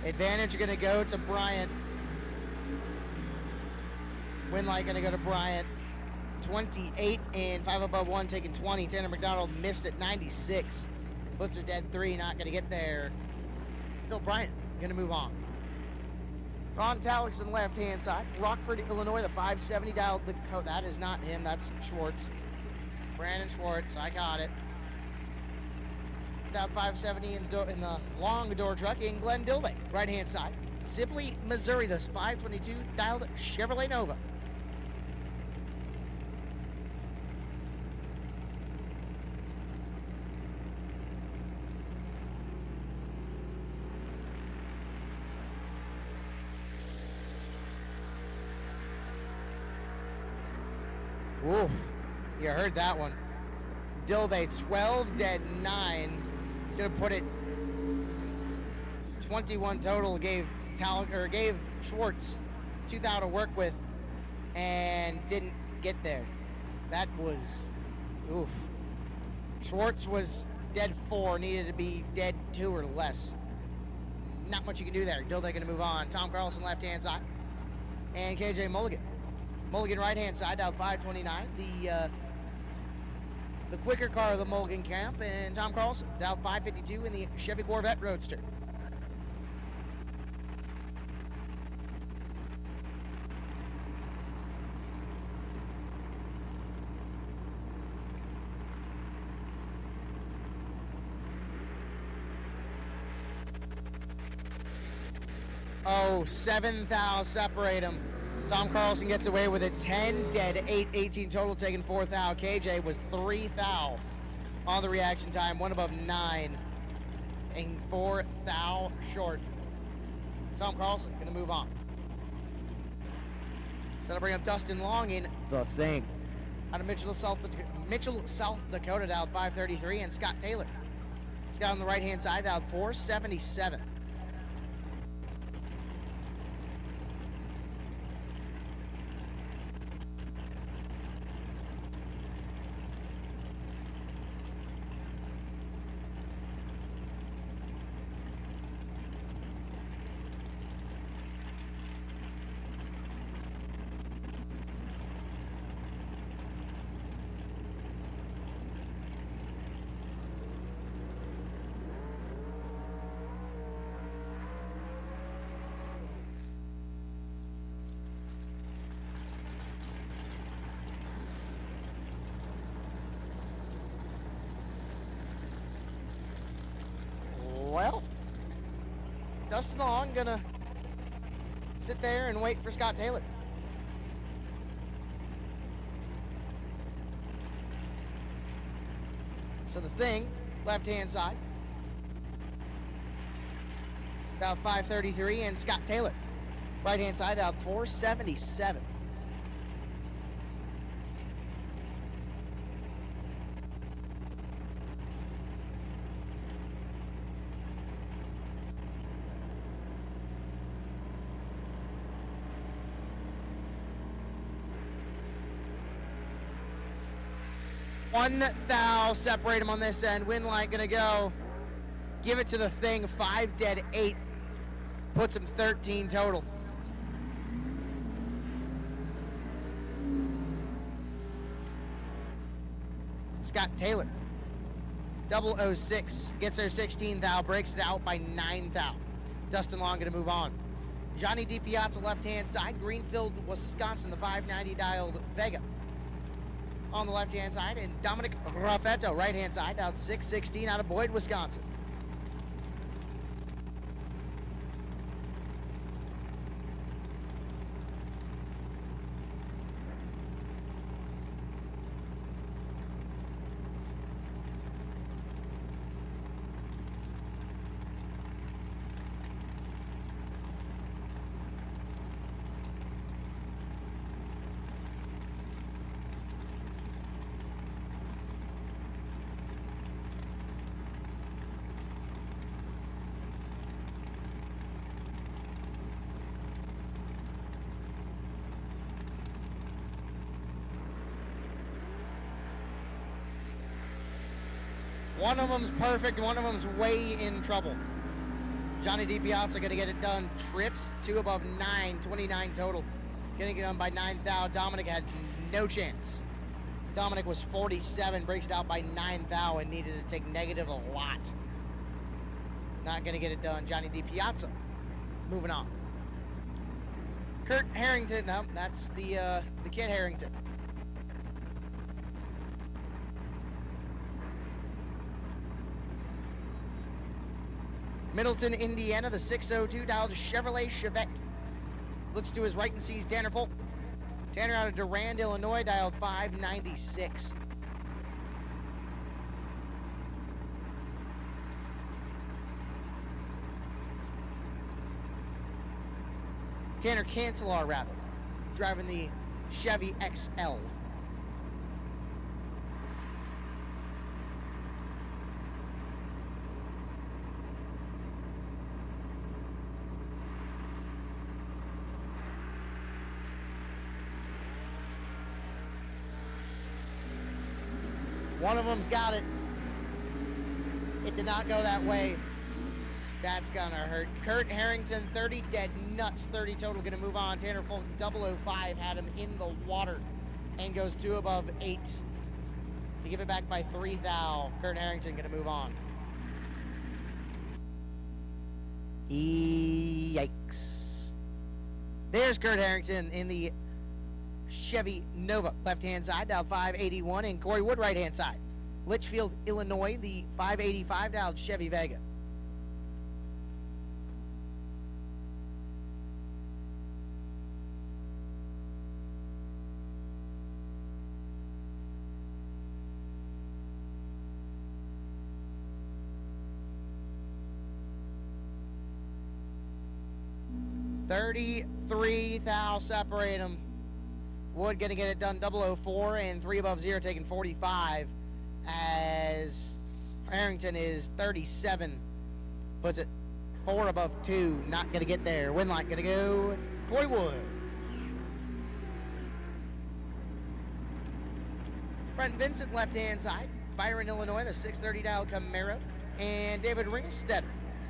Advantage going to go to Bryant. Win light going to go to Bryant. 28 and 5 above 1 taking 20. Tanner McDonald missed at 96. Puts her dead 3, not going to get there. Phil Bryant going to move on. Ron Talixon left hand side. Rockford, Illinois, the 570 dialed the code. That is not him, that's Schwartz. Brandon Schwartz, I got it. Dialed 570 in the long door truck in Glen Dilday, right hand side. Sibley, Missouri, the 522 dialed Chevrolet Nova. Ooh, you heard that one. Dilday 12 dead 9. Gonna put it 21 total. Gave Schwartz 2 thou to work with and didn't get there. That was oof. Schwartz was dead 4, needed to be dead 2 or less. Not much you can do there. Dilday gonna move on. Tom Carlson left hand side. And KJ Mulligan. Mulligan right hand side, dialed 529. The quicker car of the Mulligan camp, and Tom Carlson dialed 552 in the Chevy Corvette Roadster. Oh, 7 thou separate them. Tom Carlson gets away with it. 10 dead, 8, 18 total, taking 4 thou. KJ was 3 thou on the reaction time, 1 above 9, and 4 thou short. Tom Carlson gonna move on. So that'll bring up Dustin Long in the thing. Out of Mitchell, South Dakota, dialed 533, and Scott Taylor. Scott on the right hand side, dialed 477. Well, Dustin Long gonna sit there and wait for Scott Taylor. So the thing, left-hand side, dialed 533, and Scott Taylor, right-hand side, dialed 477. One thou separate him on this end. Win light gonna go. Give it to the thing. 5 dead, 8. Puts him 13 total. Scott Taylor. 006 gets there 16 thou. Breaks it out by 9 thou. Dustin Long gonna move on. Johnny DiPiazza left hand side. Greenfield, Wisconsin, the 590 dialed Vega. On the left-hand side, and Dominic Raffetto, right-hand side, out 616 out of Boyd, Wisconsin. One of them's perfect, one of them's way in trouble. Johnny DiPiazza going to get it done. Trips, 2 above 9, 29 total. Getting it done by 9 thou. Dominic had no chance. Dominic was 47, breaks it out by 9 thou and needed to take negative a lot. Not going to get it done. Johnny DiPiazza. Moving on. Kurt Harrington. No, that's the kid Harrington. Middleton, Indiana, the 602 dialed Chevrolet Chevette. Looks to his right and sees Tanner Folk. Tanner out of Durand, Illinois, dialed 596. Tanner Cancelar, rather, driving the Chevy XL. One of them's got it. It did not go that way. That's gonna hurt. Kurt Harrington, 30 dead nuts, 30 total, gonna move on. Tanner Folk, 005, had him in the water and goes 2 above 8 to give it back by 3 thou. Kurt Harrington gonna move on. Yikes. There's Kurt Harrington in the Chevy Nova, left-hand side, dialed 581, and Corey Wood, right-hand side. Litchfield, Illinois, the 585, dialed Chevy Vega. $33 thou separate them. Wood gonna get it done, 004, and 3 above 0 taking 45, as Harrington is 37, puts it 4 above 2, not gonna get there. Win light gonna go Corey Wood. Brent Vincent, left-hand side. Byron, Illinois, the 630 dial Camaro, and David Ringstetter,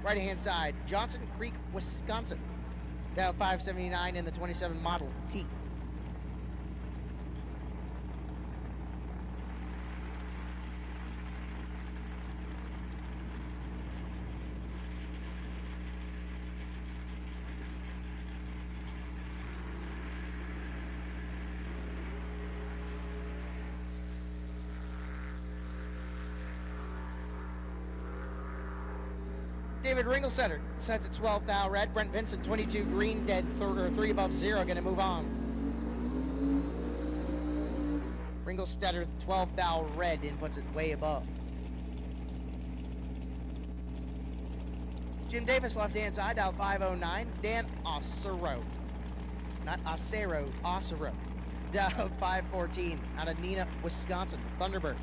right-hand side. Johnson Creek, Wisconsin, dial 579 in the 27 Model T. David Ringlesetter sets at 12 thou red. Brent Vincent, 22 green, dead 3 above 0, going to move on. Ringlesetter, 12 thou red, and puts it way above. Jim Davis, left-hand side, dial 509. Dan Osero, not Osero, Osero, dial 514, out of Neenah, Wisconsin, Thunderbird.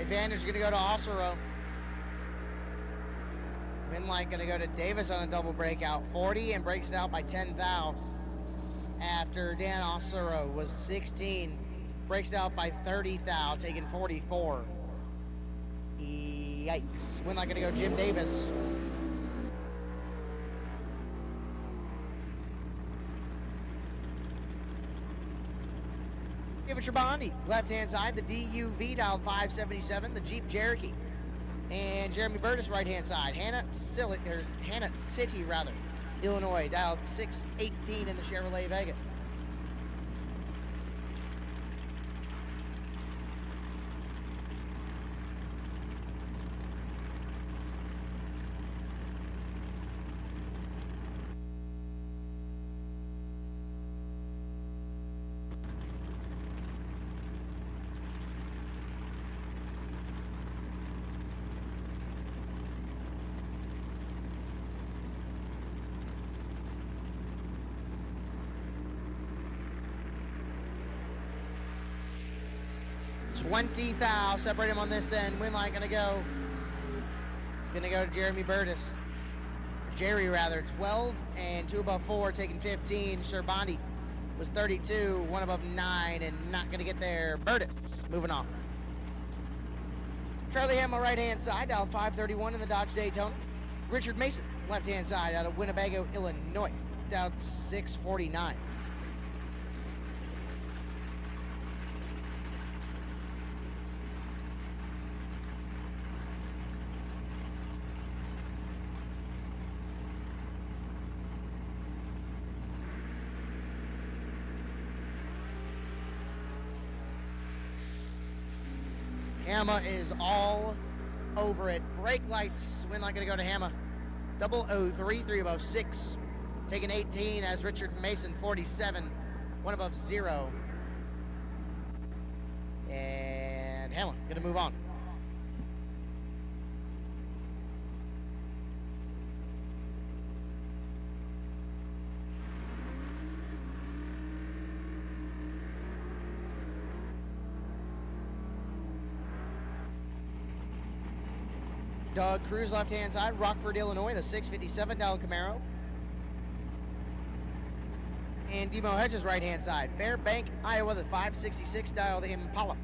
Advantage going to go to Osero. Win light going to go to Davis on a double breakout. 40 and breaks it out by 10 thou. After Dan Osero was 16. Breaks it out by 30 thou, taking 44. Yikes. Win light going to go Jim Davis. David Trabandi, left-hand side, the DUV, dialed 577, the Jeep Cherokee. And Jeremy Burtis, right-hand side, Hannah City, Illinois, dialed 618 in the Chevrolet Vega. 20 thou. Separate him on this end. Win line gonna go. It's gonna go to Jeremy Burtis. Jerry rather. 12 and 2 above 4, taking 15. Sherbani was 32, 1 above 9, and not gonna get there. Burtis, moving on. Charlie Hamill, right-hand side, dial 531 in the Dodge Daytona. Richard Mason, left-hand side, out of Winnebago, Illinois, dial 649. Hamma is all over it. Brake lights, win line gonna go to Hamma. 003, 3 above 6. Taking 18 as Richard Mason, 47, 1 above 0. And Hamma gonna move on. Doug Cruz, left-hand side, Rockford, Illinois, the 657 dial Camaro. And Demo Hedges, right-hand side, Fairbank, Iowa, the 566 dial the Impala,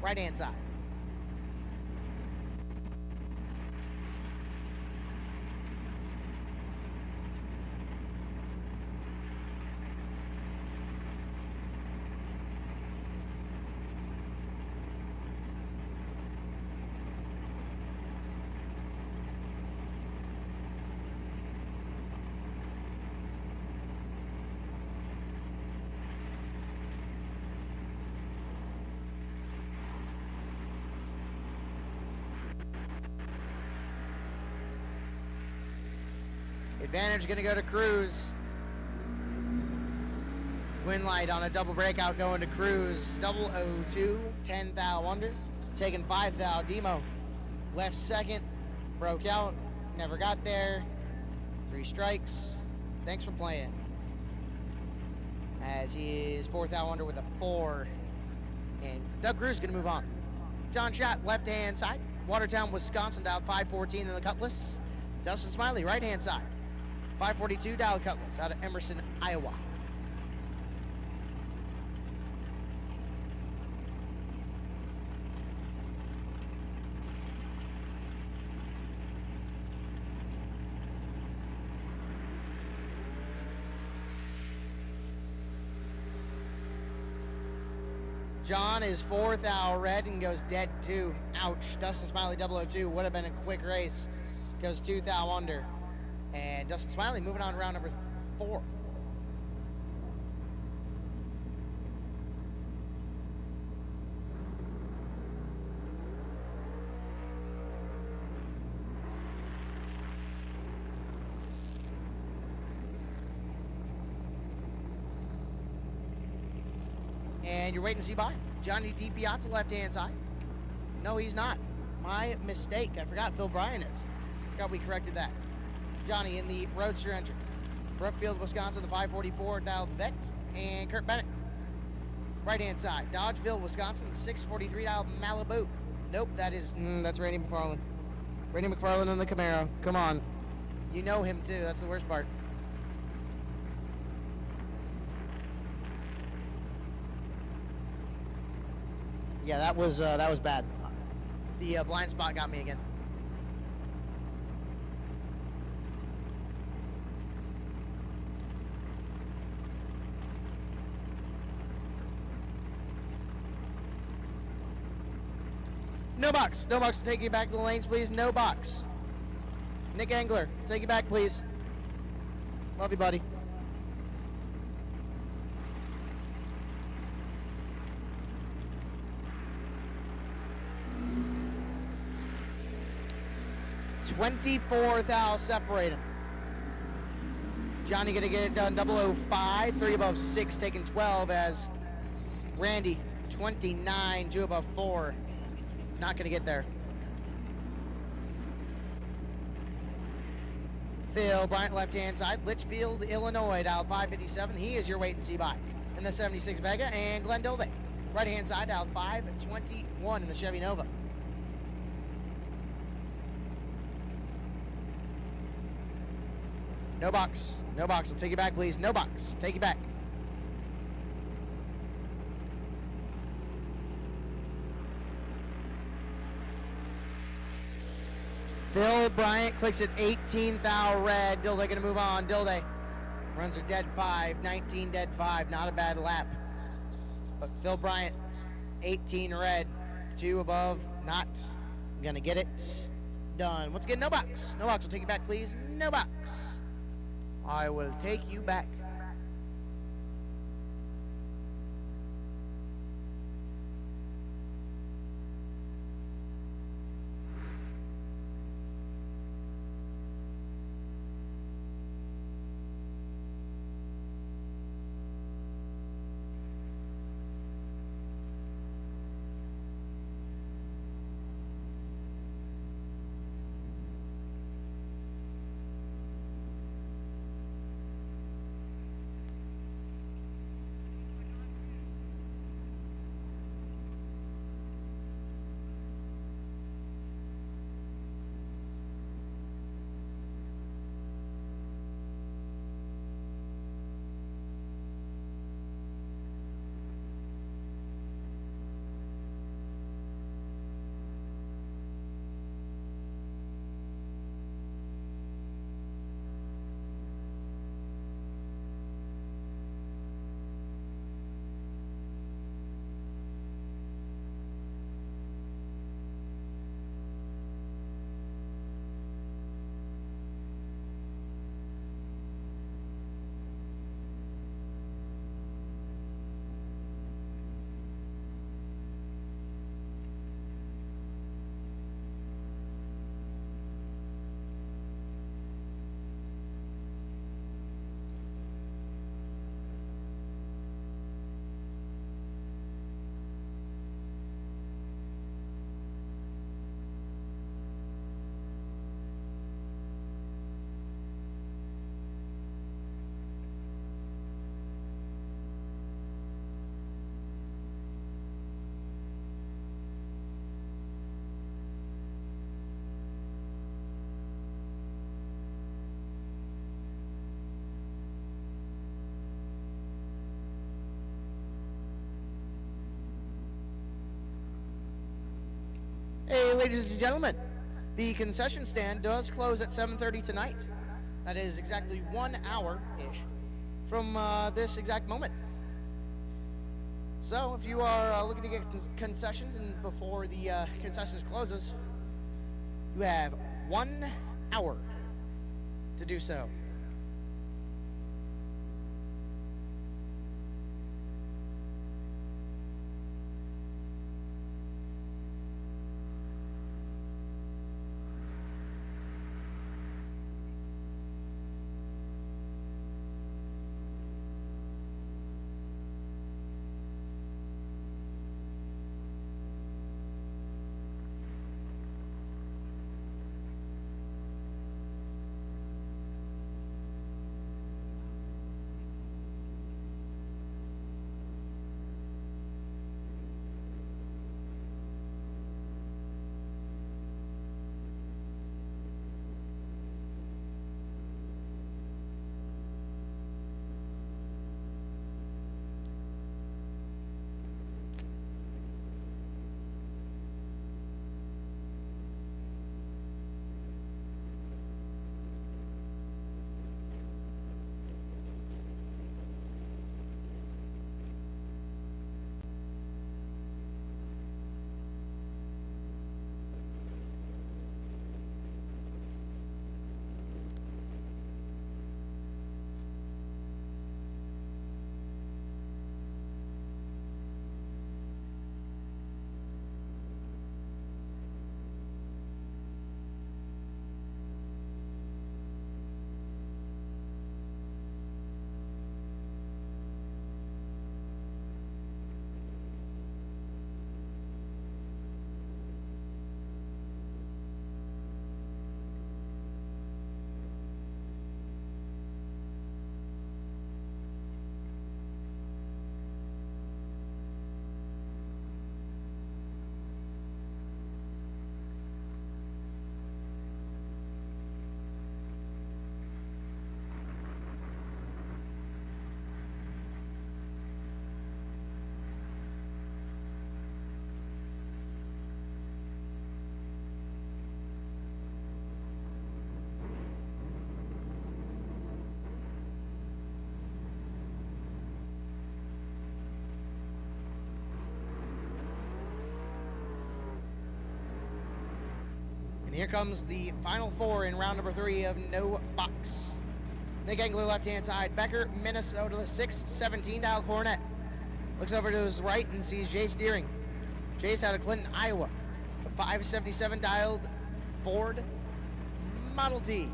right-hand side. Advantage going to go to Cruz. Win light on a double breakout going to Cruz. 002, 10 thou under. Taking 5 thou. Demo left second. Broke out. Never got there. 3 strikes. Thanks for playing. As he is 4 thou under with a 4. And Doug Cruz is going to move on. John Schott, left hand side. Watertown, Wisconsin, dialed 514 in the Cutlass. Dustin Smiley, right hand side. 542 dial Cutlass out of Emerson, Iowa. John is 4 thou red and goes dead 2. Ouch. Dustin Smiley 002 would have been a quick race. Goes 2 thou under. And Dustin Smiley moving on to round number 4. And you're waiting to see by Johnny DiPiazza, left-hand side. No, he's not. My mistake. I forgot Phil Bryan is. Forgot we corrected that. Johnny in the Roadster entry. Brookfield, Wisconsin, the 544 dial the Vect. And Kurt Bennett, right-hand side. Dodgeville, Wisconsin, the 643 dial Malibu. Nope, that's Randy McFarland. Randy McFarland in the Camaro. Come on. You know him too. That's the worst part. Yeah, that was bad. The blind spot got me again. No box. No box. Take you back to the lanes, please. No box. Nick Engler, take you back, please. Love you, buddy. $24 thou separate him. Johnny gonna get it done. 005, 3 above 6, taking 12 as Randy 29, 2 above 4. Not gonna get there. Phil Bryant, left-hand side. Litchfield, Illinois, dial 557. He is your wait and see by in the 76 Vega. And Glenn Dilday, Right-hand side, aisle 521 in the Chevy Nova. No box. No box. I'll take you back, please. No box. Take you back. Phil Bryant clicks at 18 thou red. Dilday going to move on. Dilday runs her dead 5. 19 dead 5. Not a bad lap. But Phil Bryant, 18 red. 2 above. Not going to get it done. Once again, no box. No box. We'll take you back, please. No box. I will take you back. Hey, ladies and gentlemen, the concession stand does close at 7:30 tonight. That is exactly 1 hour-ish from this exact moment. So if you are looking to get concessions and before the concessions closes, you have 1 hour to do so. here comes the final four in round number 3 of no box. Nick Engler, left-hand side. Becker, Minnesota, the 617 dial Coronet. Looks over to his right and sees Jace Deering. Jace out of Clinton, Iowa. The 577 dialed Ford Model T.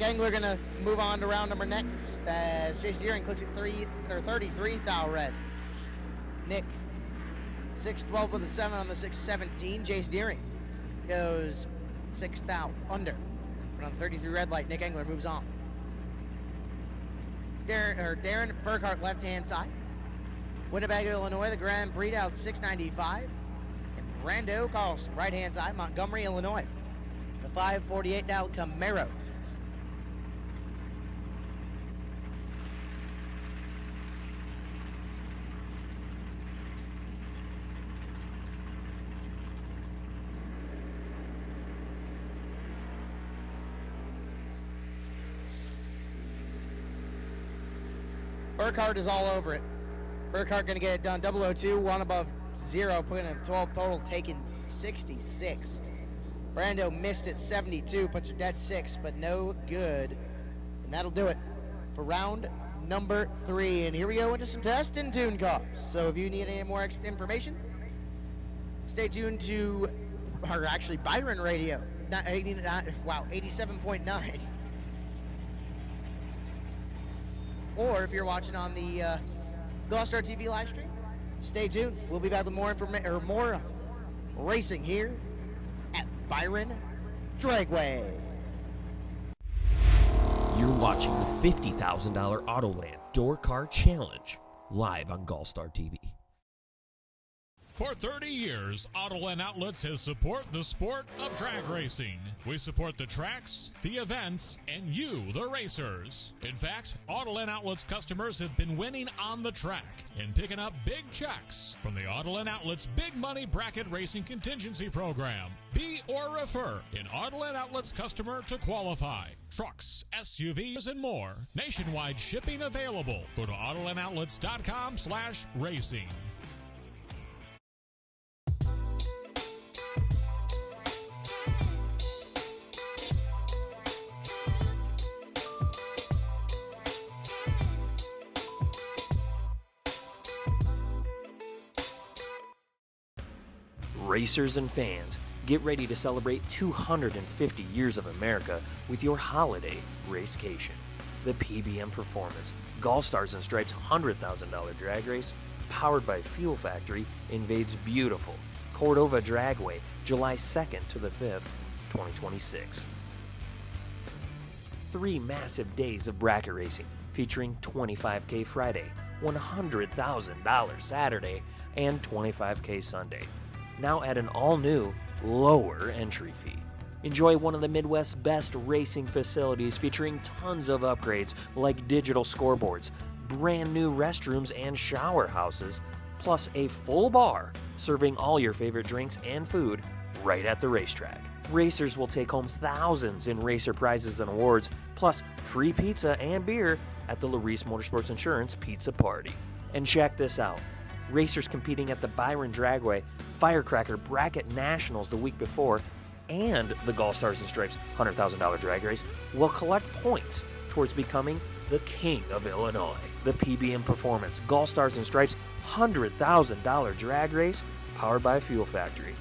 Angler gonna move on to round number next as Jace Deering clicks at 33 thou red. Nick 612 with a 7 on the 617. Jace Deering goes 6 thou under. But on 33 red light, Nick Engler moves on. Darren Burkhart, left hand side. Winnebago, Illinois, the Grand Prix out 695. And Brando Carlson, right hand side, Montgomery, Illinois. The 548 dial Camaro. Burkhart is all over it. Burkhart going to get it done. 002, 1 above 0, putting in 12 total, taking 66. Brando missed at 72, puts her dead 6, but no good. And that'll do it for round number 3. And here we go into some test and tune cars. So if you need any more extra information, stay tuned to, or actually Byron Radio, 87.9. Or if you're watching on the GallStar TV live stream, stay tuned. We'll be back with more more racing here at Byron Dragway. You're watching the $50,000 Autoland Door Car Challenge live on GallStar TV. For 30 years, Autoland Outlets has supported the sport of drag racing. We support the tracks, the events, and you, the racers. In fact, Autoland Outlets customers have been winning on the track and picking up big checks from the Autoland Outlets Big Money Bracket Racing Contingency Program. Be or refer an Autoland Outlets customer to qualify. Trucks, SUVs, and more. Nationwide shipping available. Go to AutolandOutlets.com/racing. Racers and fans, get ready to celebrate 250 years of America with your holiday racecation. The PBM Performance, GallStars and Stripes $100,000 drag race, powered by Fuel Factory, invades beautiful Cordova Dragway, July 2nd to the 5th, 2026. 3 massive days of bracket racing, featuring $25K Friday, $100,000 Saturday, and $25K Sunday. Now at an all-new, lower entry fee. Enjoy one of the Midwest's best racing facilities featuring tons of upgrades like digital scoreboards, brand new restrooms and shower houses, plus a full bar serving all your favorite drinks and food right at the racetrack. Racers will take home thousands in racer prizes and awards, plus free pizza and beer at the Larice Motorsports Insurance Pizza Party. And check this out. Racers competing at the Byron Dragway Firecracker Bracket Nationals the week before and the GallStars and Stripes $100,000 drag race will collect points towards becoming the King of Illinois. The PBM Performance GallStars and Stripes $100,000 drag race powered by Fuel Factory.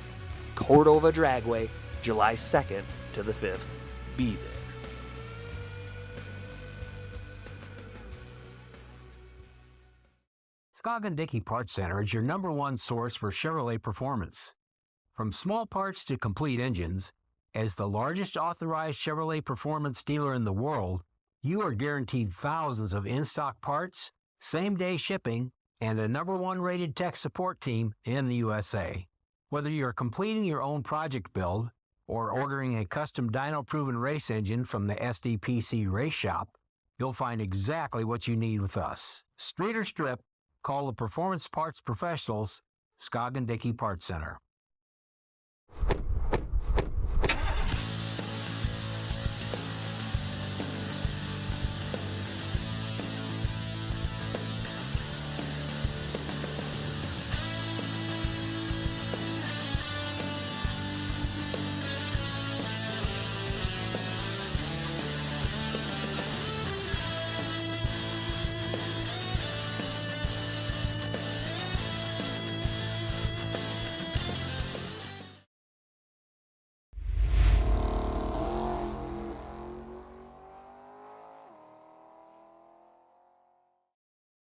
Cordova Dragway, July 2nd to the 5th. Be there. Scoggin Dickey Parts Center is your #1 source for Chevrolet performance. From small parts to complete engines, as the largest authorized Chevrolet performance dealer in the world, you are guaranteed thousands of in-stock parts, same-day shipping, and a #1 rated tech support team in the USA. Whether you're completing your own project build or ordering a custom dyno-proven race engine from the SDPC Race Shop, you'll find exactly what you need with us. Street or strip, call the Performance Parts Professionals, Scoggin Dickey Parts Center.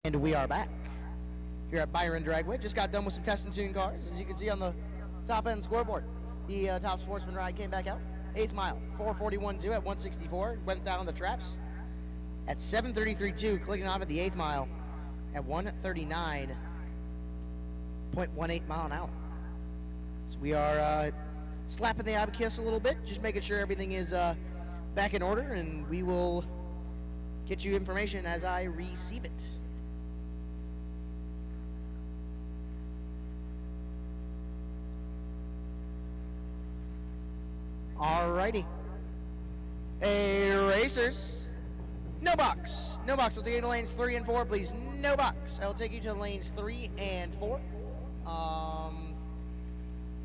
And we are back here at Byron Dragway. Just got done with some test and tune cars. As you can see on the top end scoreboard, the top sportsman ride came back out. 8th mile, 441.2 at 164. Went down the traps at 733.2, clicking off at the 8th mile at 139.18 mile an hour. So we are slapping the abacus a little bit, just making sure everything is back in order, and we will get you information as I receive it. Alrighty. Hey, racers. No box. No box. I'll take you to lanes 3 and 4, please. No box. I'll take you to lanes 3 and 4. I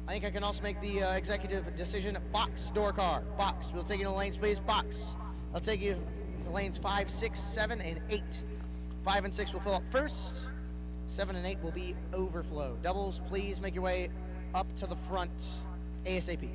think I can also make the executive decision. Box, door car. Box. We'll take you to lanes, please. Box. I'll take you to lanes 5, 6, 7, and 8. 5 and 6 will fill up first. 7 and 8 will be overflow. Doubles, please make your way up to the front ASAP.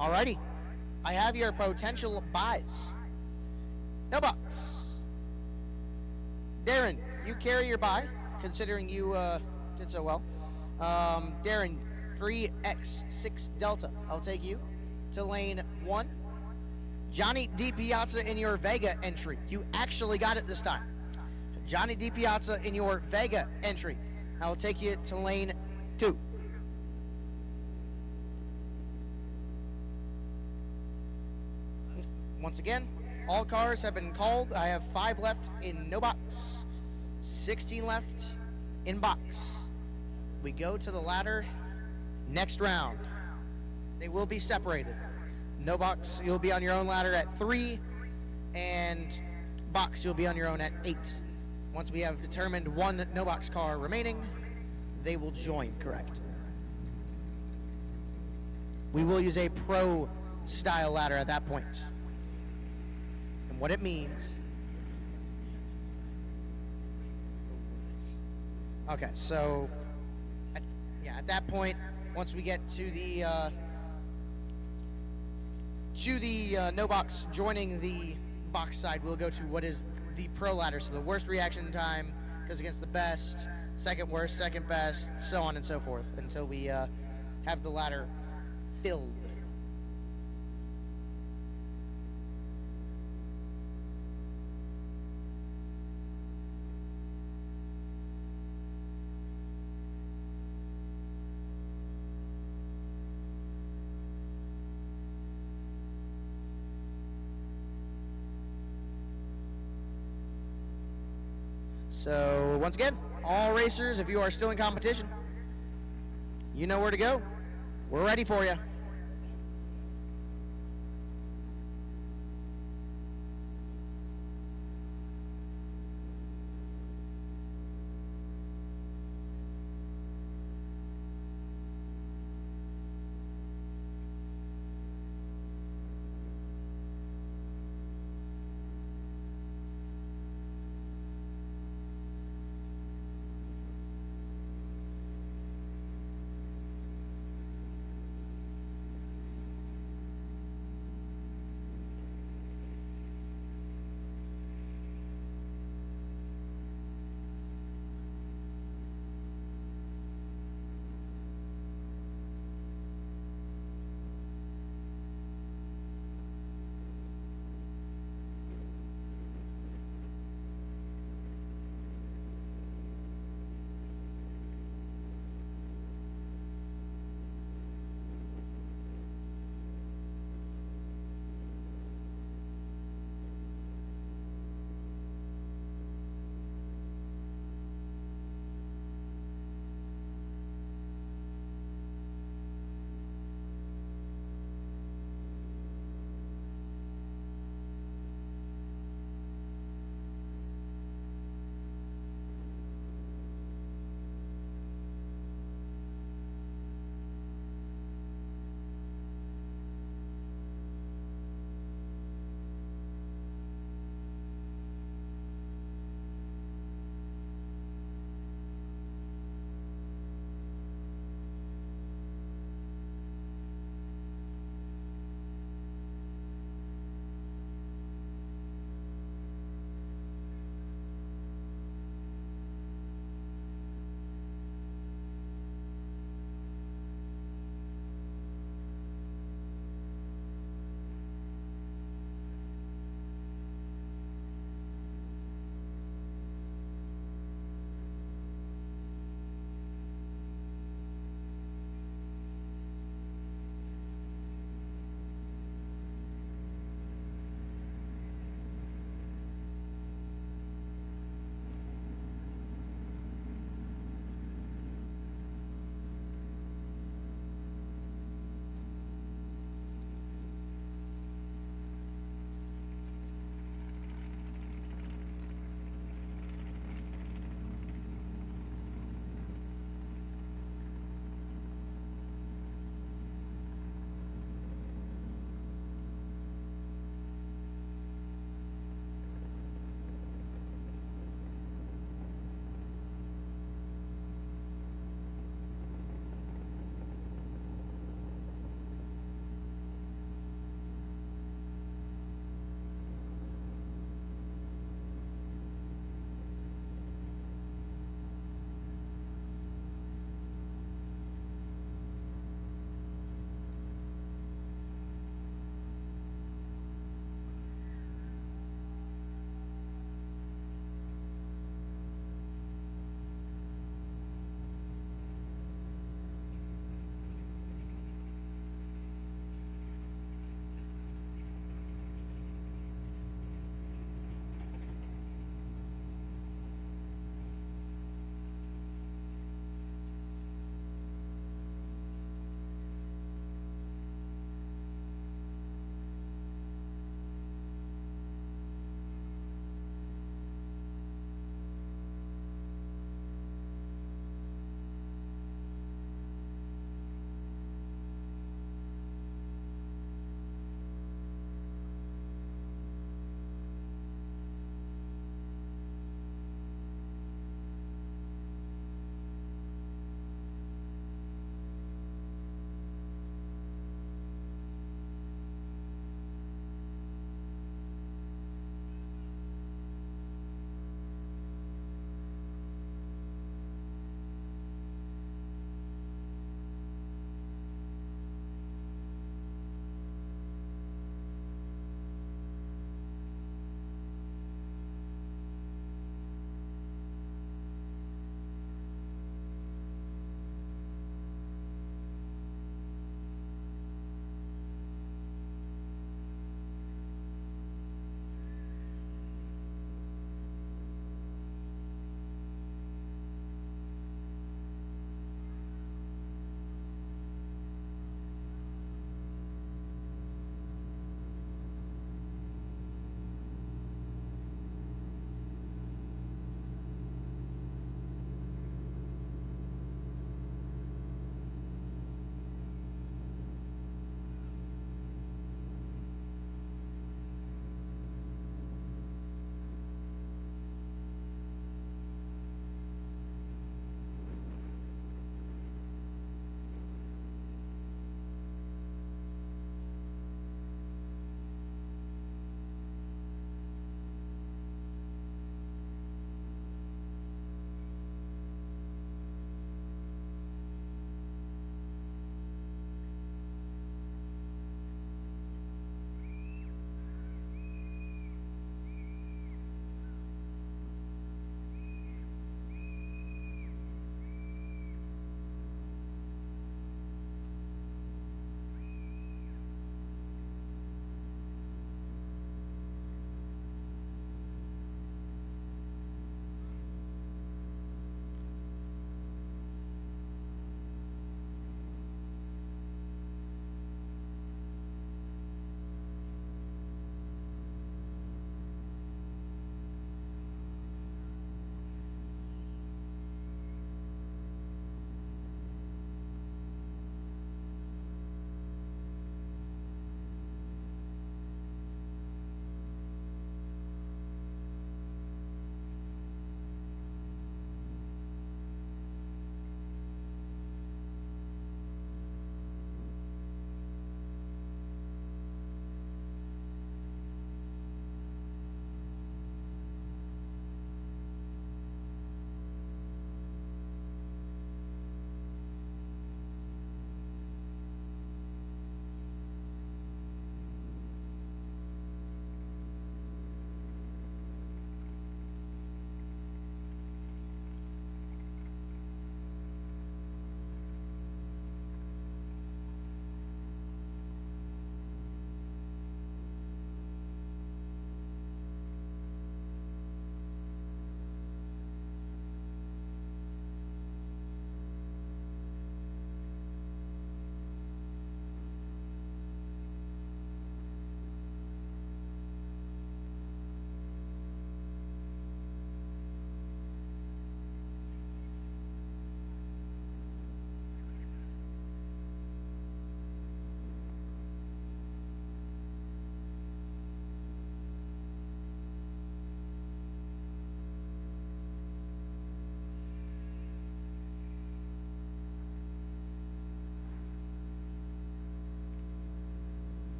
Alrighty, I have your potential buys. No box. Darren, you carry your buy, considering you did so well. Darren, 3X6 Delta. I'll take you to lane 1. Johnny D. Piazza in your Vega entry. You actually got it this time. Johnny D. Piazza in your Vega entry. I'll take you to lane 2. Once again, all cars have been called. I have 5 left in no box, 16 left in box. We go to the ladder next round. They will be separated. No box, you'll be on your own ladder at 3, and box, you'll be on your own at 8. Once we have determined one no box car remaining, they will join, correct? We will use a pro style ladder at that point. What it means. Okay, so at that point, once we get to the no box joining the box side, we'll go to what is the pro ladder. So the worst reaction time goes against the best, second worst, second best, so on and so forth, until we have the ladder filled. So once again, all racers, if you are still in competition, you know where to go. We're ready for you.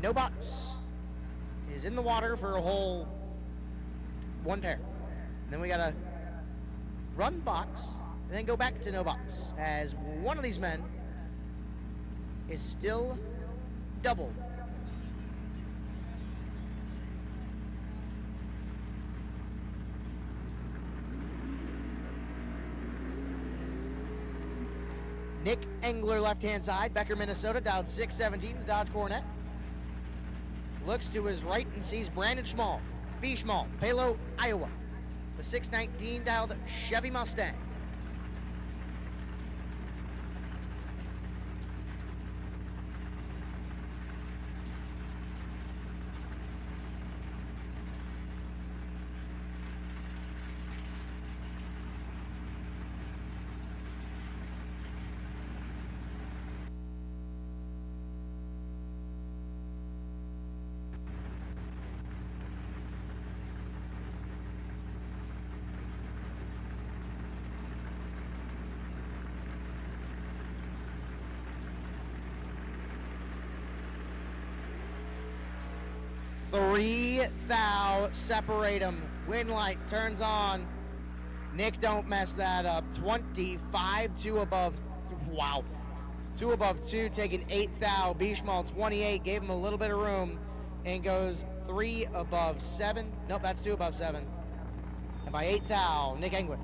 no box is in the water for a whole one pair. And then we got to run box and then go back to no box as one of these men is still doubled. Nick Engler, left-hand side, Becker, Minnesota, dialed 617 to Dodge Coronet. Looks to his right and sees Brandon Schmall, B. Schmall, Palo, Iowa. The 619 dialed Chevy Mustang. Three thou, separate them. Wind light turns on. Nick, don't mess that up. 25, 2 above. Wow. 2 above 2, taking 8 thou. Bishmal 28, gave him a little bit of room and goes 3 above 7. Nope, that's 2 above 7. And by 8 thou, Nick Engler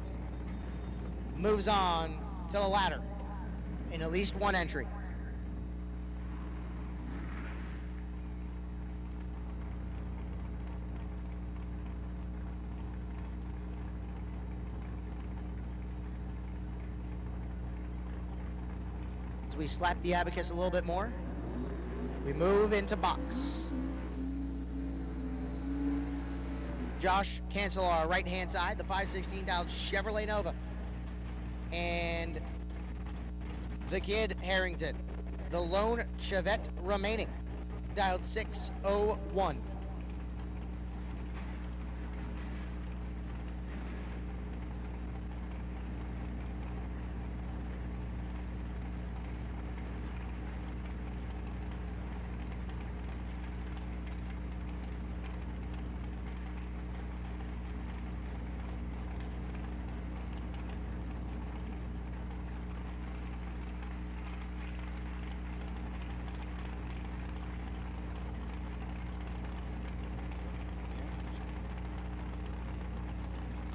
moves on to the ladder in at least one entry. As we slap the abacus a little bit more, we move into box. Josh Cancelar, right-hand side, the 516 dialed Chevrolet Nova. And the kid Harrington, the lone Chevette remaining, dialed 601.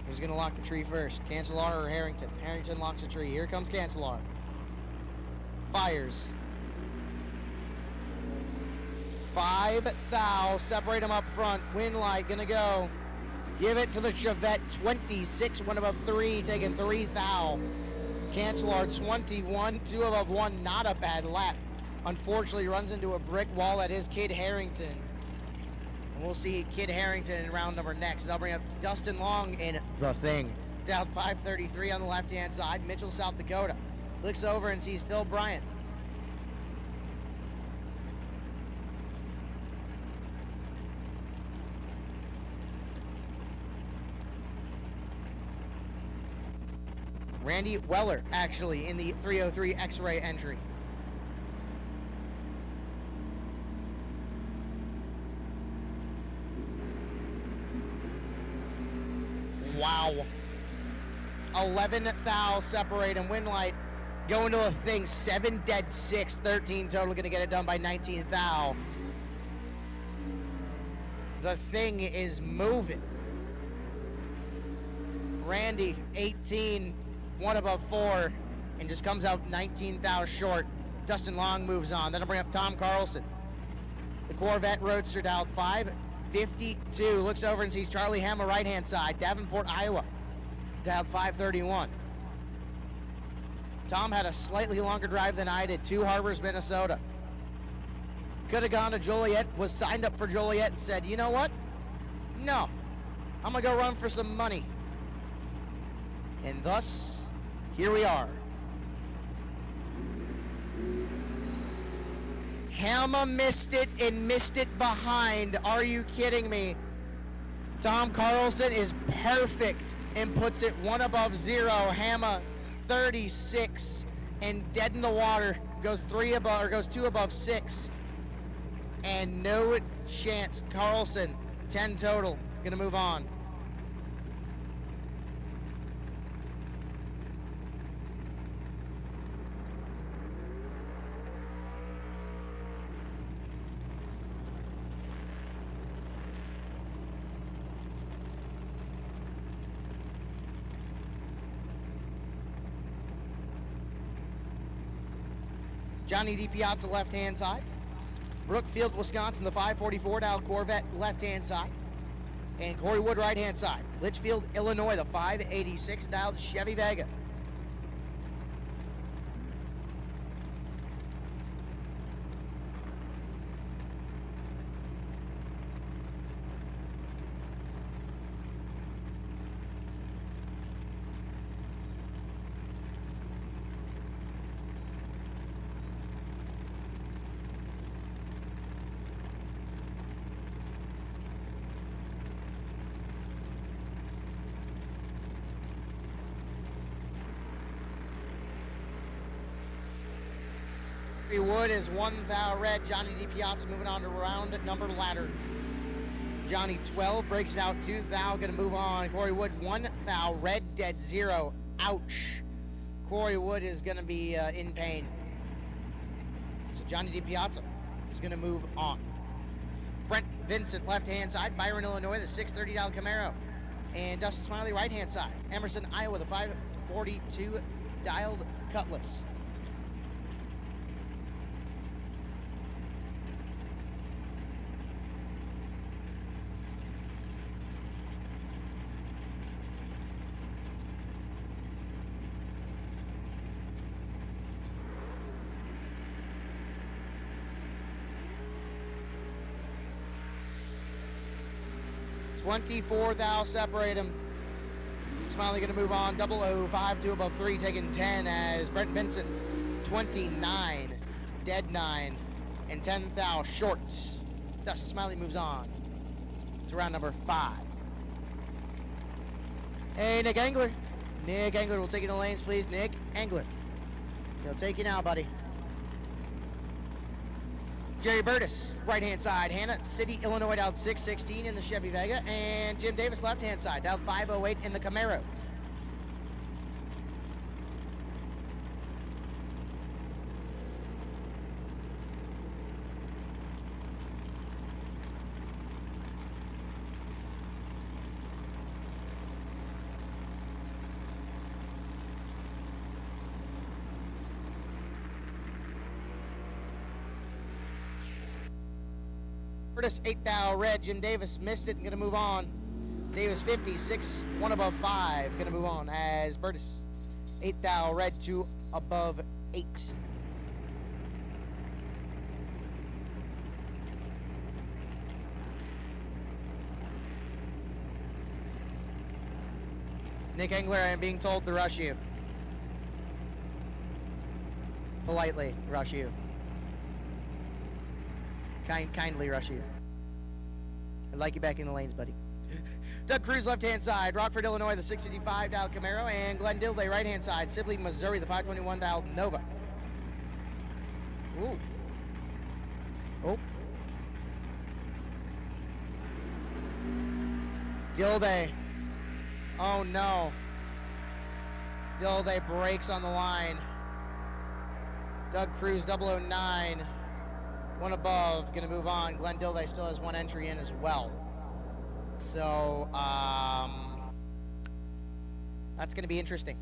Who's going to lock the tree first, Cancelar or Harrington? Harrington locks the tree. Here comes Cancelar. Fires. 5 thou, separate them up front. Wind light going to go. Give it to the Chevette, 26, 1 above 3, taking 3 thou. Cancelar 21, 2 above 1, not a bad lap. Unfortunately, runs into a brick wall. That is Kid Harrington. And we'll see Kid Harrington in round number next. And I'll bring up Dustin Long in The Thing. Down 533 on the left-hand side, Mitchell, South Dakota. Looks over and sees Phil Bryant. Randy Weller, actually, in the 303 X-ray entry. Wow. 11 thou, separate and wind light. Going to The Thing, 7 dead, 6, 13 total. Going to get it done by 19 thou. The Thing is moving. Randy, 18, 1 above 4, and just comes out 19 thou short. Dustin Long moves on. Then I'll bring up Tom Carlson. The Corvette Roadster dialed 552. Looks over and sees Charlie Hammer, right-hand side. Davenport, Iowa, dialed 531. Tom had a slightly longer drive than I did. 2 Harbors, Minnesota. Could have gone to Joliet, was signed up for Joliet and said, you know what? No, I'm going to go run for some money. And thus, here we are. Hammer missed it and missed it behind. Are you kidding me? Tom Carlson is perfect and puts it 1 above 0. Hammer 36 and dead in the water. Goes 2 above 6. and no chance. Carlson, 10 total. Gonna move on. Johnny DiPiazza, left-hand side. Brookfield, Wisconsin, the 544 dial Corvette, left-hand side. And Corey Wood, right-hand side. Litchfield, Illinois, the 586 dial Chevy Vega. Wood is 1 thou red. Johnny DiPiazza moving on to round number ladder. Johnny 12 breaks it out 2 thou. Gonna move on. Corey Wood 1 thou red, dead 0. Ouch. Corey Wood is gonna be in pain. So Johnny DiPiazza is gonna move on. Brent Vincent, left hand side. Byron, Illinois, the 630 dial Camaro. And Dustin Smiley, right hand side. Emerson, Iowa, the 542 dialed Cutlass. $24 thou separate him. Smiley gonna move on. 005, 2 above 3, taking 10 as Brent Vincent 29, dead 9, and 10 thou short. Dustin Smiley moves on to round number 5. Hey, Nick Engler. Nick Engler will take you to lanes, please. Nick Engler. He'll take you now, buddy. Jerry Burtis, right-hand side. Hannah City, Illinois, dialed 616 in the Chevy Vega. And Jim Davis, left-hand side, dialed 508 in the Camaro. Curtis, 8 thou red. Jim Davis missed it and gonna move on. Davis 50, 6, 1 above 5. Gonna move on as Burtis, 8 thou red, 2 above 8. Nick Engler, I am being told to rush you. Politely rush you. Kindly rush you. I'd like you back in the lanes, buddy. Doug Cruz, left-hand side. Rockford, Illinois, the 655 dial Camaro. And Glenn Dilday, right-hand side. Sibley, Missouri, the 521 dial Nova. Ooh. Oh. Dilday. Oh, no. Dilday breaks on the line. Doug Cruz, 009. 1 above, gonna move on. Glenn Dilday still has 1 entry in as well. So, that's gonna be interesting.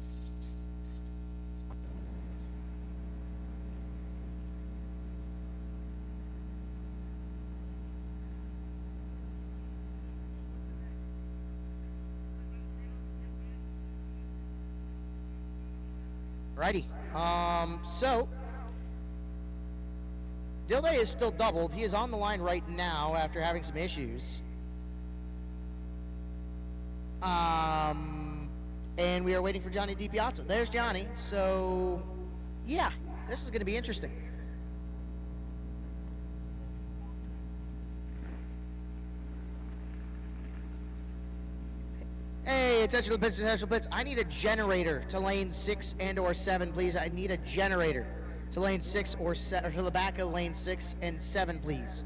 Righty, so, Dilday is still doubled. He is on the line right now after having some issues. And we are waiting for Johnny DiPiazza. There's Johnny. So, yeah, this is going to be interesting. Hey, attention to the blitz, attention to the blitz. I need a generator to lane 6 and or 7, please. I need a generator to lane 6 or to the back of lane 6 and 7, please.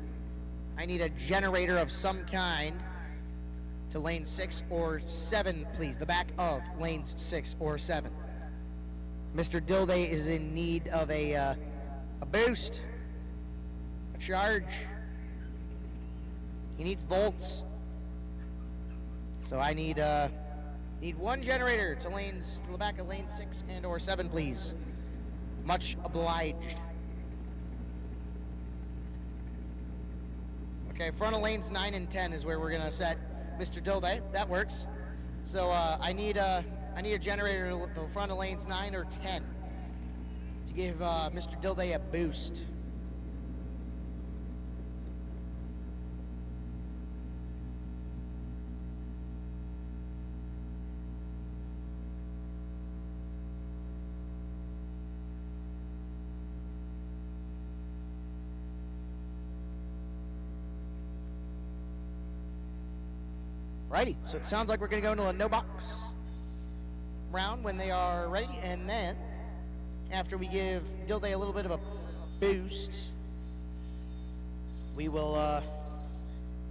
I need a generator of some kind to lane 6 or 7, please. The back of lanes 6 or 7. Mr. Dilday is in need of a boost, a charge. He needs volts. So I need one generator to the back of lane 6 and or 7, please. Much obliged. Okay, front of lanes 9 and 10 is where we're gonna set Mr. Dilday. That works. So I need a generator to the front of lanes 9 or 10 to give Mr. Dilday a boost. Righty, so it sounds like we're going to go into a no-box round when they are ready, and then after we give Dilday a little bit of a boost, we will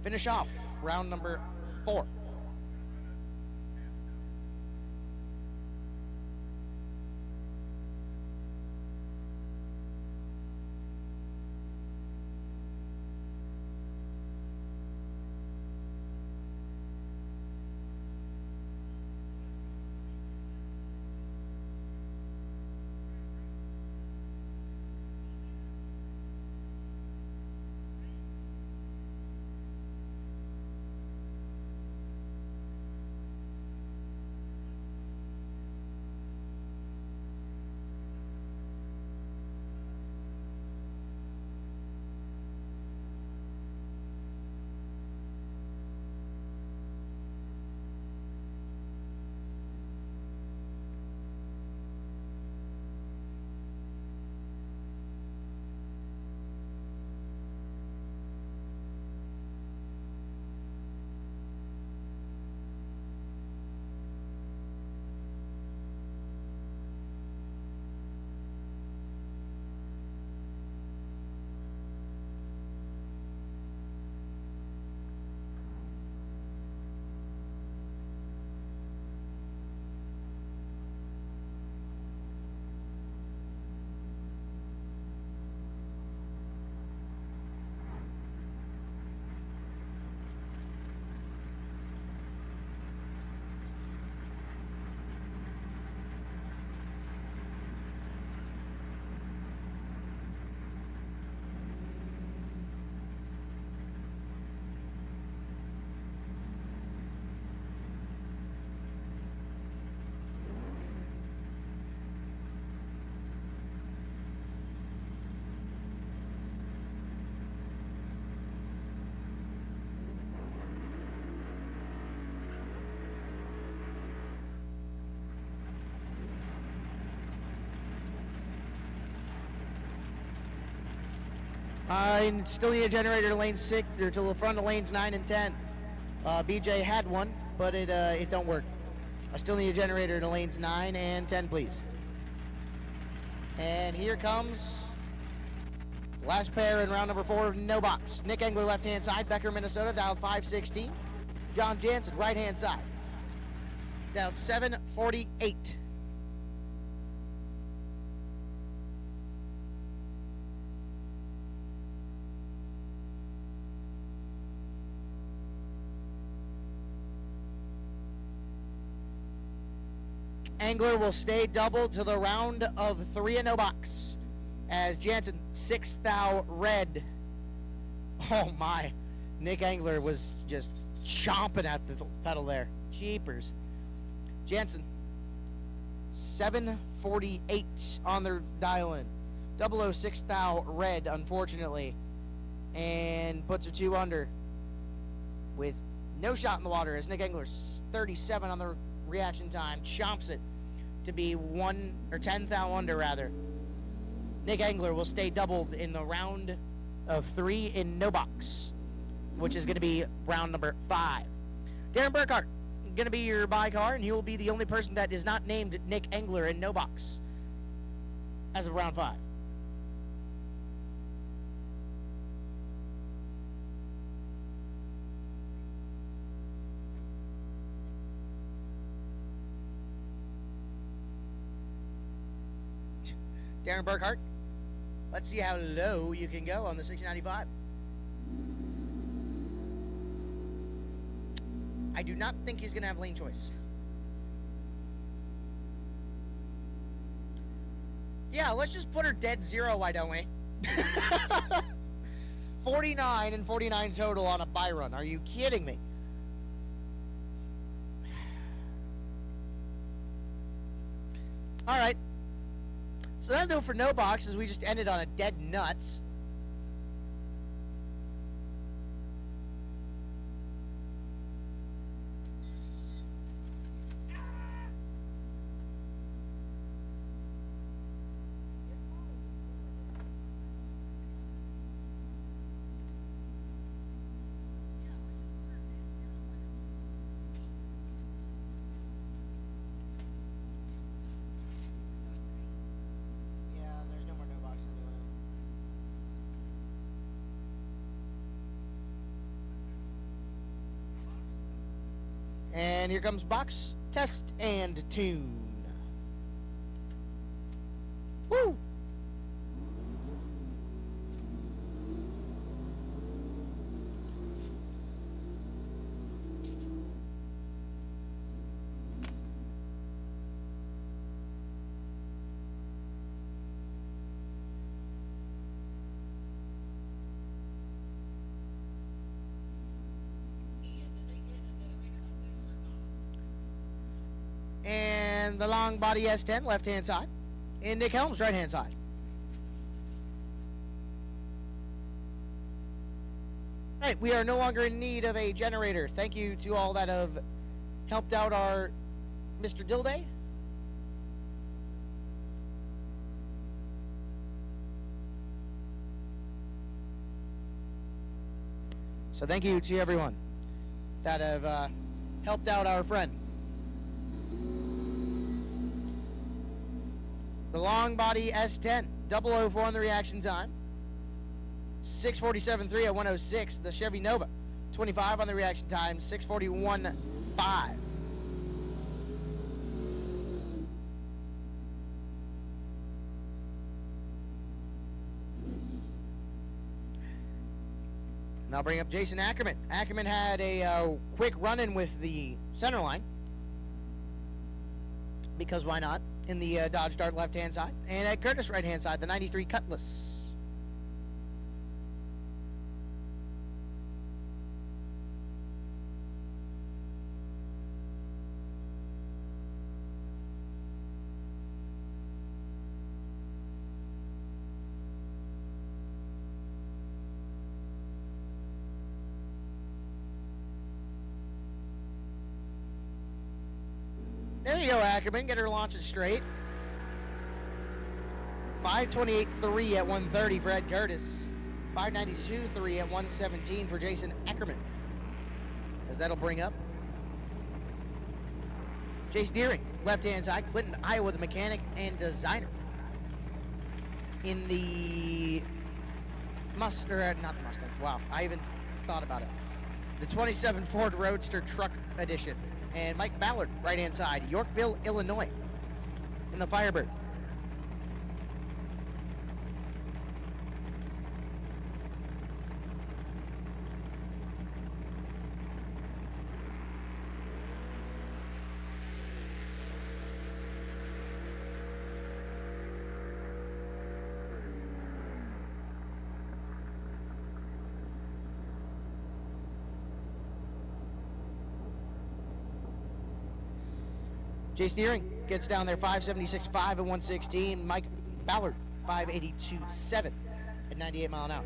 finish off round number 4. I still need a generator to lane 6 or to the front of lanes 9 and 10. BJ had one, but it don't work. I still need a generator to lanes 9 and 10, please. And here comes last pair in round number 4 of no box. Nick Engler left hand side, Becker, Minnesota, dialed 516. John Jansen right hand side, dialed 748. Engler will stay double to the round of 3 and no box as Jansen 6 thou red. Oh my, Nick Engler was just chomping at the pedal there. Jeepers. Jansen 748 on their dial-in. 006 thou red, unfortunately, and puts her 2 under with no shot in the water as Nick Engler 37 on the reaction time, chomps it to be 1 or 10 thou under rather. Nick Engler will stay doubled in the round of 3 in no box, which is going to be round number 5. Darren Burkhart going to be your bye car, and he will be the only person that is not named Nick Engler in no box as of round 5. Darren Burkhart, let's see how low you can go on the 6095. I do not think he's going to have lane choice. Yeah, let's just put her dead zero, why don't we? 49 and 49 total on a Byron. Are you kidding me? All right. So that'll do it for no boxes. We just ended on a dead nuts. And here comes box, test, and tune. Woo! And the long body S10, left-hand side. And Nick Helms, right-hand side. All right, we are no longer in need of a generator. Thank you to all that have helped out our Mr. Dilday. So thank you to everyone that have helped out our friend. The long body S10, 004 on the reaction time. 6:47.3 at 106. The Chevy Nova, 25 on the reaction time. 6:41.5. And I'll bring up Jason Ackerman. Ackerman had a quick run-in with the center line. Because why not? In the Dodge Dart left-hand side. And Ed Curtis right-hand side, the 93 Cutlass. There you go, Ackerman. Get her launching straight. 5:28.3 at 130 for Ed Curtis. 5:92.3 at 117 for Jason Ackerman. As that'll bring up Jace Deering, left-hand side. Clinton, Iowa, the mechanic and designer. In the not the Mustang. Wow, I even thought about it. The 27 Ford Roadster Truck Edition. And Mike Ballard, right-hand side, Yorkville, Illinois, in the Firebird. Jace Deering gets down there 576.5 at 116. Mike Ballard 582.7 at 98 mile an hour.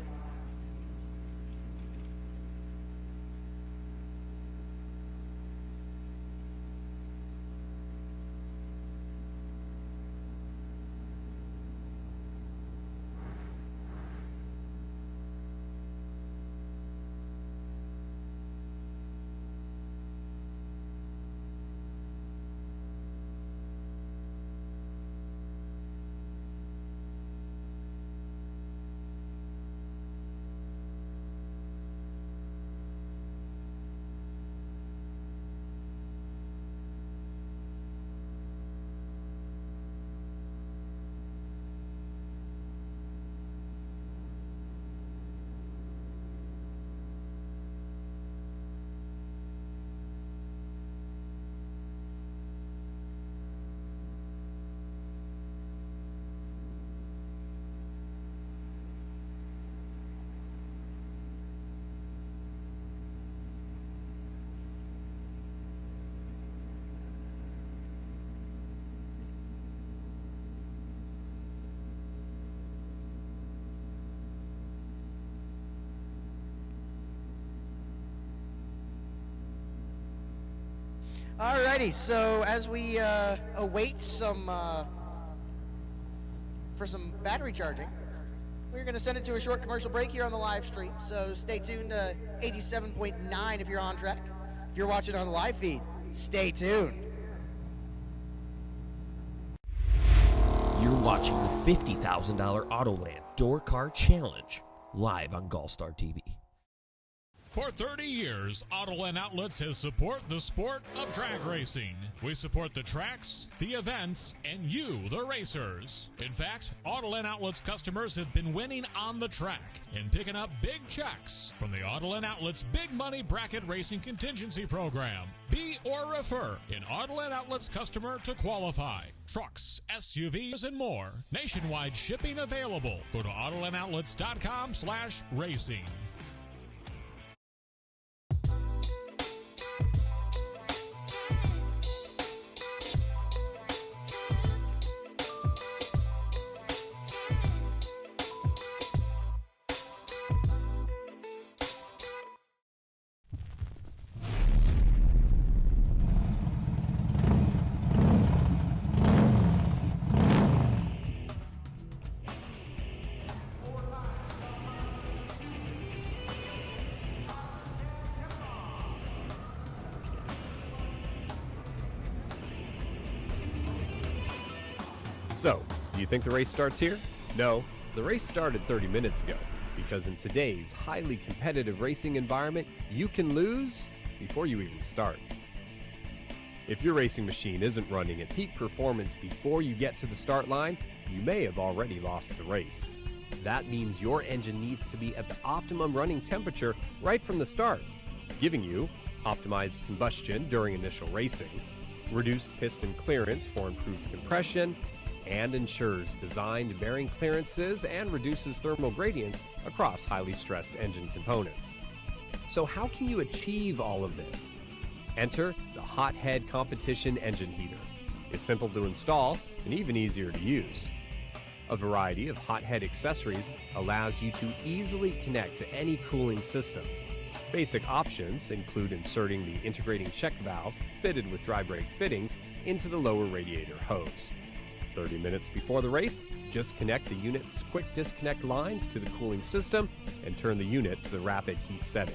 Alrighty, so as we await for some battery charging, we're going to send it to a short commercial break here on the live stream. So stay tuned to 87.9 if you're on track. If you're watching on the live feed, stay tuned. You're watching the $50,000 Autoland Door Car Challenge live on GallStar TV. For 30 years, Autoland Outlets has supported the sport of drag racing. We support the tracks, the events, and you, the racers. In fact, Autoland Outlets customers have been winning on the track and picking up big checks from the Autoland Outlets Big Money Bracket Racing Contingency Program. Be or refer an Autoland Outlets customer to qualify. Trucks, SUVs, and more. Nationwide shipping available. Go to AutolandOutlets.com/racing. So, do you think the race starts here? No, the race started 30 minutes ago, because in today's highly competitive racing environment, you can lose before you even start. If your racing machine isn't running at peak performance before you get to the start line, you may have already lost the race. That means your engine needs to be at the optimum running temperature right from the start, giving you optimized combustion during initial racing, reduced piston clearance for improved compression, and ensures designed bearing clearances and reduces thermal gradients across highly stressed engine components. So how can you achieve all of this? Enter the Hothead Competition Engine Heater. It's simple to install and even easier to use. A variety of Hothead accessories allows you to easily connect to any cooling system. Basic options include inserting the integrating check valve fitted with dry brake fittings into the lower radiator hose. 30 minutes before the race, just connect the unit's quick disconnect lines to the cooling system and turn the unit to the rapid heat setting.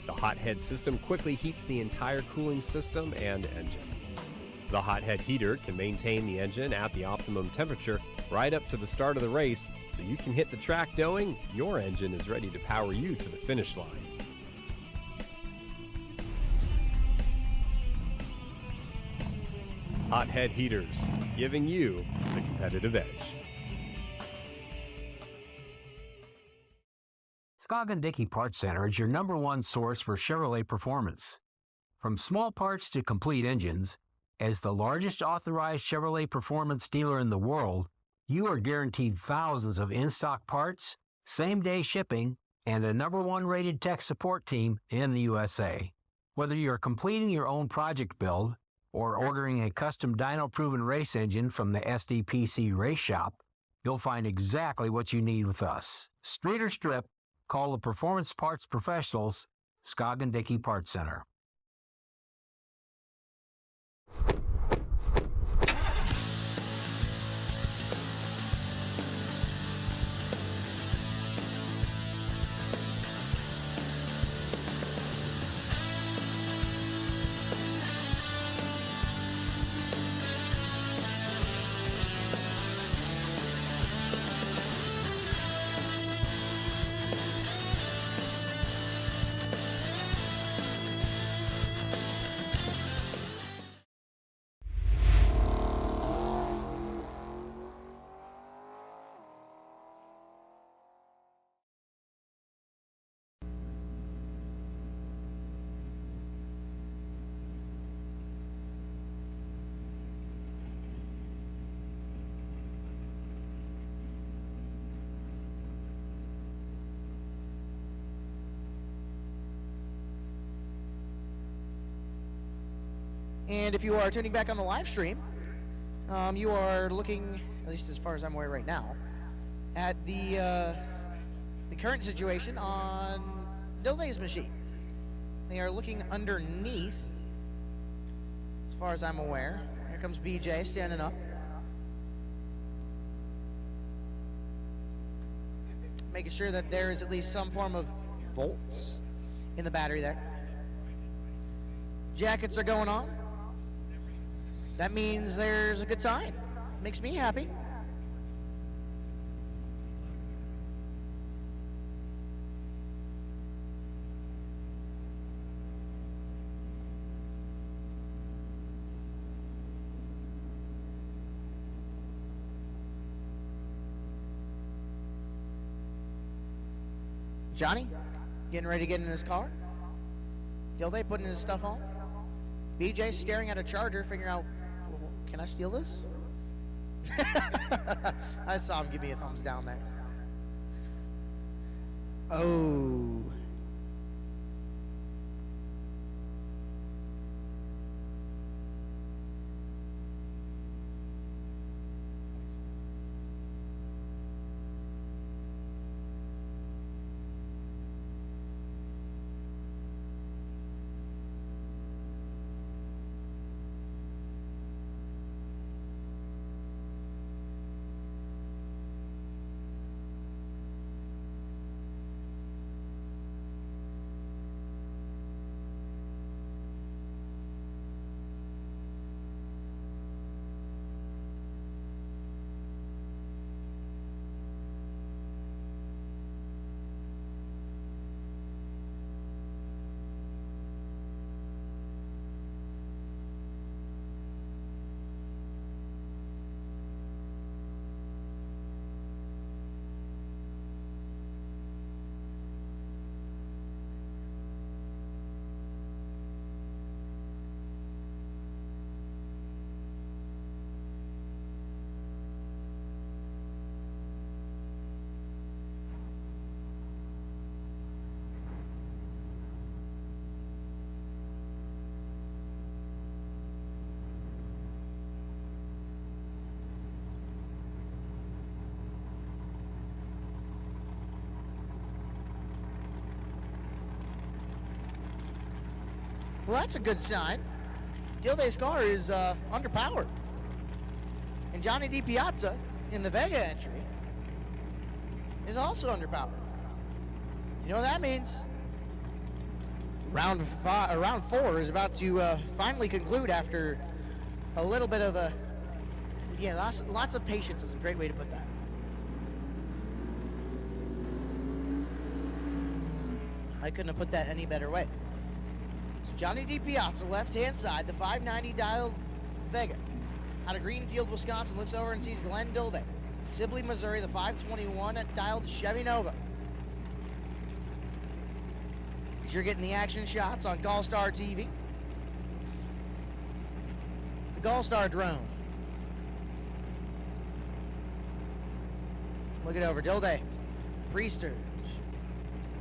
The Hothead system quickly heats the entire cooling system and engine. The Hothead heater can maintain the engine at the optimum temperature right up to the start of the race, so you can hit the track knowing your engine is ready to power you to the finish line. Hothead heaters, giving you the competitive edge. Scoggin-Dickey Parts Center is your #1 source for Chevrolet performance. From small parts to complete engines, as the largest authorized Chevrolet performance dealer in the world, you are guaranteed thousands of in-stock parts, same-day shipping, and a #1 rated tech support team in the USA. Whether you're completing your own project build or ordering a custom dyno-proven race engine from the SDPC Race Shop, you'll find exactly what you need with us. Street or strip, call the Performance Parts Professionals, Scoggin-Dickey Parts Center. And if you are tuning back on the live stream, you are looking, at least as far as I'm aware right now, at the current situation on Dilthey's machine. They are looking underneath as far as I'm aware. Here comes BJ standing up. Making sure that there is at least some form of volts in the battery there. Jackets are going on. That means there's a good sign. Makes me happy. Johnny, getting ready to get in his car. Dilday putting his stuff on. BJ staring at a charger, figuring out, well, can I steal this? I saw him give me a thumbs down there. Oh. Well, that's a good sign. Dilday's car is underpowered. And Johnny DiPiazza in the Vega entry is also underpowered. You know what that means? Round 4 is about to finally conclude after a little bit of a, yeah, lots of patience is a great way to put that. I couldn't have put that any better way. So Johnny DiPiazza, left-hand side, the 590 dialed Vega. Out of Greenfield, Wisconsin, looks over and sees Glenn Dilday. Sibley, Missouri, the 521 dialed Chevy Nova. You're getting the action shots on GallStar TV. The GallStar drone. Look it over, Dilday. Priester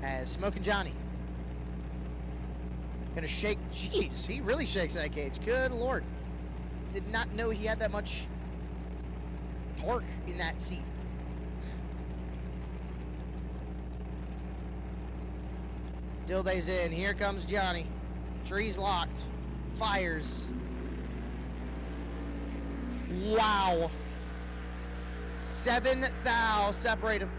as Smokin' Johnny. Gonna shake, jeez, he really shakes that cage. Good Lord. Did not know he had that much torque in that seat. Dilday's in, here comes Johnny. Tree's locked, fires. Wow. 7 thou separate him.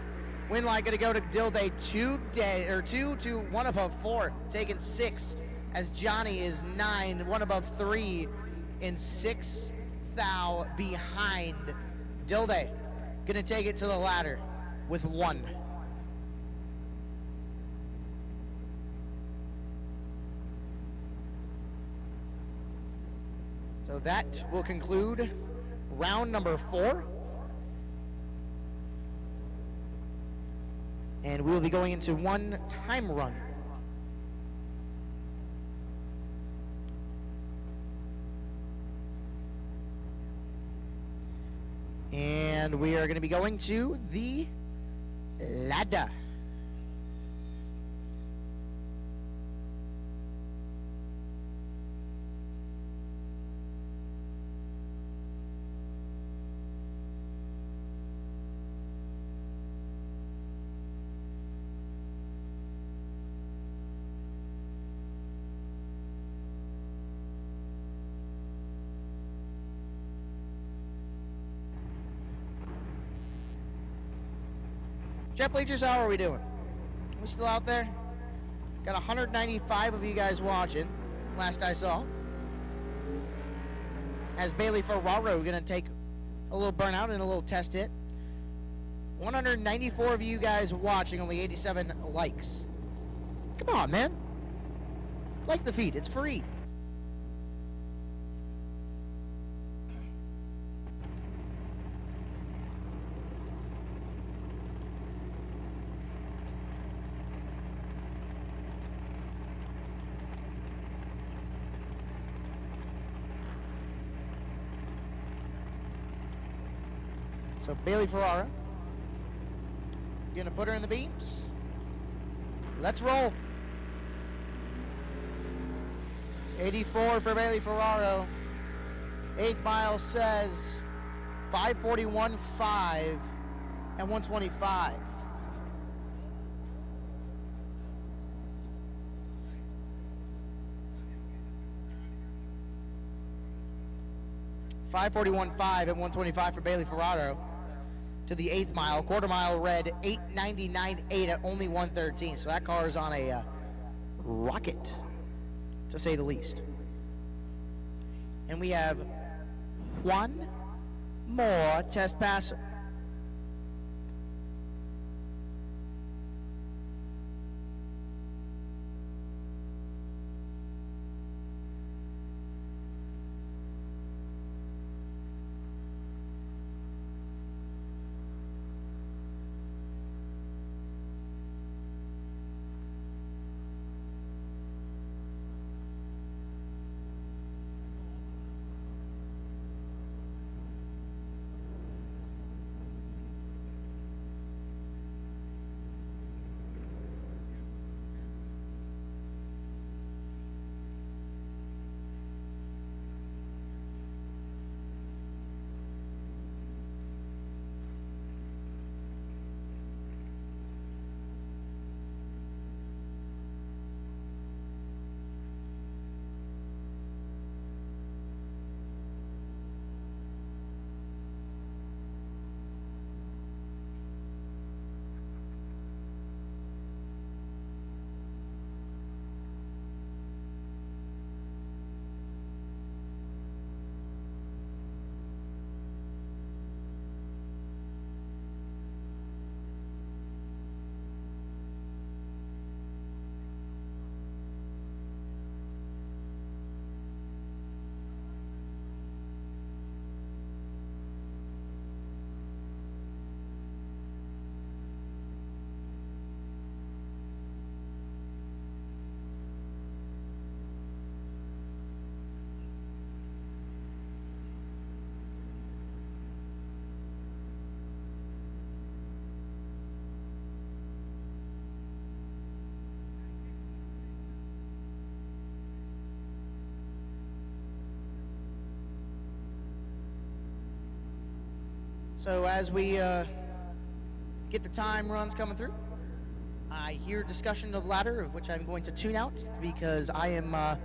Win light gonna go to Dilday 2 to 1 above 4, taking 6. As Johnny is 9, 1 above 3, and 6 thou behind. Dilday gonna take it to the ladder with 1. So that will conclude round number 4. And we'll be going into 1 time run. And we are going to be going to the ladder. Jet Bleachers, how are we doing? Are we still out there? Got 195 of you guys watching, last I saw. As Bailey Ferraro going to take a little burnout and a little test hit. 194 of you guys watching, only 87 likes. Come on, man. Like the feed, it's free. So Bailey Ferrara, gonna put her in the beams. Let's roll. 84 for Bailey Ferraro. 8th mile says 541.5 and 125. $541.5 at 125 for Bailey Ferraro to the 8th mile. Quarter mile red 899.8 at only 113. So that car is on a rocket, to say the least. And we have one more test passer. So as we get the time runs coming through, I hear discussion of ladder, of which I'm going to tune out because I am a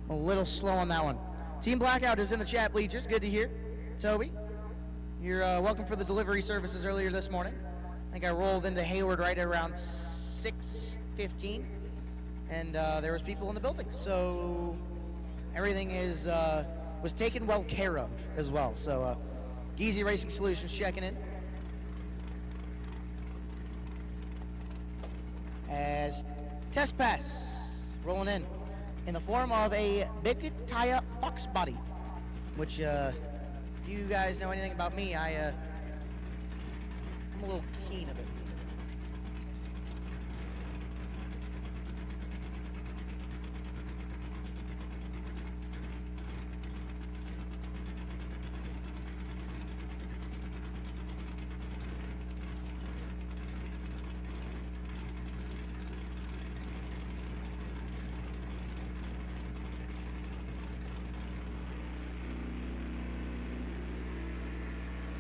little slow on that one. Team Blackout is in the chat bleachers. Good to hear. Toby, you're welcome for the delivery services earlier this morning. I think I rolled into Hayward right at around 6:15, and there was people in the building. So everything is was taken well care of as well. So Geezy Racing Solutions checking in. As test pass rolling in the form of a big tire Fox body, which if you guys know anything about me, I'm a little keen of it.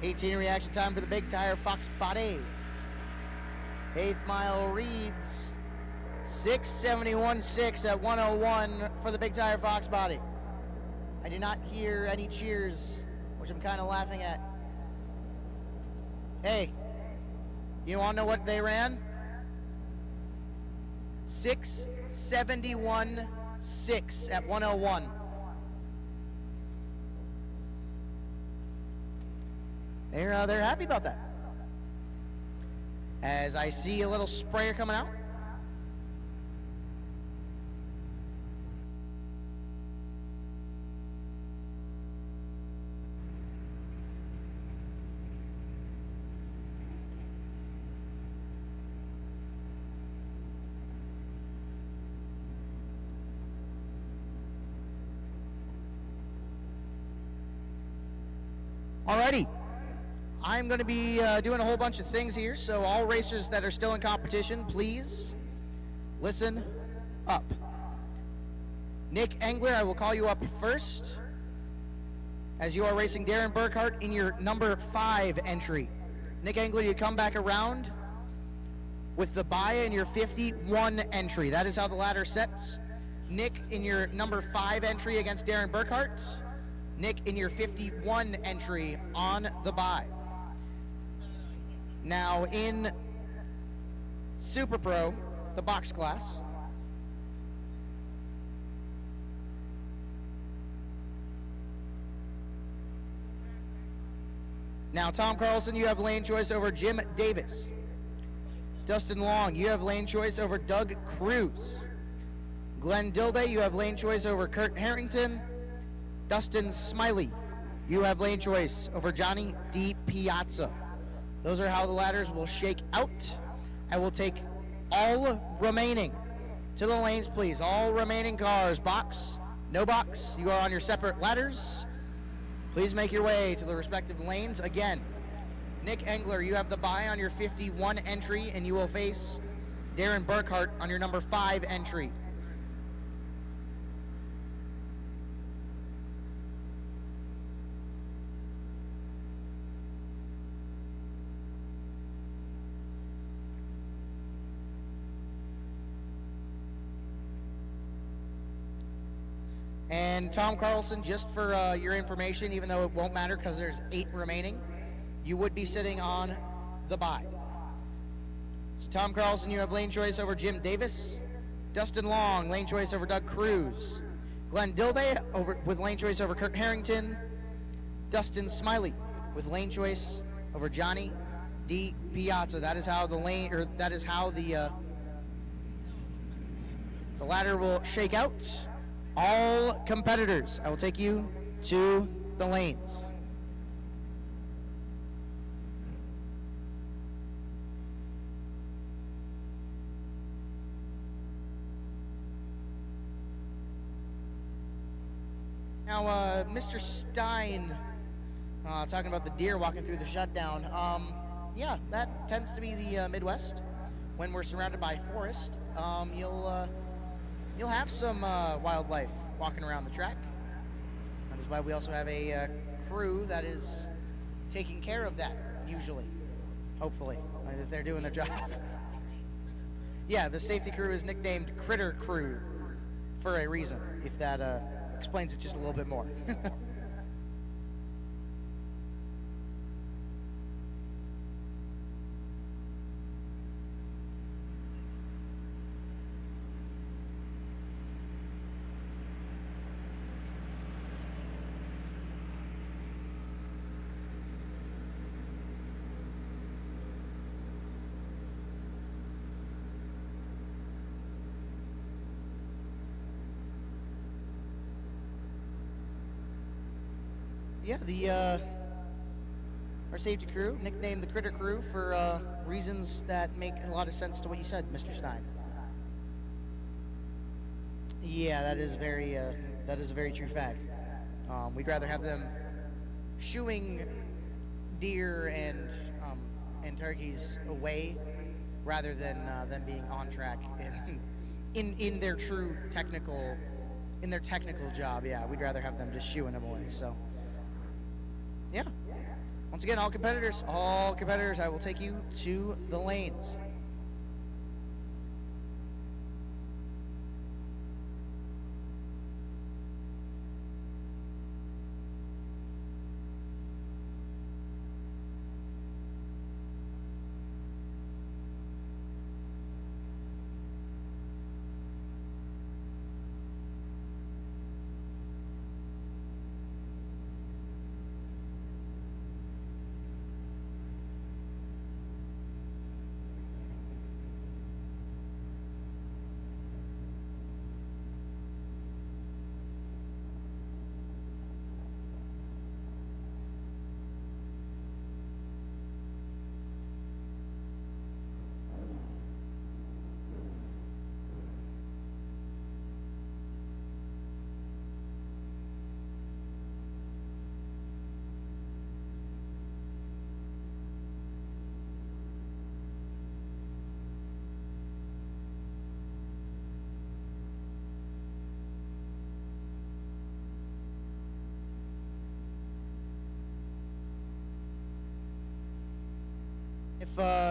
$18 reaction time for the big tire Fox body. 8th mile reads 6:71.6 at 101 for the big tire Fox body. I do not hear any cheers, which I'm kind of laughing at. Hey, You want to know what they ran? 6:71.6 at 101. They're happy about that. As I see a little sprayer coming out. Alrighty, I'm going to be doing a whole bunch of things here, so all racers that are still in competition, please listen up. Nick Engler, I will call you up first, as you are racing Darren Burkhart in your number 5 entry. Nick Engler, you come back around with the bye in your 51 entry. That is how the ladder sets. Nick in your number 5 entry against Darren Burkhart. Nick in your 51 entry on the bye. Now in Super Pro, the box class, now Tom Carlson, you have lane choice over Jim Davis. Dustin Long, you have lane choice over Doug Cruz. Glenn Dilday, you have lane choice over Kurt Harrington. Dustin Smiley, you have lane choice over Johnny D. Piazza. Those are how the ladders will shake out. I will take all remaining to the lanes, please. All remaining cars, box, no box. You are on your separate ladders. Please make your way to the respective lanes. Again, Nick Engler, you have the bye on your 51 entry, and you will face Darren Burkhart on your number 5 entry. And Tom Carlson, just for your information, even though it won't matter because there's 8 remaining, you would be sitting on the bye. So Tom Carlson, you have lane choice over Jim Davis. Dustin Long, lane choice over Doug Cruz. Glenn Dilday with lane choice over Kurt Harrington. Dustin Smiley with lane choice over Johnny D. Piazza. That is how the ladder will shake out. All competitors, I will take you to the lanes. Now, Mr. Stein, talking about the deer walking through the shutdown. Yeah, that tends to be the Midwest. When we're surrounded by forest, you'll have some wildlife walking around the track. That is why we also have a crew that is taking care of that, usually, hopefully, if they're doing their job. Yeah, the safety crew is nicknamed Critter Crew for a reason, if that explains it just a little bit more. Yeah, our safety crew, nicknamed the Critter Crew for reasons that make a lot of sense to what you said, Mr. Stein. Yeah, that is a very true fact. We'd rather have them shooing deer and turkeys away rather than them being on track in their true technical job. Yeah, we'd rather have them just shooing them away. So. Yeah. Once again, all competitors, I will take you to the lanes.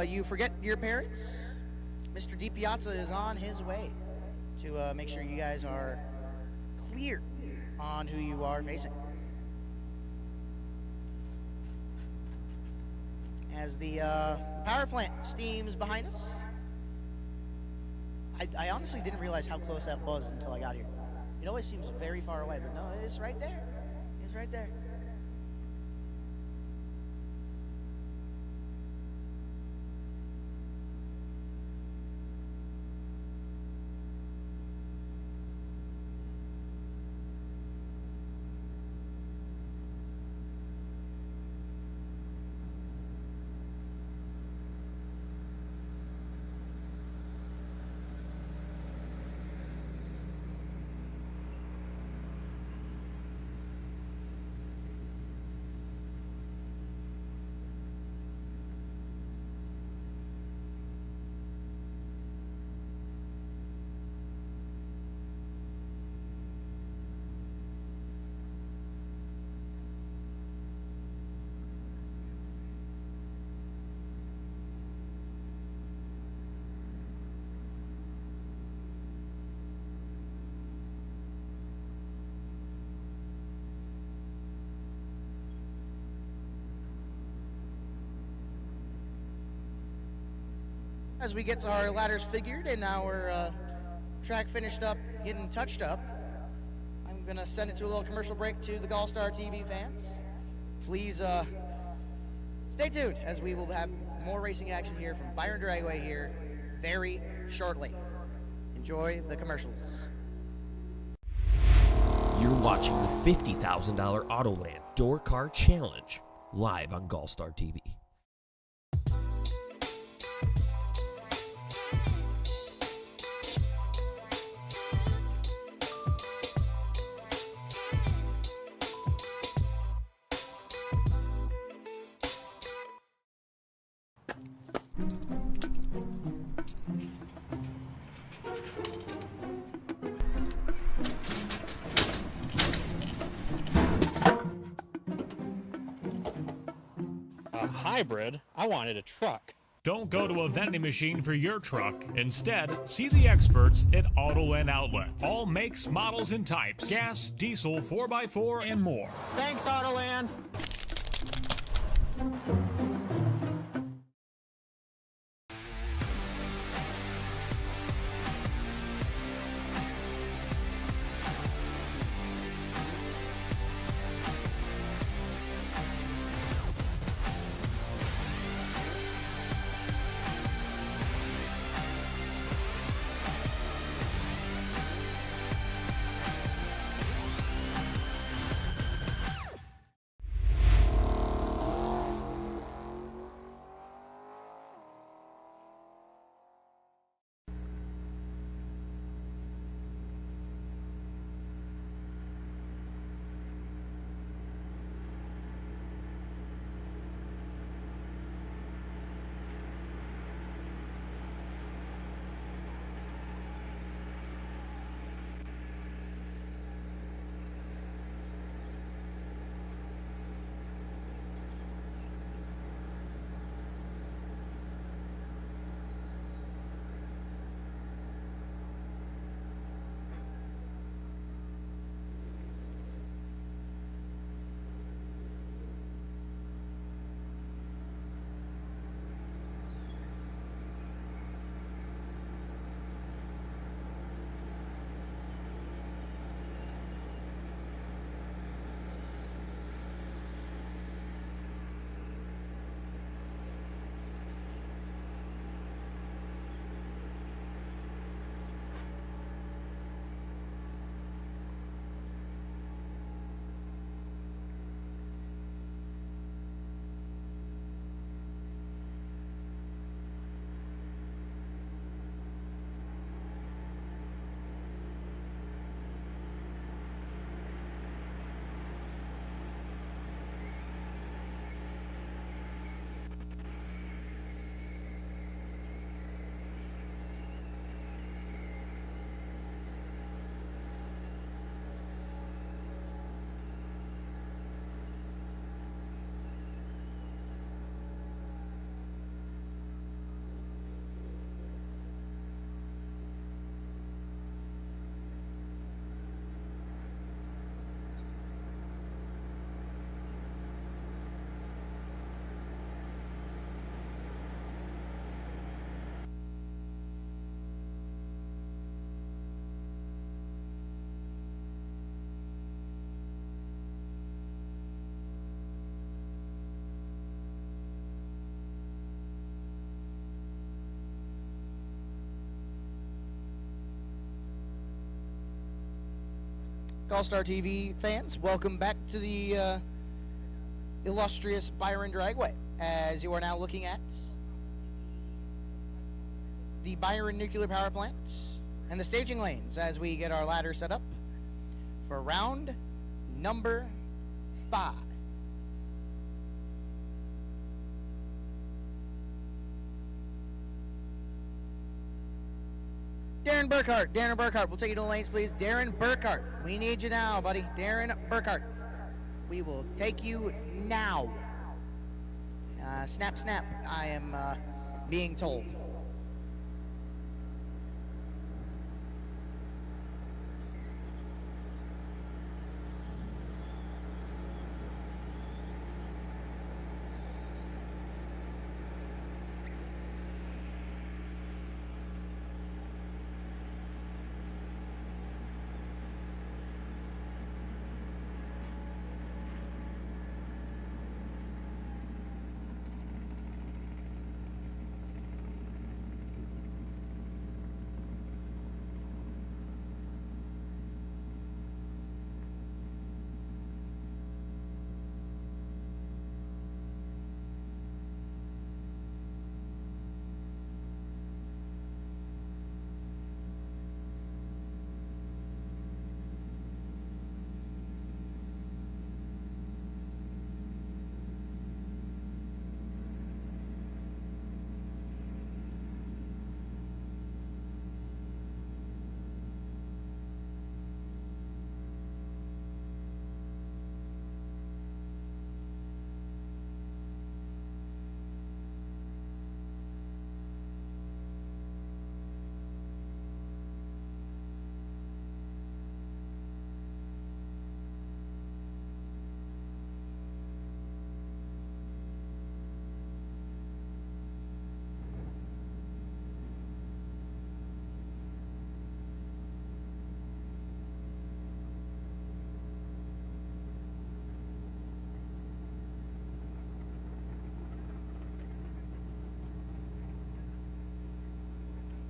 you forget your parents, Mr. DiPiazza is on his way to make sure you guys are clear on who you are facing. As the power plant steams behind us. I honestly didn't realize how close that was until I got here. It always seems very far away, but no, it's right there. It's right there. As we get our ladders figured and our track finished up, getting touched up, I'm gonna send it to a little commercial break to the GallStar TV fans. Please stay tuned as we will have more racing action here from Byron Dragway here very shortly. Enjoy the commercials. You're watching the $50,000 Autoland Door Car Challenge live on GallStar TV. A hybrid? I wanted a truck. Don't go to a vending machine for your truck. Instead, see the experts at Autoland Outlets. All makes, models, and types. Gas, diesel, 4x4, and more. Thanks, Autoland. GallStar TV fans, welcome back to the illustrious Byron Dragway, as you are now looking at the Byron Nuclear Power Plant and the staging lanes as we get our ladder set up for round number 5. Darren Burkhart, we'll take you to the lanes, please. Darren Burkhart, we need you now, buddy. Darren Burkhart, we will take you now. Snap, snap, I am being told.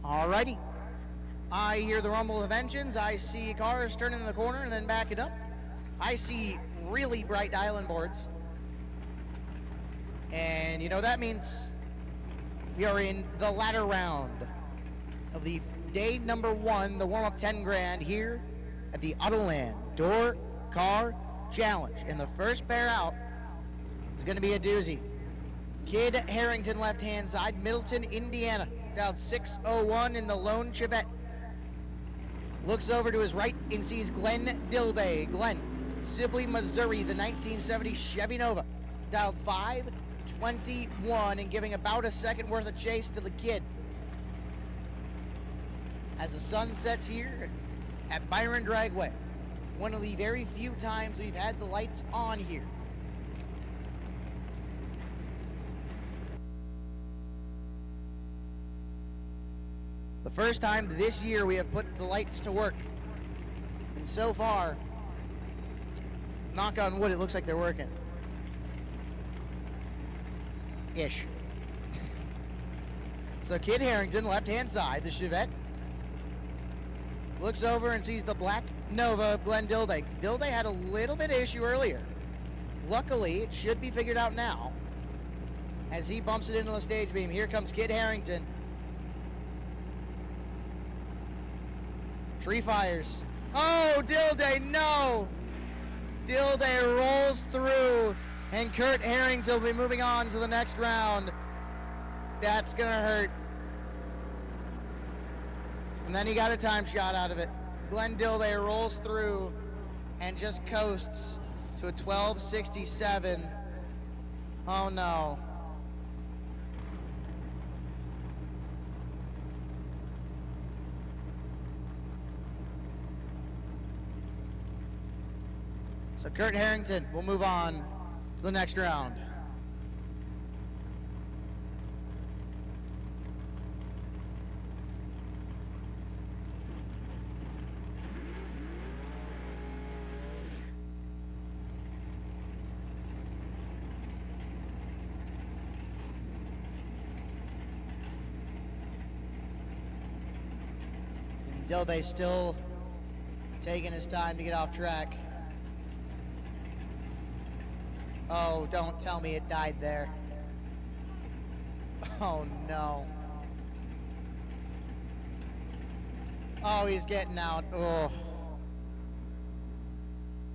Alrighty. I hear the rumble of engines. I see cars turning the corner and then backing up. I see really bright island boards. And you know what that means? We are in the latter round of the day number 1, the warm-up 10 grand here at the Autoland Door Car Challenge. And the first pair out is going to be a doozy. Kid Harrington, left-hand side, Middleton, Indiana. Dialed 601 in the lone Chevette. Looks over to his right and sees Glenn Dilday. Glenn, Sibley, Missouri, the 1970 Chevy Nova. Dialed 521 and giving about a second worth of chase to the kid. As the sun sets here at Byron Dragway, one of the very few times we've had the lights on here. The first time this year we have put the lights to work. And so far, knock on wood, it looks like they're working. Ish. So Kid Harrington, left-hand side, the Chevette, looks over and sees the black Nova of Glenn Dilday. Dilday had a little bit of issue earlier. Luckily, it should be figured out now as he bumps it into the stage beam. Here comes Kid Harrington. Tree fires. Oh, Dilday, no! Dilday rolls through, and Kurt Harrington will be moving on to the next round. That's gonna hurt. And then he got a time shot out of it. Glenn Dilday rolls through and just coasts to a 12.67. Oh no. So Kurt Harrington will move on to the next round. Dilday still Taking his time to get off track. Oh, don't tell me it died there. Oh no. Oh, he's getting out. Oh.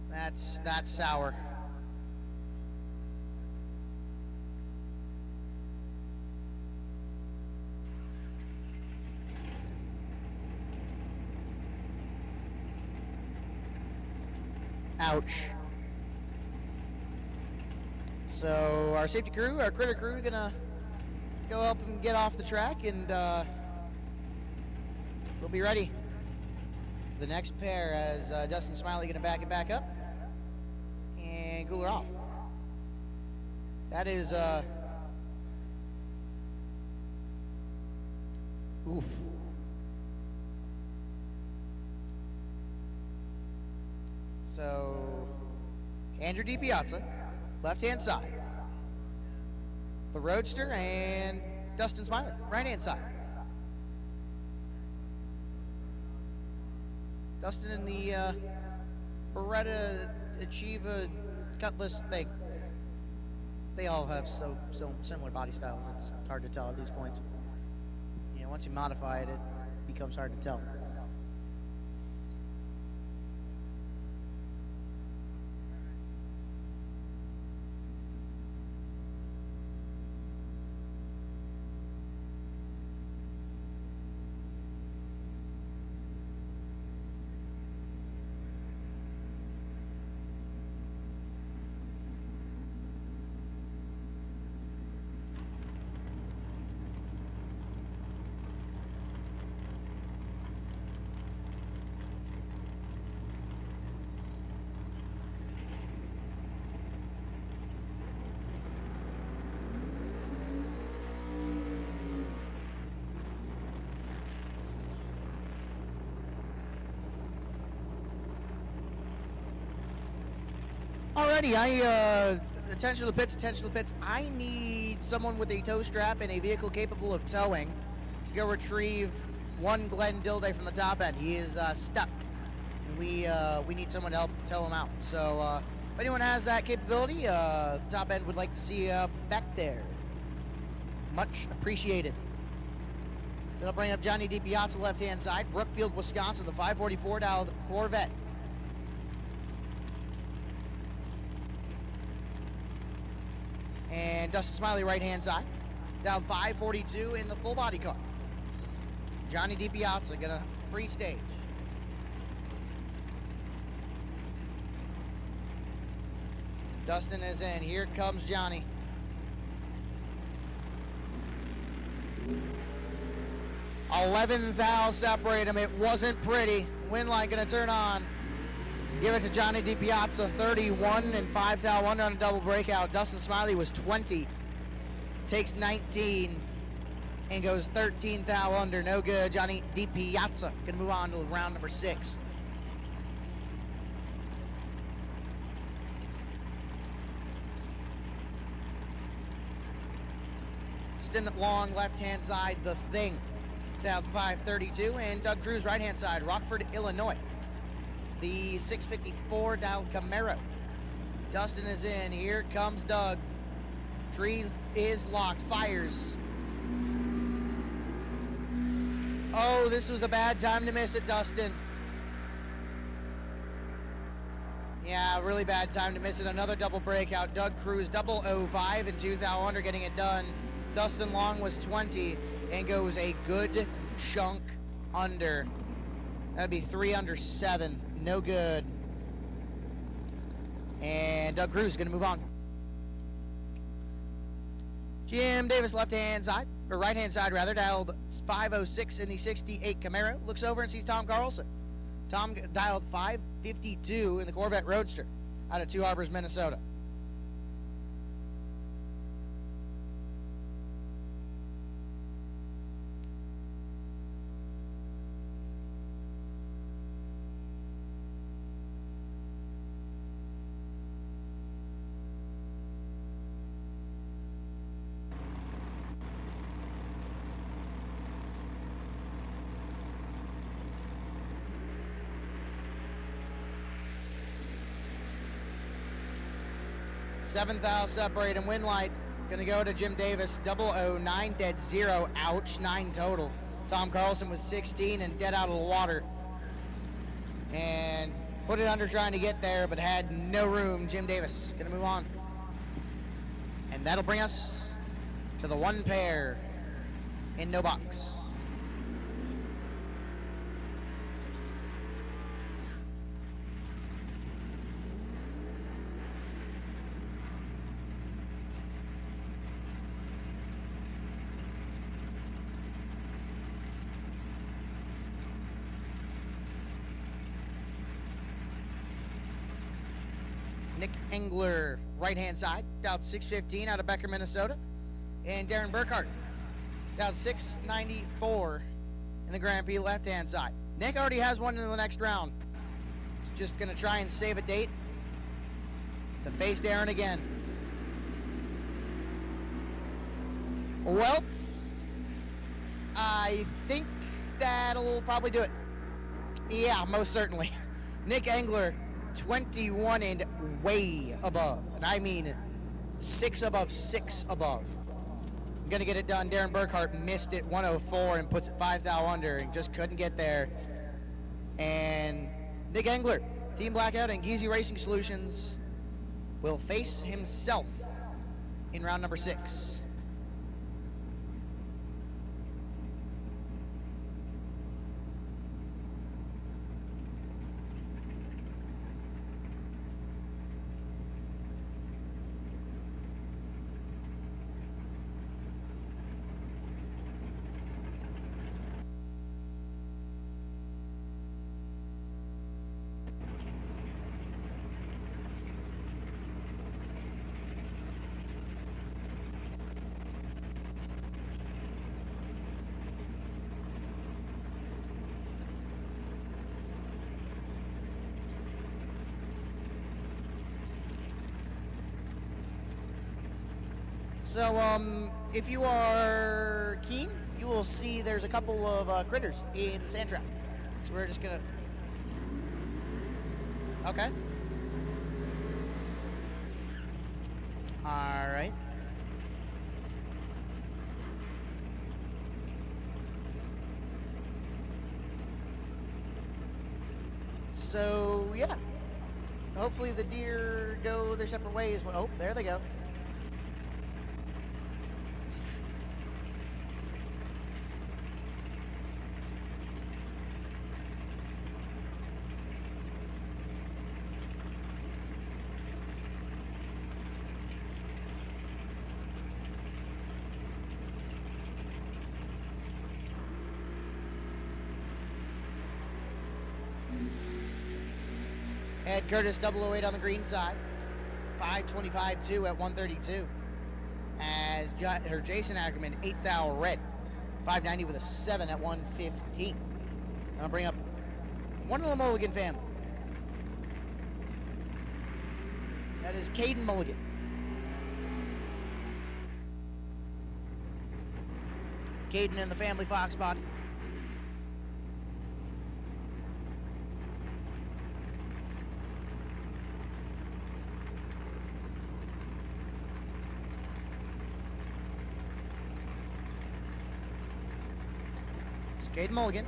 That's sour. Ouch. So our safety crew, our critter crew, gonna go up and get off the track, and we'll be ready for the next pair as Dustin Smiley gonna back it back up and cool her off. That is oof. So Andrew DiPiazza, left-hand side. The Roadster and Dustin Smiley, right-hand side. Dustin in the Beretta Achieva Cutlass thing. They all have so similar body styles. It's hard to tell at these points. You know, once you modify it, it becomes hard to tell. Alrighty, attention to the pits. I need someone with a tow strap and a vehicle capable of towing to go retrieve one Glenn Dilday from the top end. He is stuck, and we need someone to help tow him out. So if anyone has that capability, the top end would like to see back there. Much appreciated. So that'll bring up Johnny DiPiazza, left-hand side. Brookfield, Wisconsin, the 544 dialed Corvette. And Dustin Smiley, right-hand side. Down 542 in the full body car. Johnny DiPiazza gonna free stage. Dustin is in. Here comes Johnny. $11 thou separate them. It wasn't pretty. Wind line gonna turn on. Give it to Johnny DiPiazza, 31 and 5 thou under on a double breakout. Dustin Smiley was 20, takes 19 and goes 13 thou under. No good. Johnny DiPiazza gonna move on to round number 6. Stin Long, left-hand side, the Thing, down 532, and Doug Cruz, right-hand side, Rockford, Illinois. The 654 dialed Camaro. Dustin is in. Here comes Doug. Tree is locked. Fires. Oh, this was a bad time to miss it, Dustin. Yeah, really bad time to miss it. Another double breakout. Doug Cruz, 005 and 2 thou under, getting it done. Dustin Long was 20 and goes a good chunk under. That'd be 3 under 7. No good. And Doug Cruz is going to move on. Jim Davis, left-hand side, or right-hand side rather, dialed 506 in the 68 Camaro. Looks over and sees Tom Carlson. Tom dialed 552 in the Corvette Roadster out of Two Harbors, Minnesota. 7th out, separate and win light. Gonna go to Jim Davis, 009, dead 0, ouch, 9 total. Tom Carlson was 16 and dead out of the water. And put it under trying to get there, but had no room. Jim Davis gonna move on. And that'll bring us to the 1 pair in no box. Nick Engler, right-hand side, down 615 out of Becker, Minnesota. And Darren Burkhart, down 694 in the Grand Prix, left-hand side. Nick already has one in the next round. He's just going to try and save a date to face Darren again. Well, I think that'll probably do it. Yeah, most certainly. Nick Engler, 21 and way above, and I mean 6 above, 6 above. I'm gonna get it done. Darren Burkhart missed it, 104, and puts it 5 thou under, and just couldn't get there. And Nick Engler, Team Blackout and Geezy Racing Solutions, will face himself in round number 6. So, if you are keen, you will see there's a couple of critters in the sand trap. So we're just gonna... Okay. All right. So, yeah. Hopefully the deer go their separate ways. Oh, there they go. Ed Curtis, 008 on the green side. 525-2 at 132. As Jason Ackerman, 8 thou red. 590 with a 7 at 115. I'll bring up one of the Mulligan family. That is Caden Mulligan. Caden and the family Fox body. Caden Mulligan,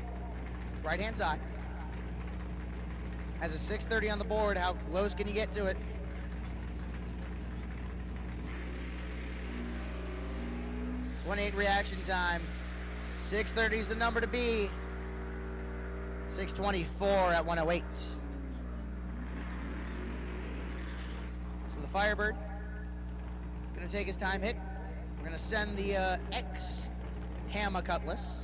right-hand side. Has a 630 on the board. How close can you get to it? .28 reaction time. 630 is the number to be. 624 at 108. So the Firebird gonna take his time hit. We're gonna send the X Hammer Cutlass.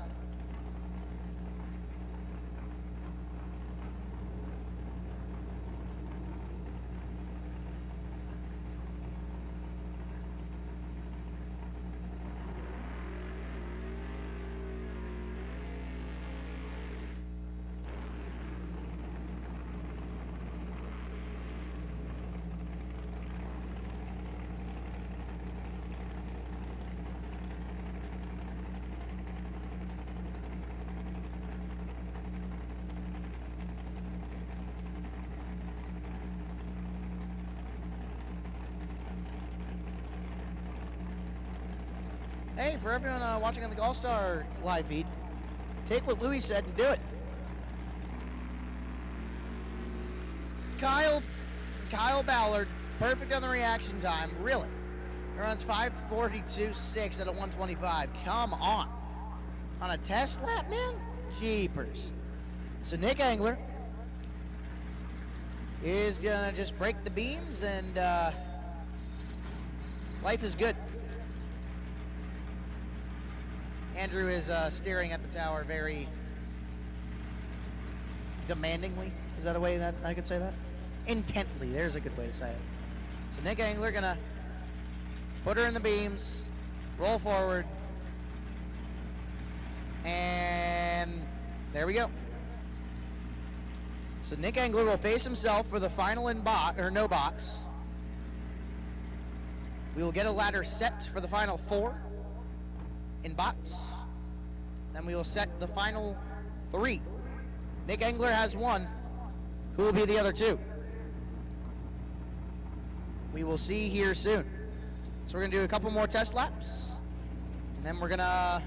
Hey, for everyone watching on the GallStar live feed, take what Louis said and do it. Kyle Ballard, perfect on the reaction time, really. He runs 5:42.6 at a 125. Come on. On a test lap, man? Jeepers. So Nick Engler is gonna just break the beams, and life is good. Andrew is staring at the tower very demandingly. Is that a way that I could say that? Intently, there's a good way to say it. So Nick Engler gonna put her in the beams, roll forward, and there we go. So Nick Engler will face himself for the final in box, or no box. We will get a ladder set for the final 4 in box. Then we will set the final 3. Nick Engler has 1. Who will be the other 2? We will see here soon. So we're going to do a couple more test laps, and then we're going to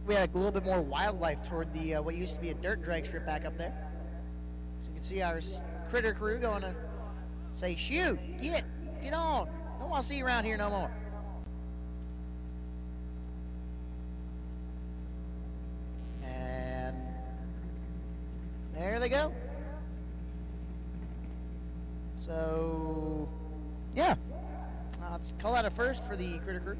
we had a little bit more wildlife toward the what used to be a dirt drag strip back up there. So you can see our critter crew going to say, shoot, get on. Don't want to see you around here no more. And there they go. So, yeah. Let's call that a first for the critter crew.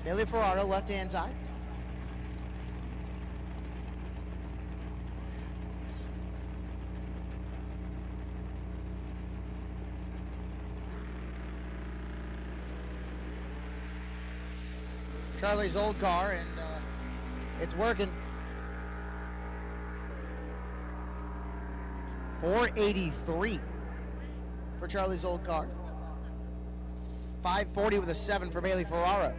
Bailey Ferraro, left-hand side. Charlie's old car, and it's working. 483 for Charlie's old car. 540 with a 7 for Bailey Ferraro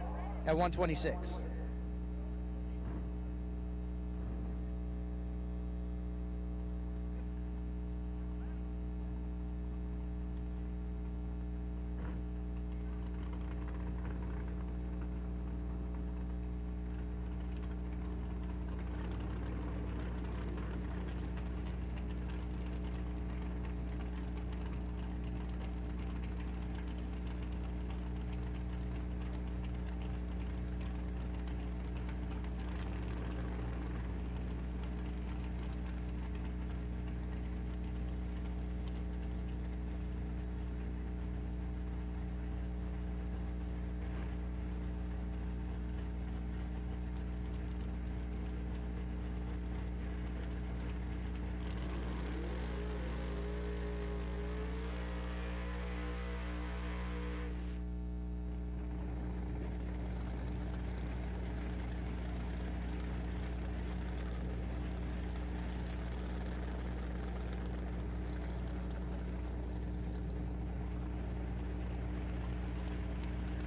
at 126.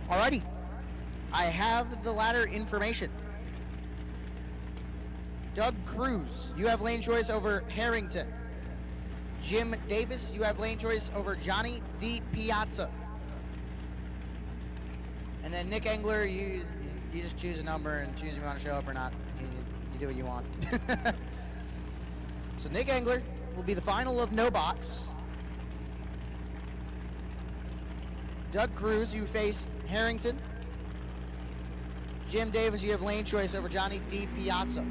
Alrighty. I have the ladder information. Doug Cruz, you have lane choice over Harrington. Jim Davis, you have lane choice over Johnny D. Piazza. And then Nick Engler, you just choose a number and choose if you want to show up or not. You do what you want. So Nick Engler will be the final of no box. Doug Cruz, you face Harrington. Jim Davis, you have lane choice over Johnny D. Piazza.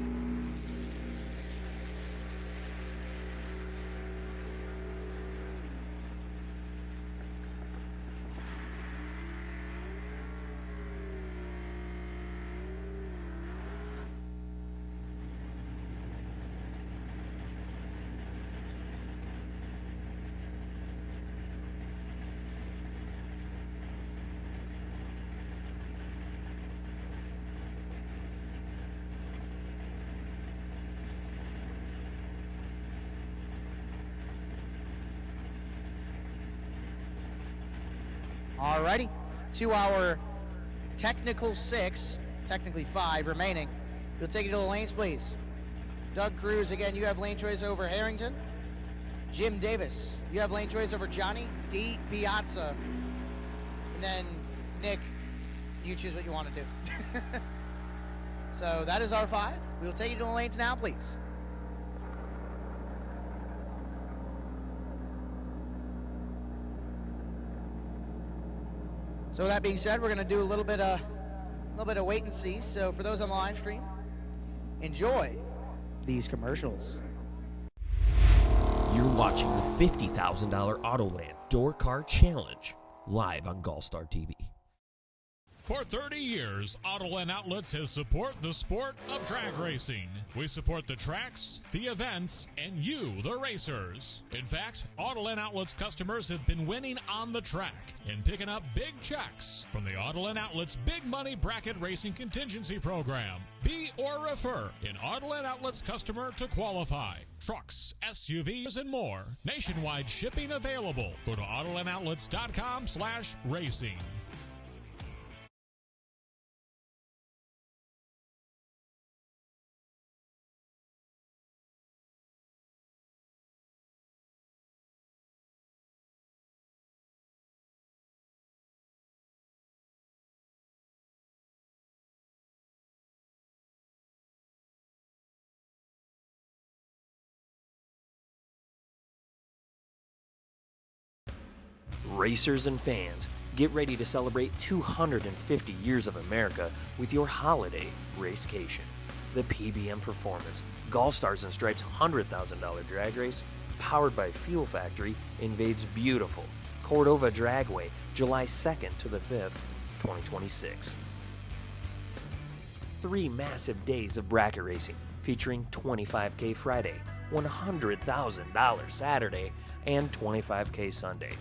Alrighty, to our technical 6, technically 5 remaining. You'll take it to the lanes, please. Doug Cruz, again, you have lane choice over Harrington. Jim Davis, you have lane choice over Johnny D. Piazza. And then, Nick, you choose what you want to do. So that is our 5. We'll take you to the lanes now, please. So that being said, we're going to do a little bit of wait and see. So for those on the live stream, enjoy these commercials. You're watching the $50,000 Autoland Door Car Challenge live on GallStar TV. For 30 years, Autoland Outlets has supported the sport of drag racing. We support the tracks, the events, and you, the racers. In fact, Autoland Outlets customers have been winning on the track and picking up big checks from the Autoland Outlets Big Money Bracket Racing Contingency Program. Be or refer an Autoland Outlets customer to qualify. Trucks, SUVs, and more. Nationwide shipping available. Go to AutolandOutlets.com/racing. Racers and fans, get ready to celebrate 250 years of America with your holiday racecation. The PBM Performance, GallStars and Stripes $100,000 drag race, powered by Fuel Factory, invades beautiful Cordova Dragway, July 2nd to the 5th, 2026. 3 massive days of bracket racing, featuring $25K Friday, $100,000 Saturday, and $25K Sunday.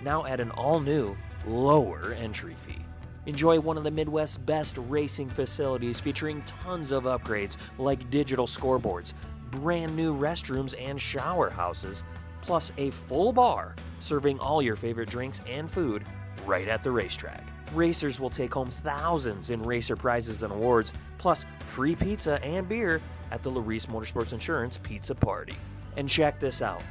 Now at an all-new, lower entry fee. Enjoy one of the Midwest's best racing facilities featuring tons of upgrades like digital scoreboards, brand new restrooms and shower houses, plus a full bar serving all your favorite drinks and food right at the racetrack. Racers will take home thousands in racer prizes and awards, plus free pizza and beer at the Larice Motorsports Insurance Pizza Party. And check this out.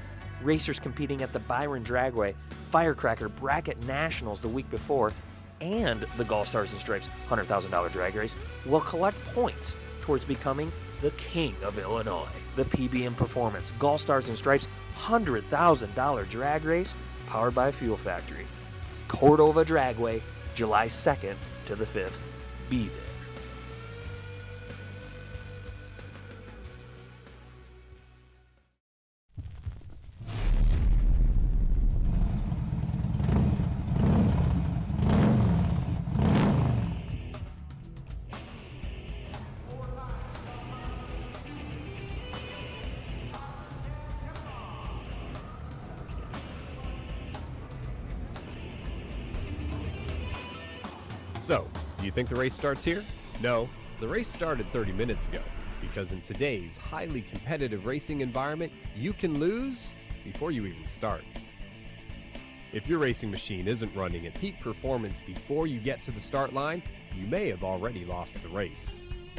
Racers competing at the Byron Dragway Firecracker Bracket Nationals the week before and the GallStars and Stripes $100,000 drag race will collect points towards becoming the King of Illinois. The PBM Performance GallStars and Stripes $100,000 drag race powered by Fuel Factory. Cordova Dragway, July 2nd to the 5th. Be there. So, do you think the race starts here? No, the race started 30 minutes ago, because in today's highly competitive racing environment, you can lose before you even start. If your racing machine isn't running at peak performance before you get to the start line, you may have already lost the race.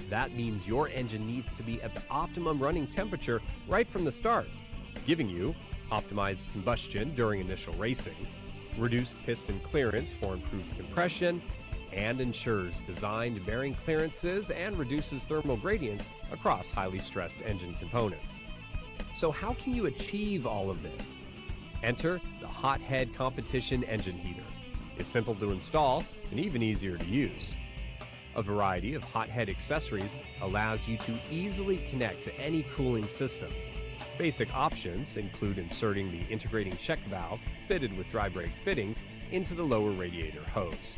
That means your engine needs to be at the optimum running temperature right from the start, giving you optimized combustion during initial racing, reduced piston clearance for improved compression, and ensures designed bearing clearances and reduces thermal gradients across highly stressed engine components. So how can you achieve all of this? Enter the Hothead Competition Engine Heater. It's simple to install and even easier to use. A variety of Hothead accessories allows you to easily connect to any cooling system. Basic options include inserting the integrating check valve fitted with dry brake fittings into the lower radiator hose.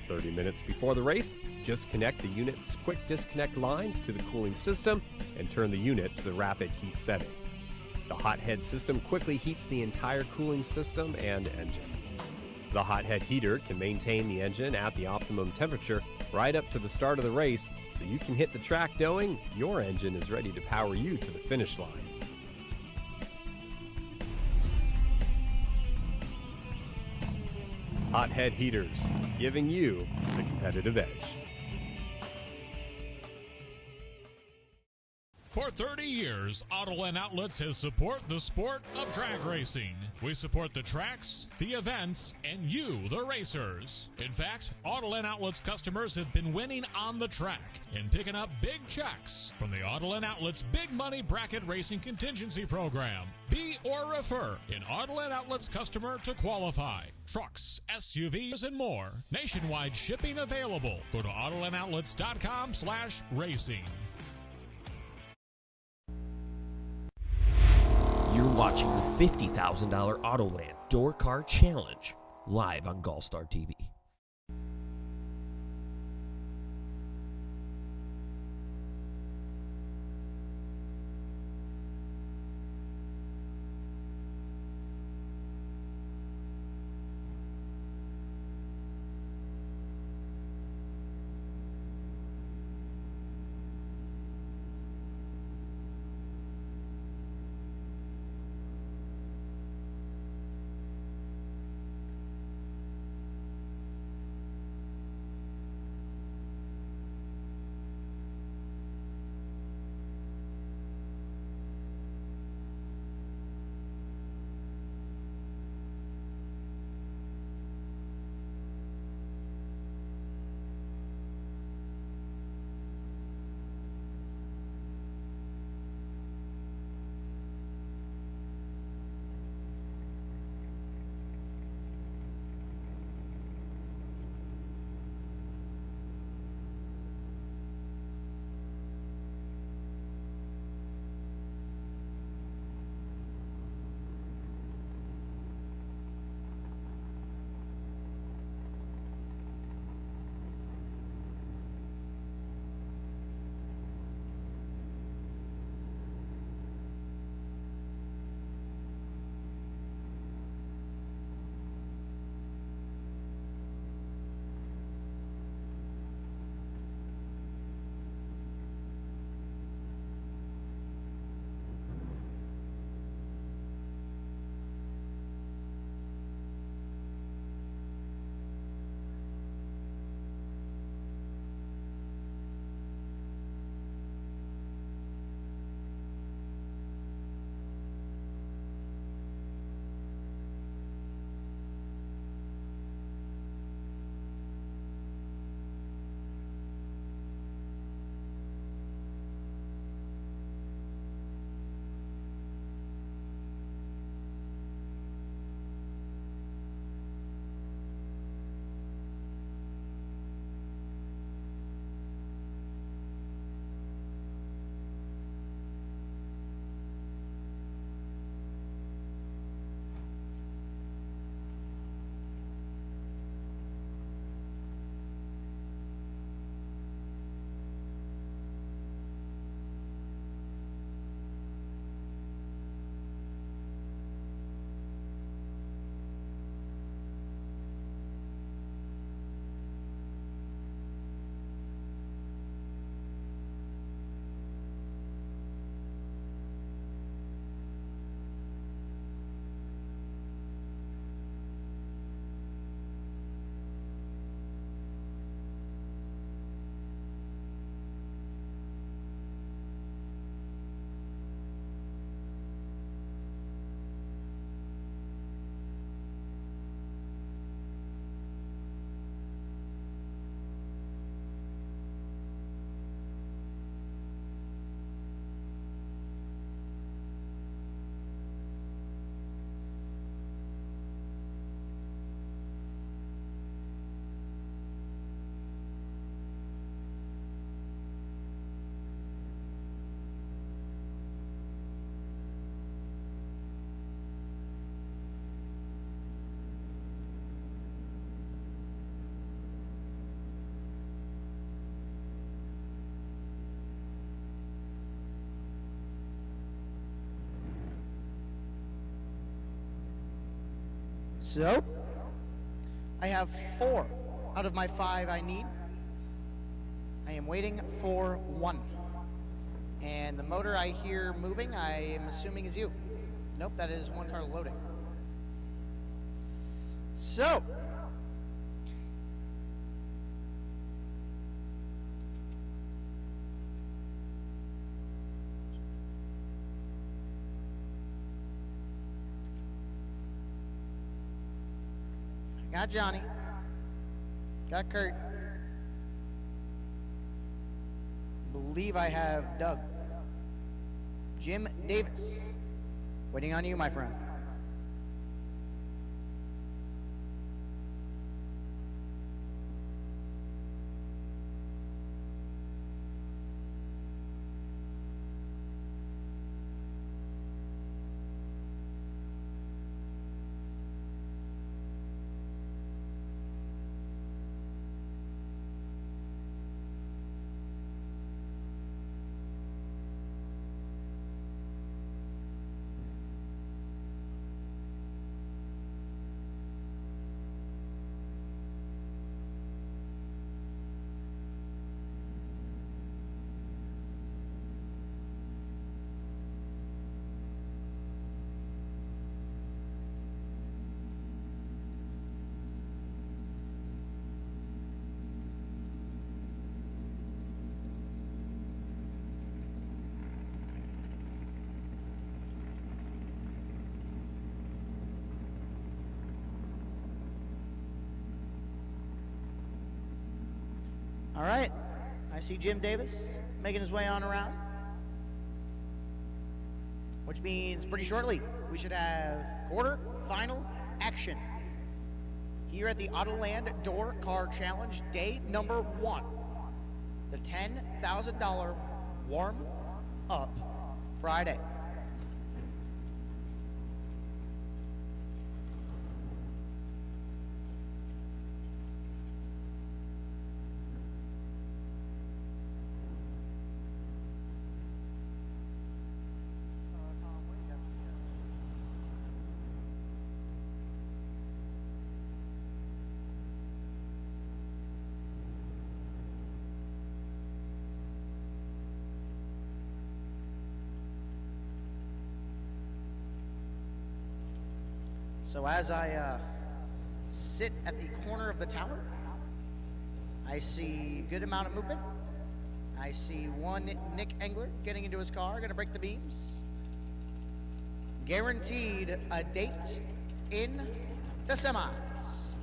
30 minutes before the race, just connect the unit's quick disconnect lines to the cooling system and turn the unit to the rapid heat setting. The Hothead system quickly heats the entire cooling system and engine. The Hothead heater can maintain the engine at the optimum temperature right up to the start of the race, so you can hit the track knowing your engine is ready to power you to the finish line. Hothead heaters, giving you the competitive edge. For 30 years, Autoland Outlets has supported the sport of drag racing. We support the tracks, the events, and you, the racers. In fact, Autoland Outlets customers have been winning on the track and picking up big checks from the Autoland Outlets Big Money Bracket Racing Contingency Program. Be or refer an Autoland Outlets customer to qualify. Trucks, SUVs, and more. Nationwide shipping available. Go to AutolandOutlets.com/racing. You're watching the $50,000 Autoland Door Car Challenge live on GallStar TV. So, I have 4 out of my 5 I need. I am waiting for 1. And the motor I hear moving, I am assuming is you. Nope, that is 1 car loading. So, I got Johnny, got Kurt, believe I have Doug, Jim Davis, waiting on you, my friend. All right, I see Jim Davis making his way on around, which means pretty shortly we should have quarter-final action here at the Autoland Door Car Challenge, day number 1, the $10,000 warm-up Friday. So as I sit at the corner of the tower, I see a good amount of movement. I see one Nick Engler getting into his car, gonna break the beams. Guaranteed a date in the semis.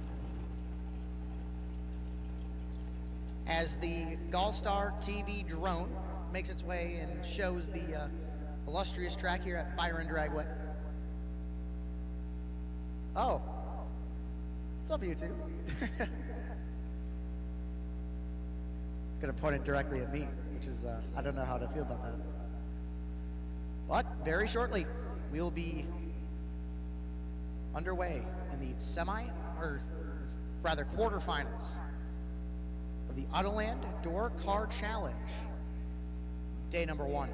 As the GallStar TV drone makes its way and shows the illustrious track here at Byron Dragway. Oh, what's up, YouTube? It's gonna point it directly at me, which is, I don't know how to feel about that. But very shortly, we will be underway in the quarterfinals of the Autoland Door Car Challenge, day number 1.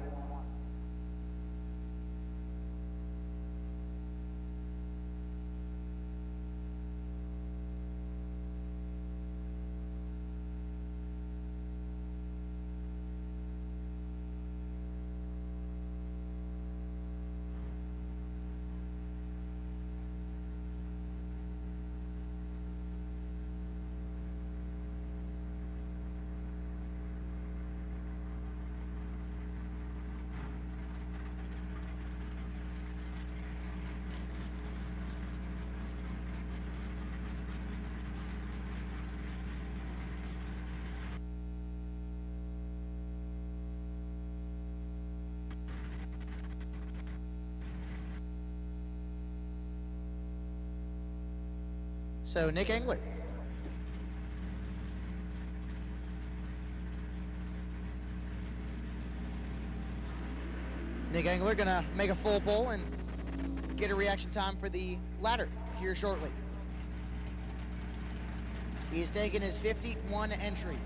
So Nick Engler. Nick Engler gonna make a full pull and get a reaction time for the ladder here shortly. He's taken his 51 entry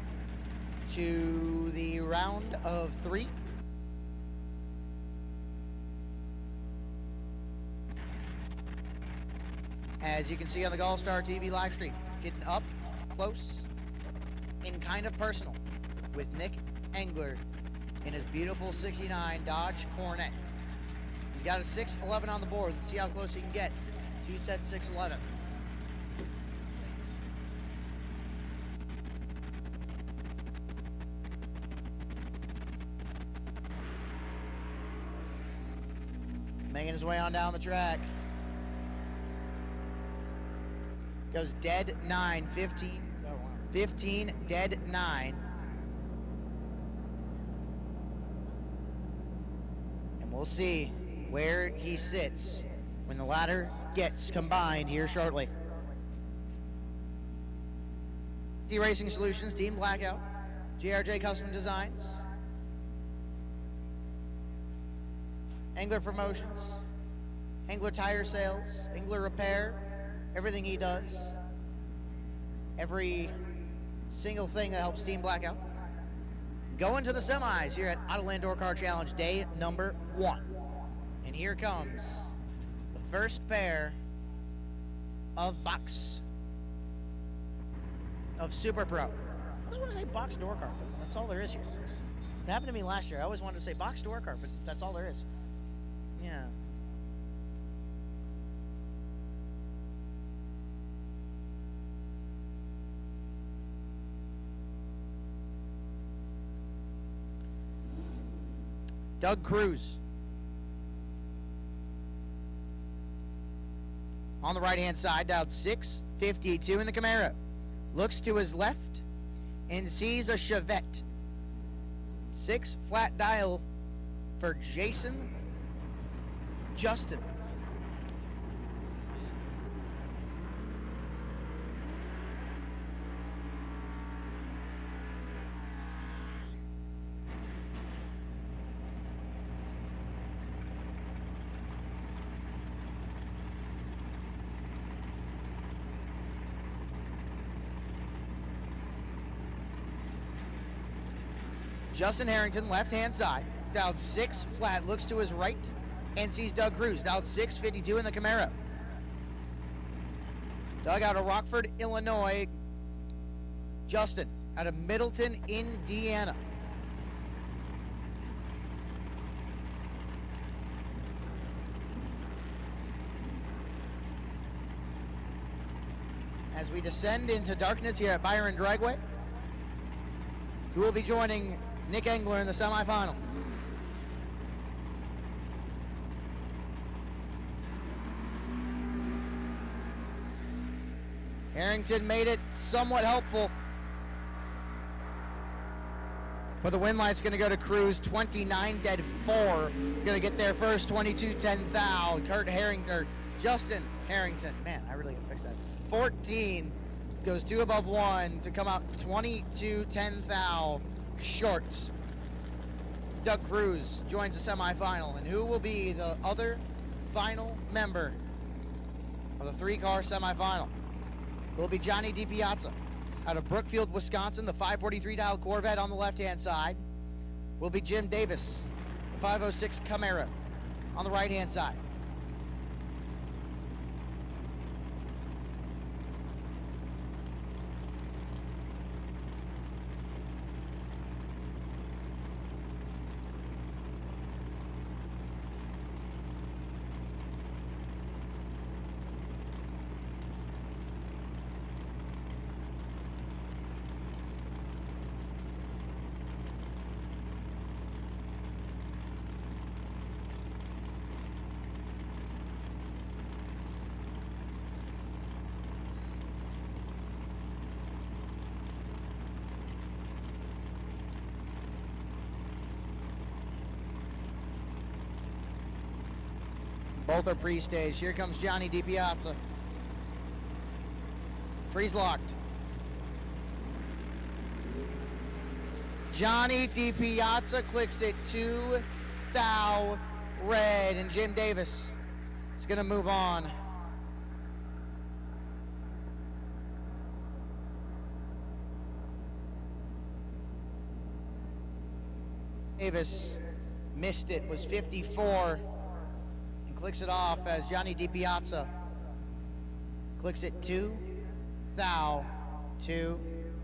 to the round of 3. as you can see on the GallStar TV live stream. Getting up close and kind of personal with Nick Engler in his beautiful 69 Dodge Coronet. He's got a 6.11 on the board. Let's see how close he can get. 2 set 6.11. Making his way on down the track. Goes dead 9, 15. 15, dead 9. And we'll see where he sits when the ladder gets combined here shortly. D-Racing Solutions, Team Blackout, JRJ Custom Designs, Engler Promotions, Engler Tire Sales, Engler Repair, everything he does, every single thing that helps Team Blackout. Going to the semis here at Autoland Door Car Challenge day number 1. And here comes the first pair of box of Super Pro. I always want to say box door car, but that's all there is here. It happened to me last year. I always wanted to say box door car, but that's all there is. Yeah. Doug Cruz. On the right-hand side, dialed 652 in the Camaro. Looks to his left and sees a Chevette. 6 flat dial for Justin. Justin Harrington, left-hand side, dialed 6 flat, looks to his right, and sees Doug Cruz, dialed 652 in the Camaro. Doug out of Rockford, Illinois. Justin out of Middleton, Indiana. As we descend into darkness here at Byron Dragway, who will be joining Nick Engler in the semifinal. Harrington made it somewhat helpful, but the win light's going to go to Cruz. 29 dead 4. Going to get there first. 22-10 thou. Justin Harrington. Man, I really got to fix that. 14 goes 2 above 1 to come out 22-10 thou short. Doug Cruz joins the semifinal, and who will be the other final member of the 3-car semifinal? Will be Johnny DiPiazza out of Brookfield, Wisconsin, the 543 dial Corvette on the left-hand side. Will be Jim Davis, the 506 Camaro on the right-hand side. Both are pre-staged. Here comes Johnny DiPiazza. Trees locked. Johnny DiPiazza clicks it 2 thou red, and Jim Davis is going to move on. Davis missed it, was 54. Clicks it off as Johnny DiPiazza clicks it too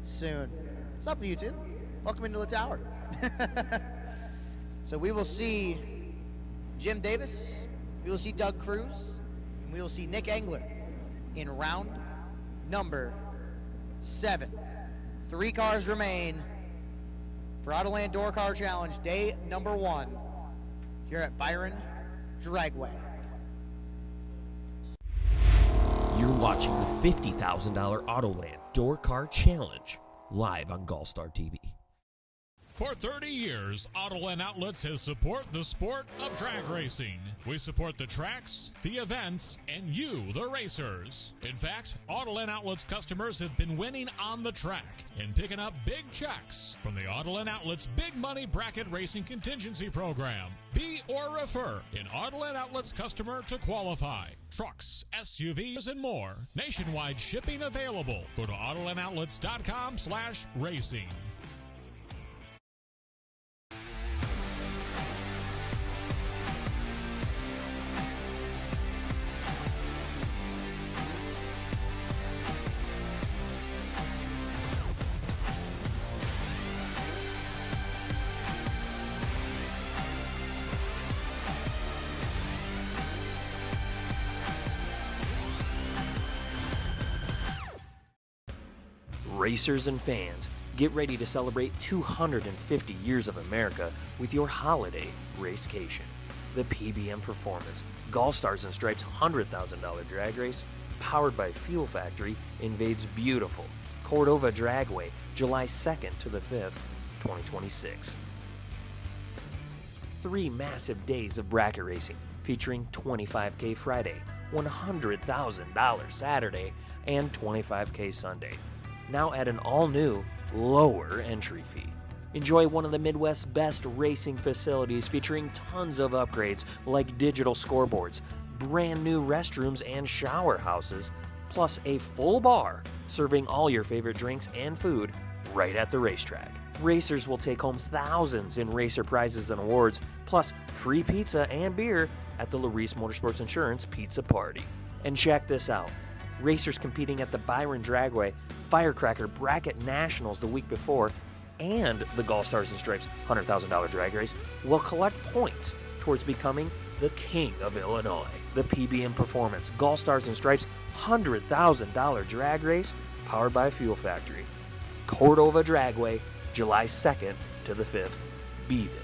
soon. What's up, YouTube? Welcome into the tower. So we will see Jim Davis, we will see Doug Cruz, and we will see Nick Engler in round number 7. 3 cars remain for Autoland Door Car Challenge, day number 1, here at Byron Dragway. You're watching the $50,000 Autoland Door Car Challenge live on GallStar TV. For 30 years, Autoland Outlets has supported the sport of drag racing. We support the tracks, the events, and you, the racers. In fact, Autoland Outlets customers have been winning on the track and picking up big checks from the Autoland Outlets Big Money Bracket Racing Contingency Program. Be or refer an Autoland Outlets customer to qualify. Trucks, SUVs, and more. Nationwide shipping available. Go to AutolandOutlets.com/racing. Racers and fans, get ready to celebrate 250 years of America with your holiday racecation. The PBM Performance, GallStars and Stripes $100,000 drag race, powered by Fuel Factory, invades beautiful Cordova Dragway, July 2nd to the 5th, 2026. 3 massive days of bracket racing featuring $25K Friday, $100,000 Saturday, and $25K Sunday. Now at an all-new, lower entry fee. Enjoy one of the Midwest's best racing facilities featuring tons of upgrades like digital scoreboards, brand new restrooms and shower houses, plus a full bar serving all your favorite drinks and food right at the racetrack. Racers will take home thousands in racer prizes and awards, plus free pizza and beer at the Larice Motorsports Insurance Pizza Party. And check this out. Racers competing at the Byron Dragway Firecracker Bracket Nationals the week before and the GallStars and Stripes $100,000 drag race will collect points towards becoming the King of Illinois. The PBM Performance GallStars and Stripes $100,000 drag race powered by Fuel Factory. Cordova Dragway, July 2nd to the 5th. Be there.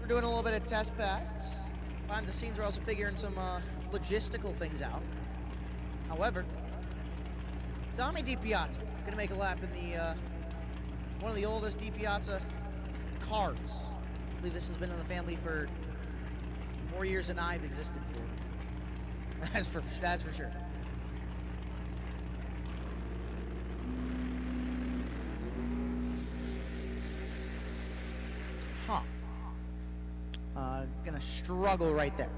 We're doing a little bit of test passes. Behind the scenes, we're also figuring some logistical things out. However, Tommy DiPiazza gonna make a lap in the one of the oldest DiPiazza cars. I believe this has been in the family for more years than I've existed for. That's for sure. Huh. Gonna struggle right there.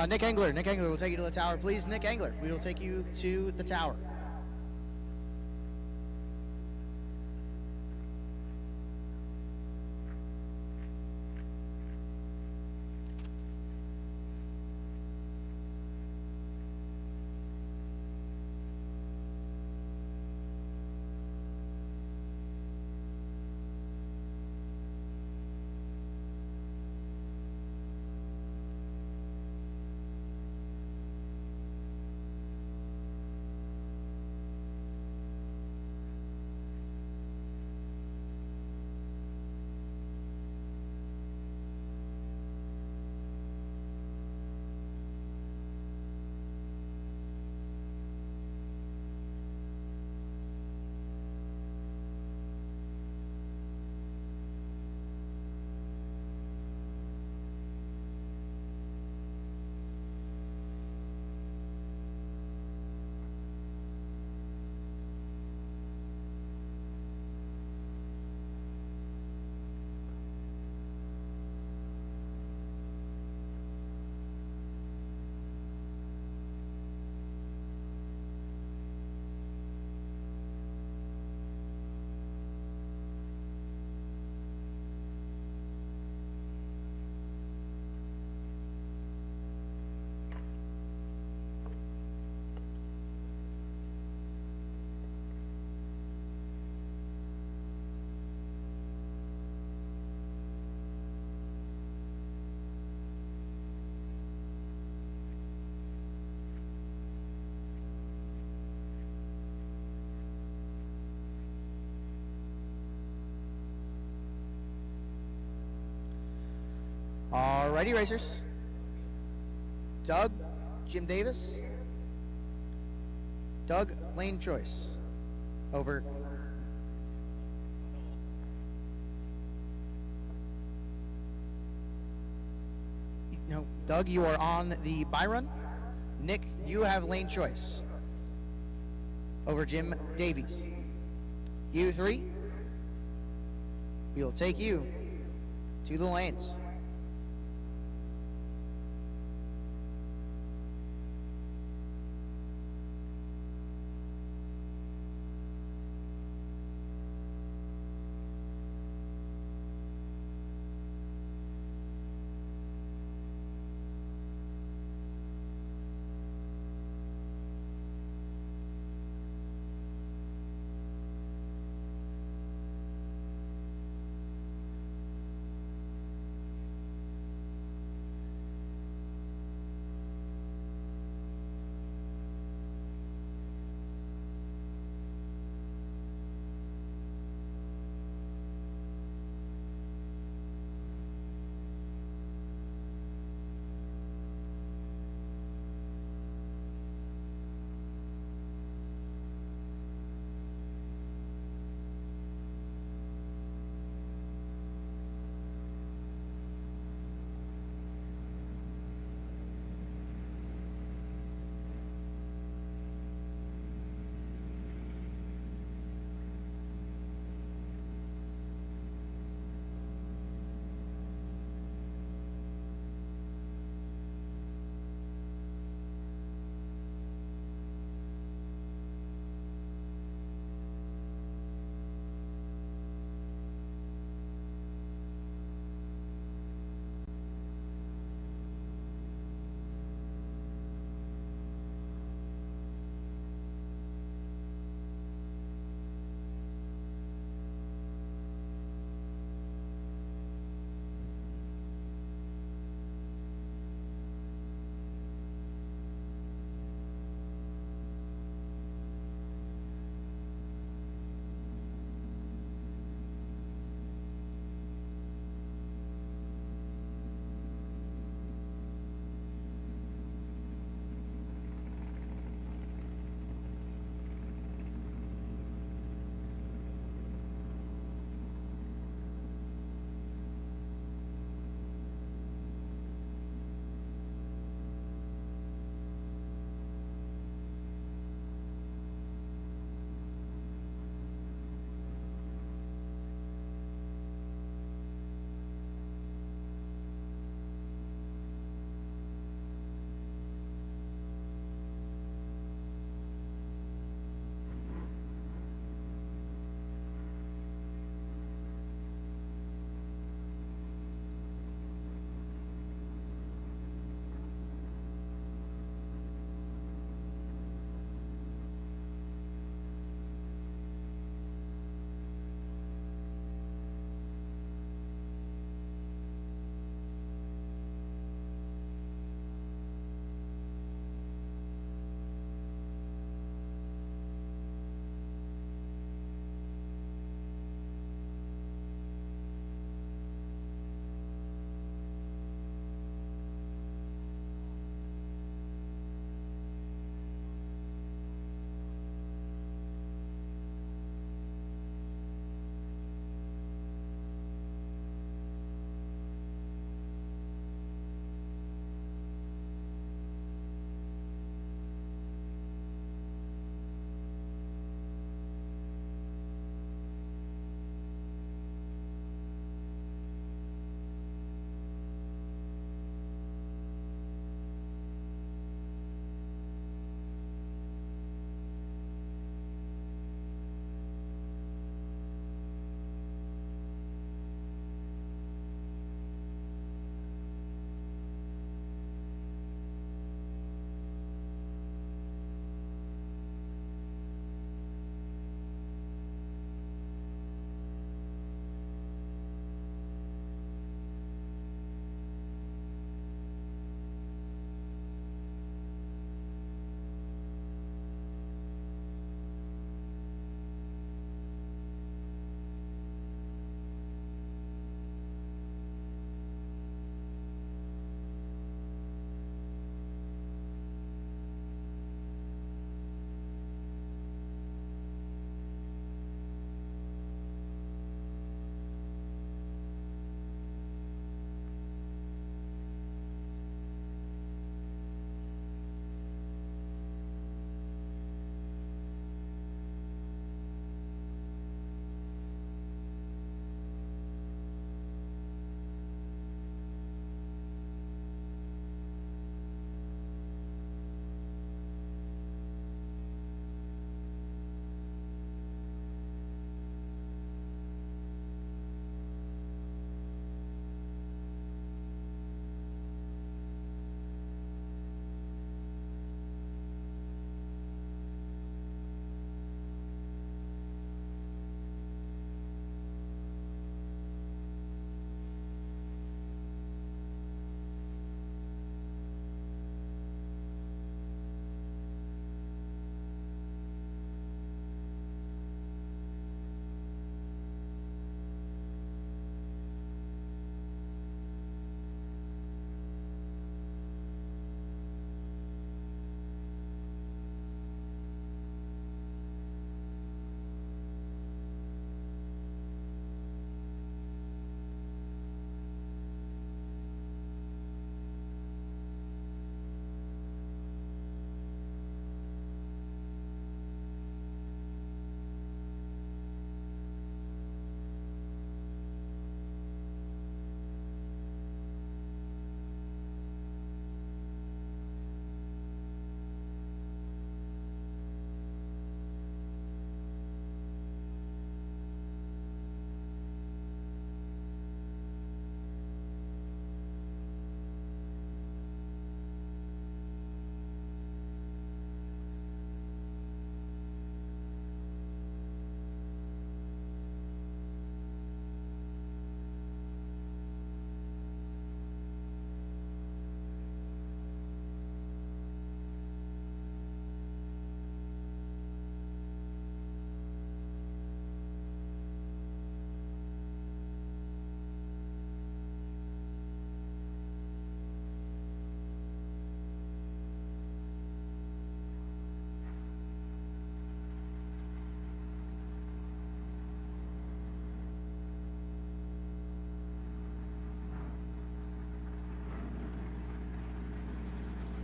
Nick Engler will take you to the tower, please. Nick Engler, we will take you to the tower. Alrighty, racers. Doug, Jim Davis. Doug, lane choice. Over. No, Doug, you are on the Byron. Nick, you have lane choice. Over Jim Davies. You three, we will take you to the lanes.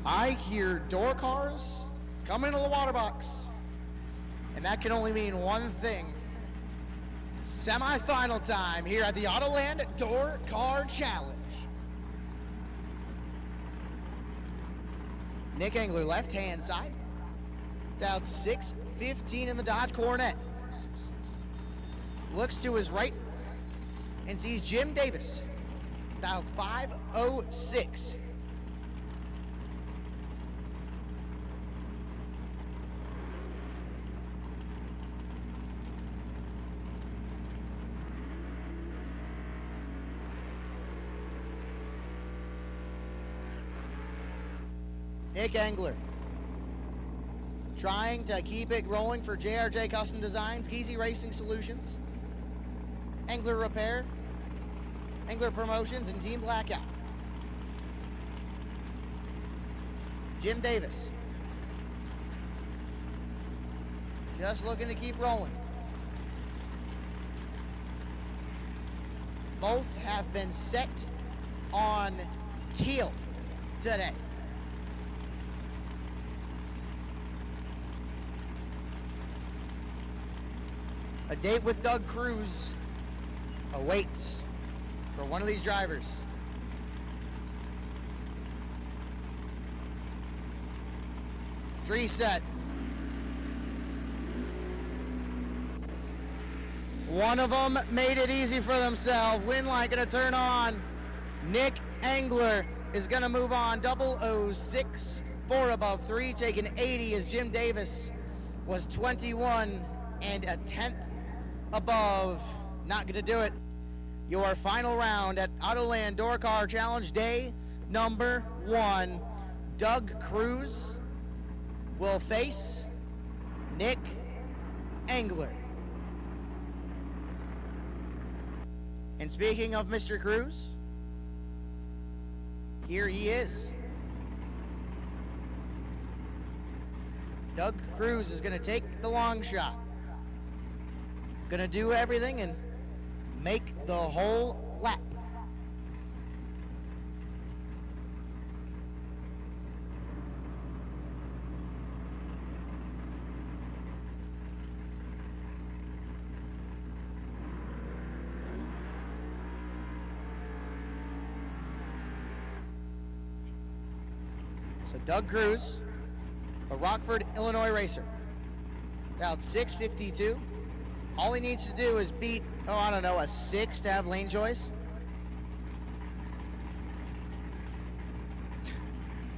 I hear door cars coming into the water box. And that can only mean one thing. Semi-final time here at the Autoland Door Car Challenge. Nick Engler, left-hand side. Dialed 615 in the Dodge Coronet. Looks to his right and sees Jim Davis. Dialed 506. Nick Engler trying to keep it rolling for JRJ Custom Designs, Geezy Racing Solutions, Engler Repair, Engler Promotions, and Team Blackout. Jim Davis just looking to keep rolling. Both have been set on keel today. A date with Doug Cruz awaits for one of these drivers. Tree set. One of them made it easy for themselves. Winlight gonna turn on. Nick Engler is gonna move on. 006, 4 above 3, taking 80 as Jim Davis was 21 and a 10th above. Not gonna do it. Your final round at Autoland Door Car Challenge day number 1. Doug Cruz will face Nick Engler. And speaking of Mr. Cruz, here he is. Doug Cruz is gonna take the long shot. Gonna do everything and make the whole lap. So Doug Cruz, a Rockford, Illinois racer, dialed 652. All he needs to do is beat, a 6 to have lane choice.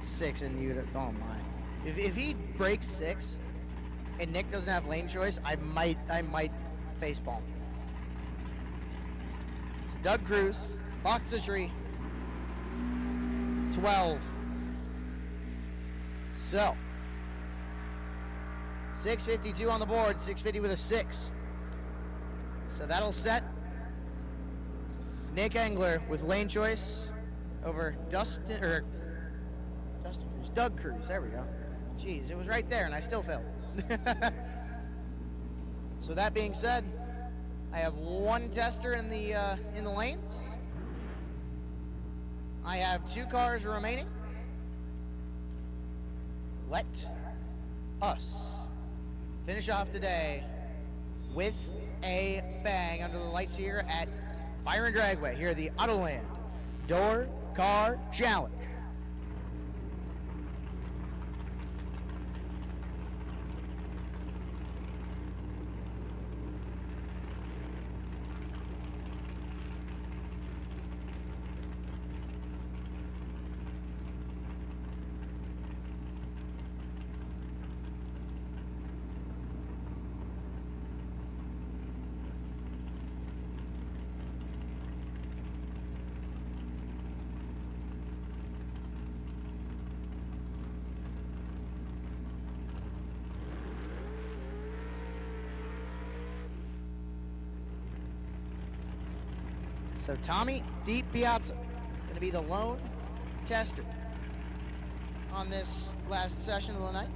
6 and you don't mind. If he breaks 6 and Nick doesn't have lane choice, I might facepalm. So Doug Cruz, box the tree, 12. So 652 on the board, 650 with a 6. So that'll set Nick Engler with lane choice over Doug Cruz. There we go. Jeez, it was right there and I still failed. So that being said, I have one tester in the lanes. I have 2 cars remaining. Let us finish off today with a bang under the lights here at Byron Dragway, here at the Autoland Door Car Challenge. So Tommy Deep Piazza going to be the lone tester on this last session of the night.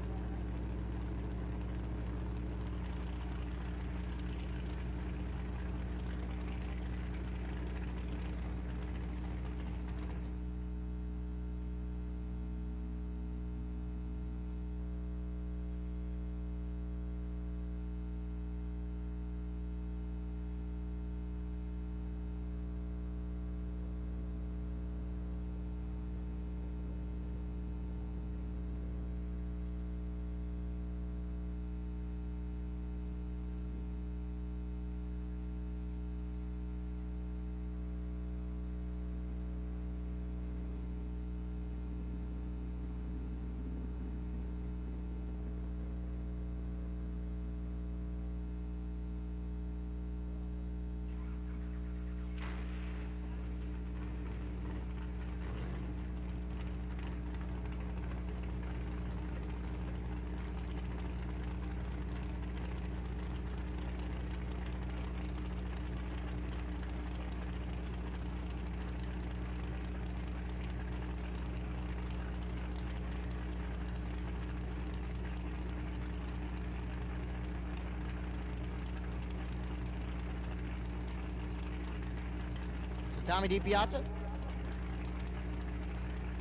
Tommy DiPiazza.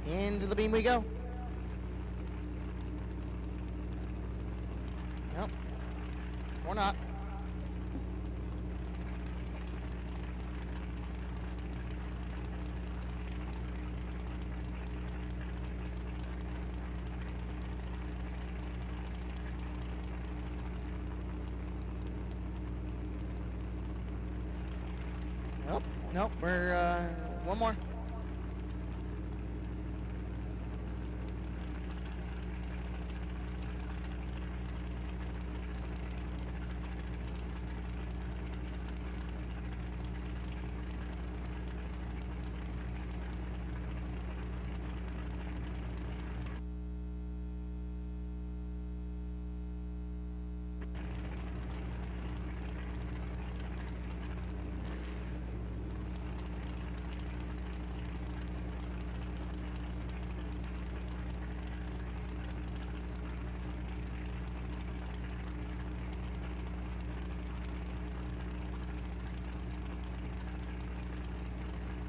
Into the beam we go. Nope. Or not. Nope. Nope. We're one more.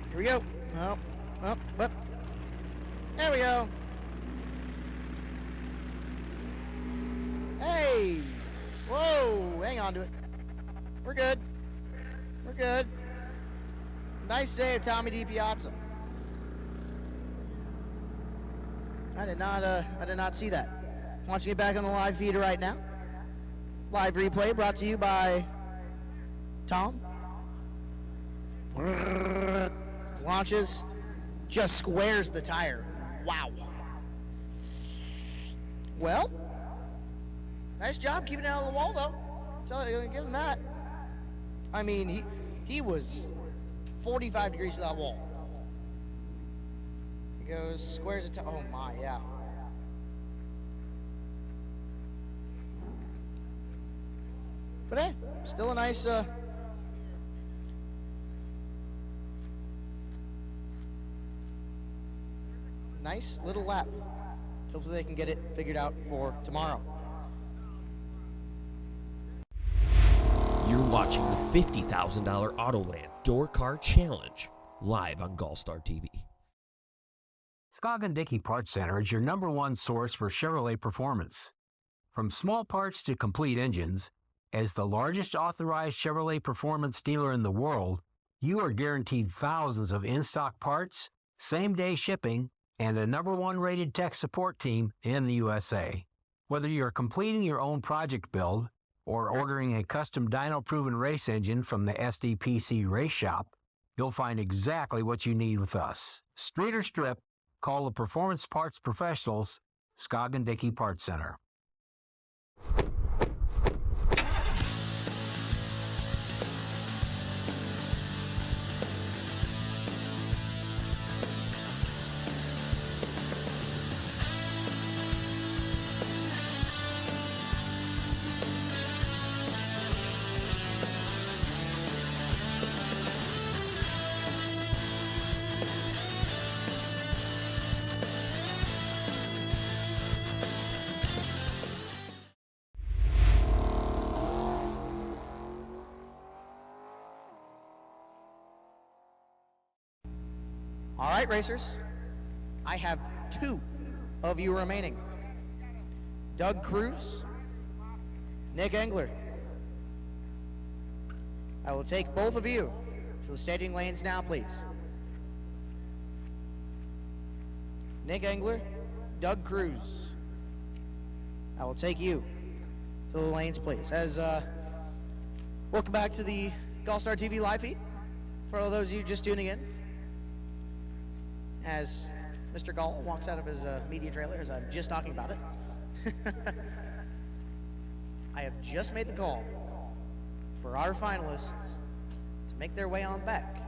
Here we go. Up. There we go. Hey. Whoa. Hang on to it. We're good. We're good. Nice save, Tommy DiPiazza. I did not see that. Watching it back on the live feed right now. Live replay brought to you by Tom. Launches, just squares the tire. Wow. Well, nice job keeping it out of the wall, though. So you're gonna give him that. I mean, he was 45 degrees to that wall. He goes, squares it to, oh my, yeah. But hey, still a nice, nice little lap. Hopefully they can get it figured out for tomorrow. You're watching the $50,000 Autoland Door Car Challenge live on GallStar TV. Scoggin Dickey Parts Center is your #1 source for Chevrolet performance. From small parts to complete engines, as the largest authorized Chevrolet performance dealer in the world, you are guaranteed thousands of in-stock parts, same-day shipping, and a #1 rated tech support team in the USA. Whether you're completing your own project build or ordering a custom dyno-proven race engine from the SDPC Race Shop, you'll find exactly what you need with us. Street or strip, call the Performance Parts Professionals, Scoggin Dickey Parts Center. All right, racers. I have 2 of you remaining. Doug Cruz, Nick Engler. I will take both of you to the staging lanes now, please. Nick Engler, Doug Cruz. I will take you to the lanes, please. Welcome back to the GallStar TV live feed. For all those of you just tuning in, as Mr. Gall walks out of his media trailer, as I'm just talking about it, I have just made the call for our finalists to make their way on back.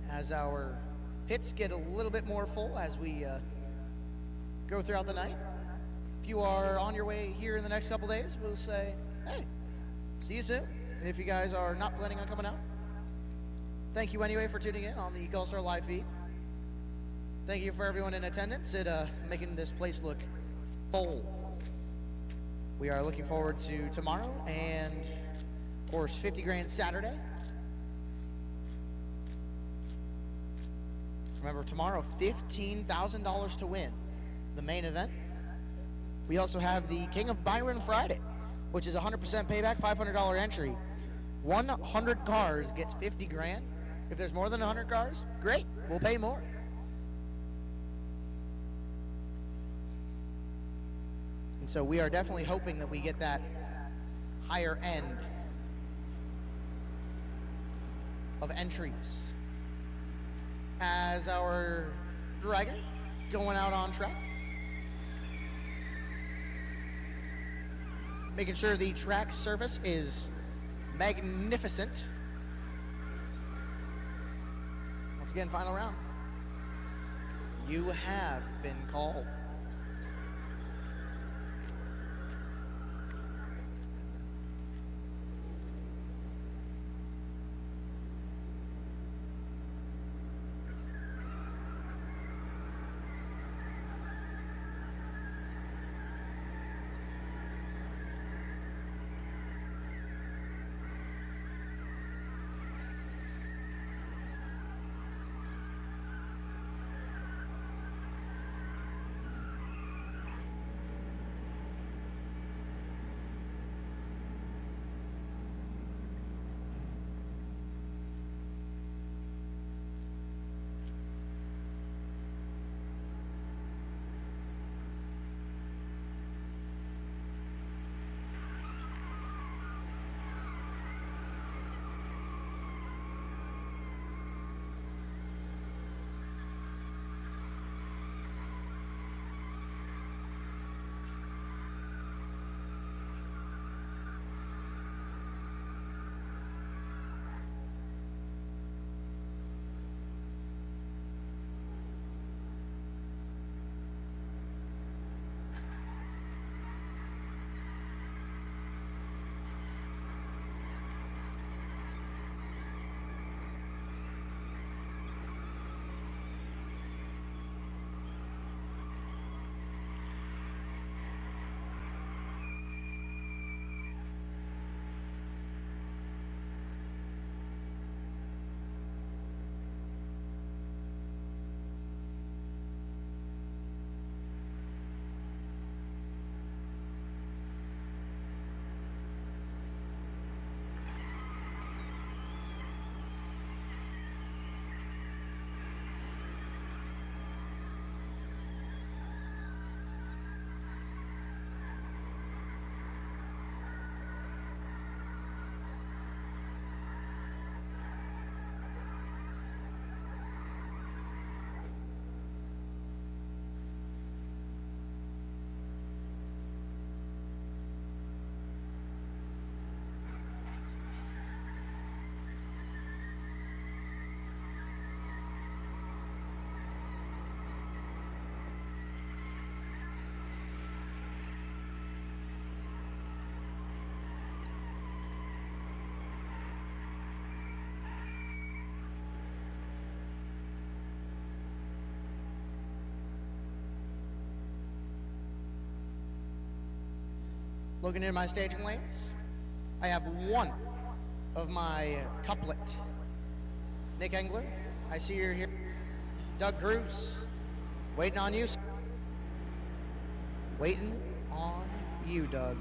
As our pits get a little bit more full as we go throughout the night. If you are on your way here in the next couple days, we'll say, hey, see you soon. If you guys are not planning on coming out, thank you anyway for tuning in on the GallStar live feed. Thank you for everyone in attendance at making this place look full. We are looking forward to tomorrow and, of course, 50 grand Saturday. Remember, tomorrow, $15,000 to win the main event. We also have the King of Byron Friday, which is 100% payback, $500 entry. 100 cars gets 50 grand. If there's more than 100 cars, great, we'll pay more. And so we are definitely hoping that we get that higher end of entries. As our Dragon going out on track, making sure the track surface is magnificent. Once again, final round. You have been called. Looking into my staging lanes, I have one of my couplet. Nick Engler, I see you're here. Doug Cruz, waiting on you. Waiting on you, Doug.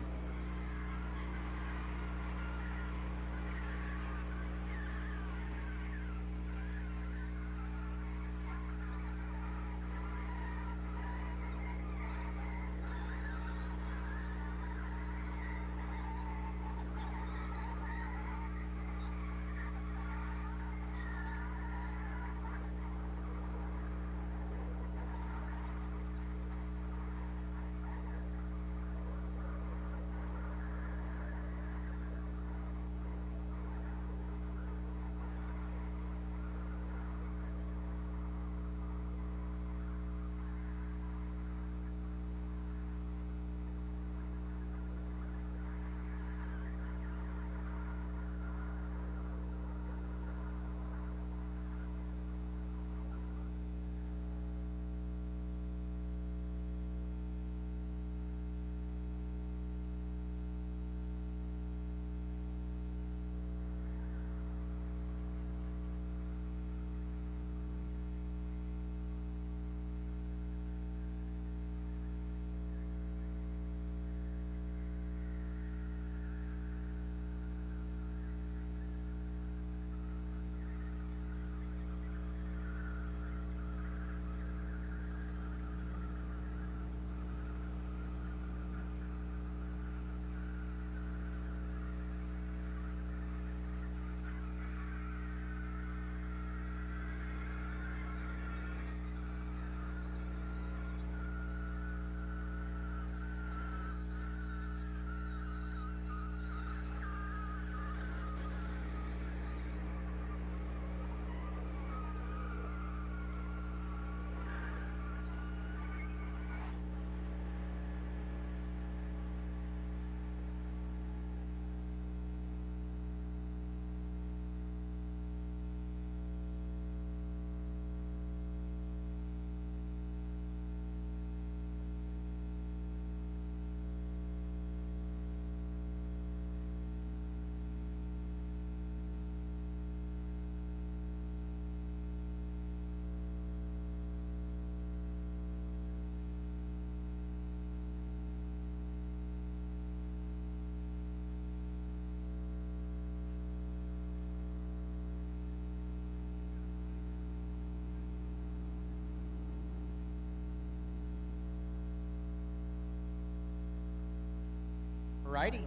Alrighty.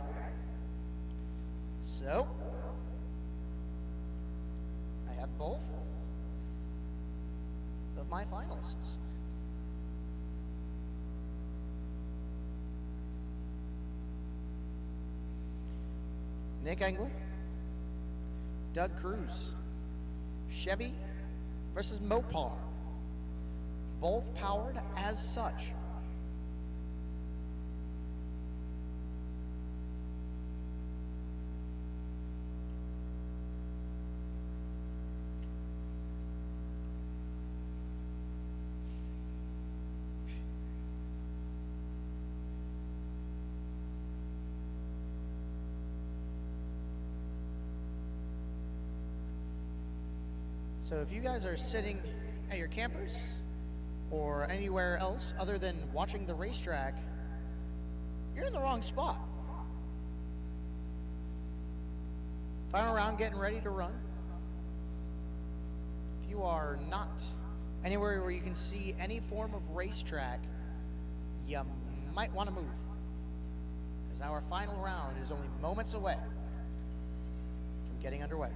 So, I have both of my finalists. Nick Engler, Doug Cruz, Chevy versus Mopar, both powered as such. So if you guys are sitting at your campers or anywhere else other than watching the racetrack, you're in the wrong spot. Final round getting ready to run. If you are not anywhere where you can see any form of racetrack, you might want to move, because our final round is only moments away from getting underway.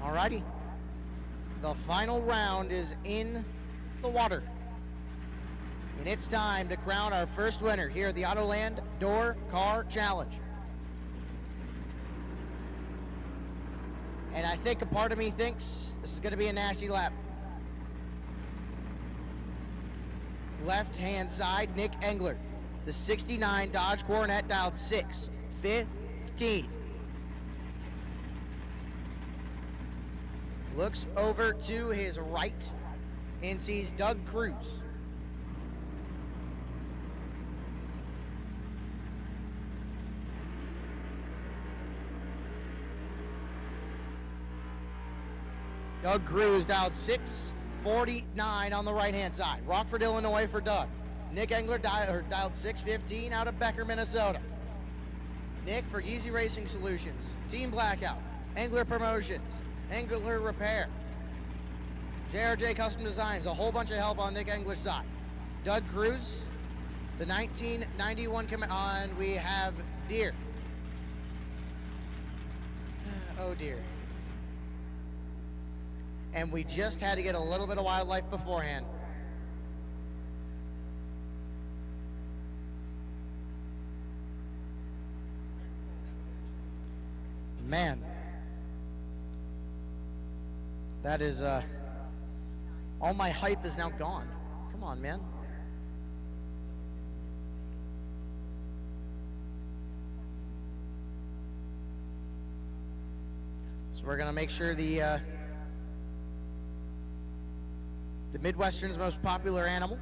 Alrighty. The final round is in the water. And it's time to crown our first winner here at the Autoland Door Car Challenge. And I think a part of me thinks this is going to be a nasty lap. Left-hand side, Nick Engler. The 69 Dodge Coronet dialed 615. Looks over to his right and sees Doug Cruz. Doug Cruz dialed 649 on the right-hand side. Rockford, Illinois for Doug. Nick Engler dialed 615 out of Becker, Minnesota. Nick for Easy Racing Solutions. Team Blackout. Engler Promotions. Engler Repair. JRJ Custom Designs. A whole bunch of help on Nick Engler's side. Doug Cruz. The 1991 on. We have Deer. Oh dear. And we just had to get a little bit of wildlife beforehand. Man, that is, all my hype is now gone. Come on, man. So we're gonna make sure the Midwestern's most popular animal.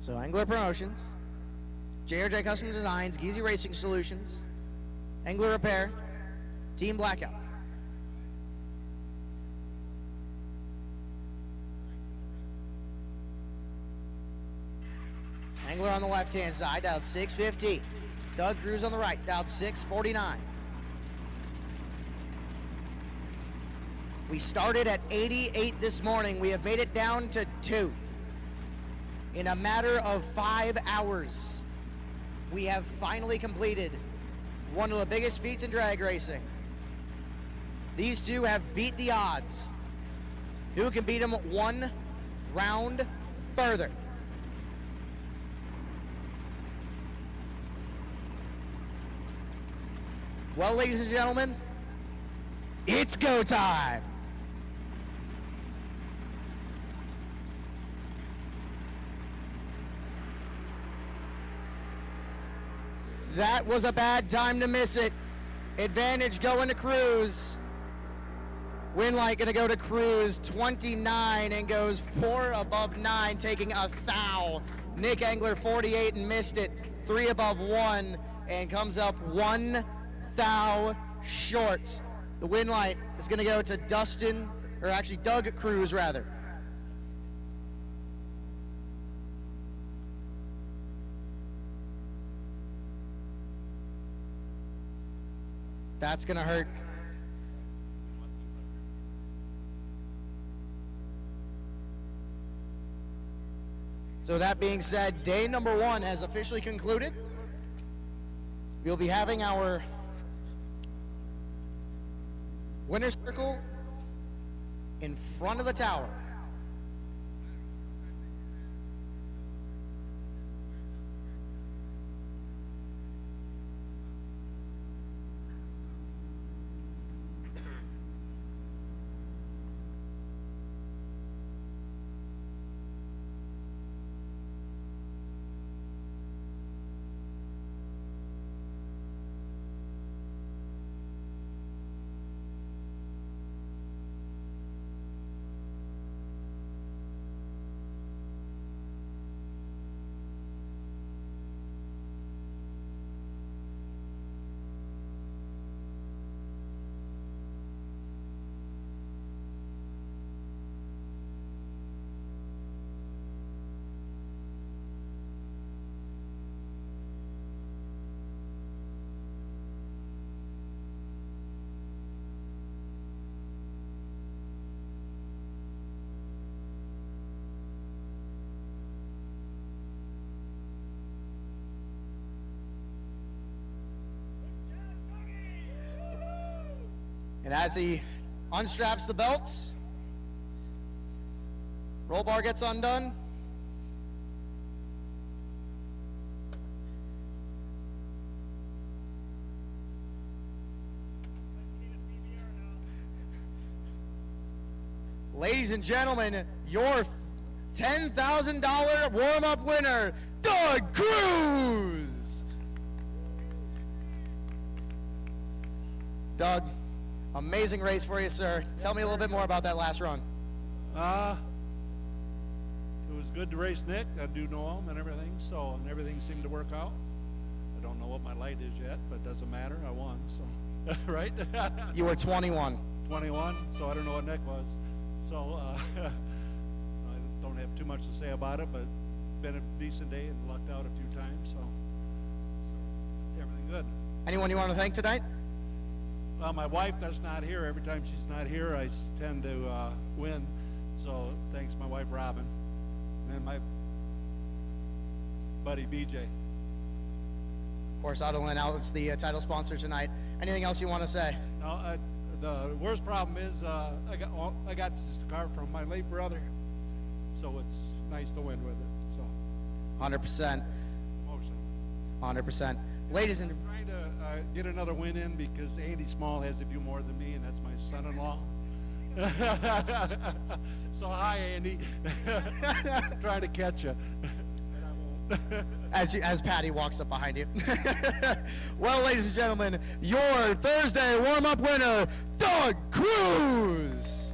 So Engler Promotions, JRJ Custom Designs, Geezy Racing Solutions, Engler Repair, Team Blackout. Engler on the left-hand side, dialed 615. Doug Cruz on the right, dialed 649. We started at 88 this morning. We have made it down to 2. In a matter of 5 hours, we have finally completed one of the biggest feats in drag racing. These two have beat the odds. Who can beat them one round further? Well, ladies and gentlemen, it's go time. That was a bad time to miss it. Advantage going to Cruz. Win light gonna go to Cruz, 29, and goes 4 above 9, taking a thou. Nick Engler, 48, and missed it. 3 above 1, and comes up 1 thou short. The win light is gonna go to Doug Cruz rather. That's gonna hurt. So that being said, day number 1 has officially concluded. We'll be having our winner's circle in front of the tower. And as he unstraps the belts, roll bar gets undone. Ladies and gentlemen, your $10,000 warm-up winner, Doug Cruz. Doug, amazing race for you, sir. Tell me a little bit more about that last run. It was good to race Nick. I do know him and everything, so everything seemed to work out. I don't know what my light is yet, but it doesn't matter. I won, so right? You were 21. 21, so I don't know what Nick was. So I don't have too much to say about it, but been a decent day and lucked out a few times, so everything good. Anyone you want to thank tonight? My wife that's not here. Every time she's not here, I tend to win. So thanks my wife Robin, and my buddy BJ. Of course, Autoland Outlets, the title sponsor tonight. Anything else you want to say? No, the worst problem is I got this car from my late brother, so it's nice to win with it. So 100%. emotion. 100%. Ladies and I'm trying to get another win in because Andy Small has a few more than me, and that's my son-in-law. So hi, Andy. Trying to catch you. as Patty walks up behind you. Well, ladies and gentlemen, your Thursday warm-up winner, Doug Cruz.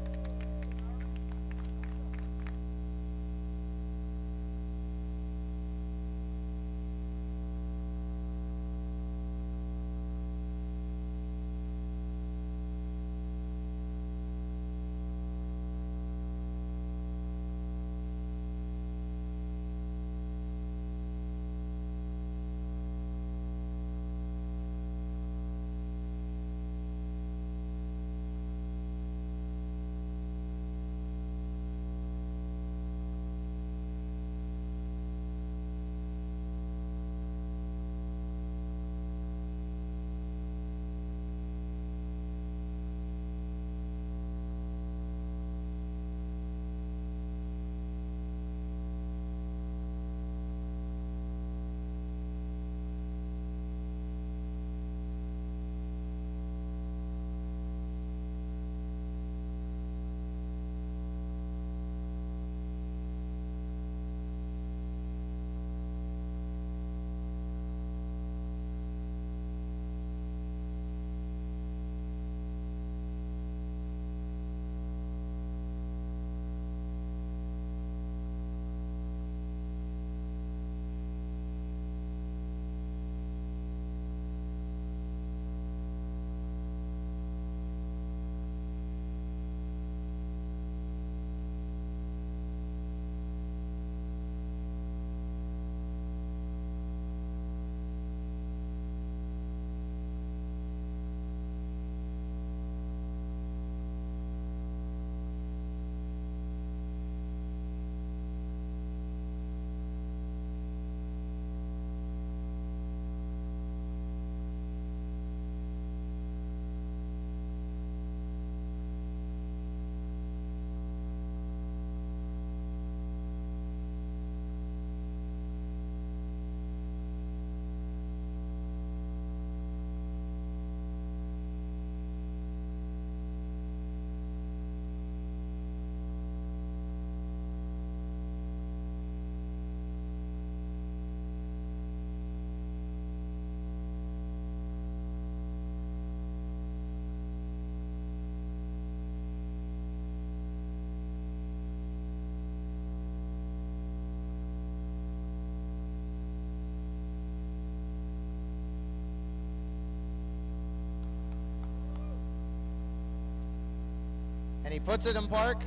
And he puts it in park.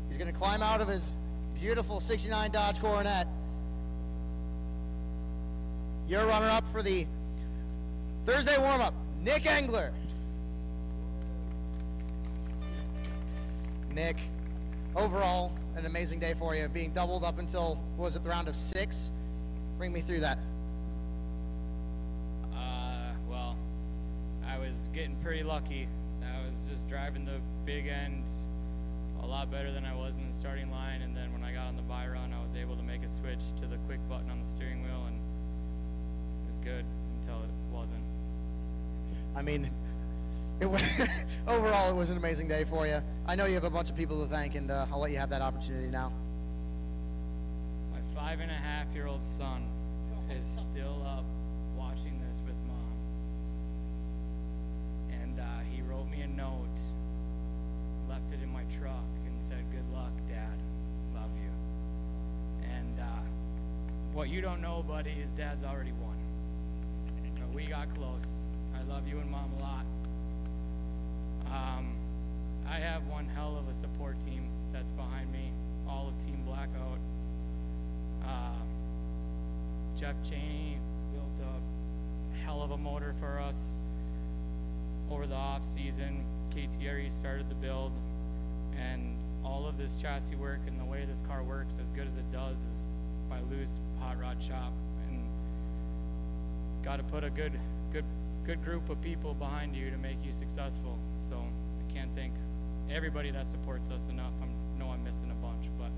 He's going to climb out of his beautiful 69 Dodge Coronet. Your runner-up for the Thursday warm-up, Nick Engler. Nick, overall, an amazing day for you, being doubled up until, what was it, the round of 6? Bring me through that. Well, I was getting pretty lucky. That driving the big end a lot better than I was in the starting line, and then when I got on the Byron, I was able to make a switch to the quick button on the steering wheel, and it was good until it wasn't. I mean, overall, it was an amazing day for you. I know you have a bunch of people to thank, and I'll let you have that opportunity now. My 5.5-year-old son is still up watching this with Mom, and he wrote me a note, left it in my truck, and said, "Good luck, Dad, love you." And what you don't know, buddy, is Dad's already won. But we got close. I love you and Mom a lot. I have one hell of a support team that's behind me, all of Team Blackout. Jeff Cheney built a hell of a motor for us over the off season. KTRE started the build, and all of this chassis work and the way this car works, as good as it does, is by Lou's Hot Rod Shop. And got to put a good group of people behind you to make you successful. So I can't thank everybody that supports us enough. I know I'm missing a bunch, but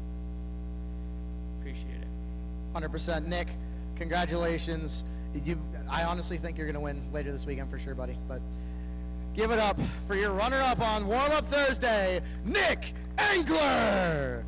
appreciate it. 100%. Nick, congratulations. I honestly think you're going to win later this weekend for sure, buddy. But give it up for your runner-up on Warm Up Thursday, Nick Engler.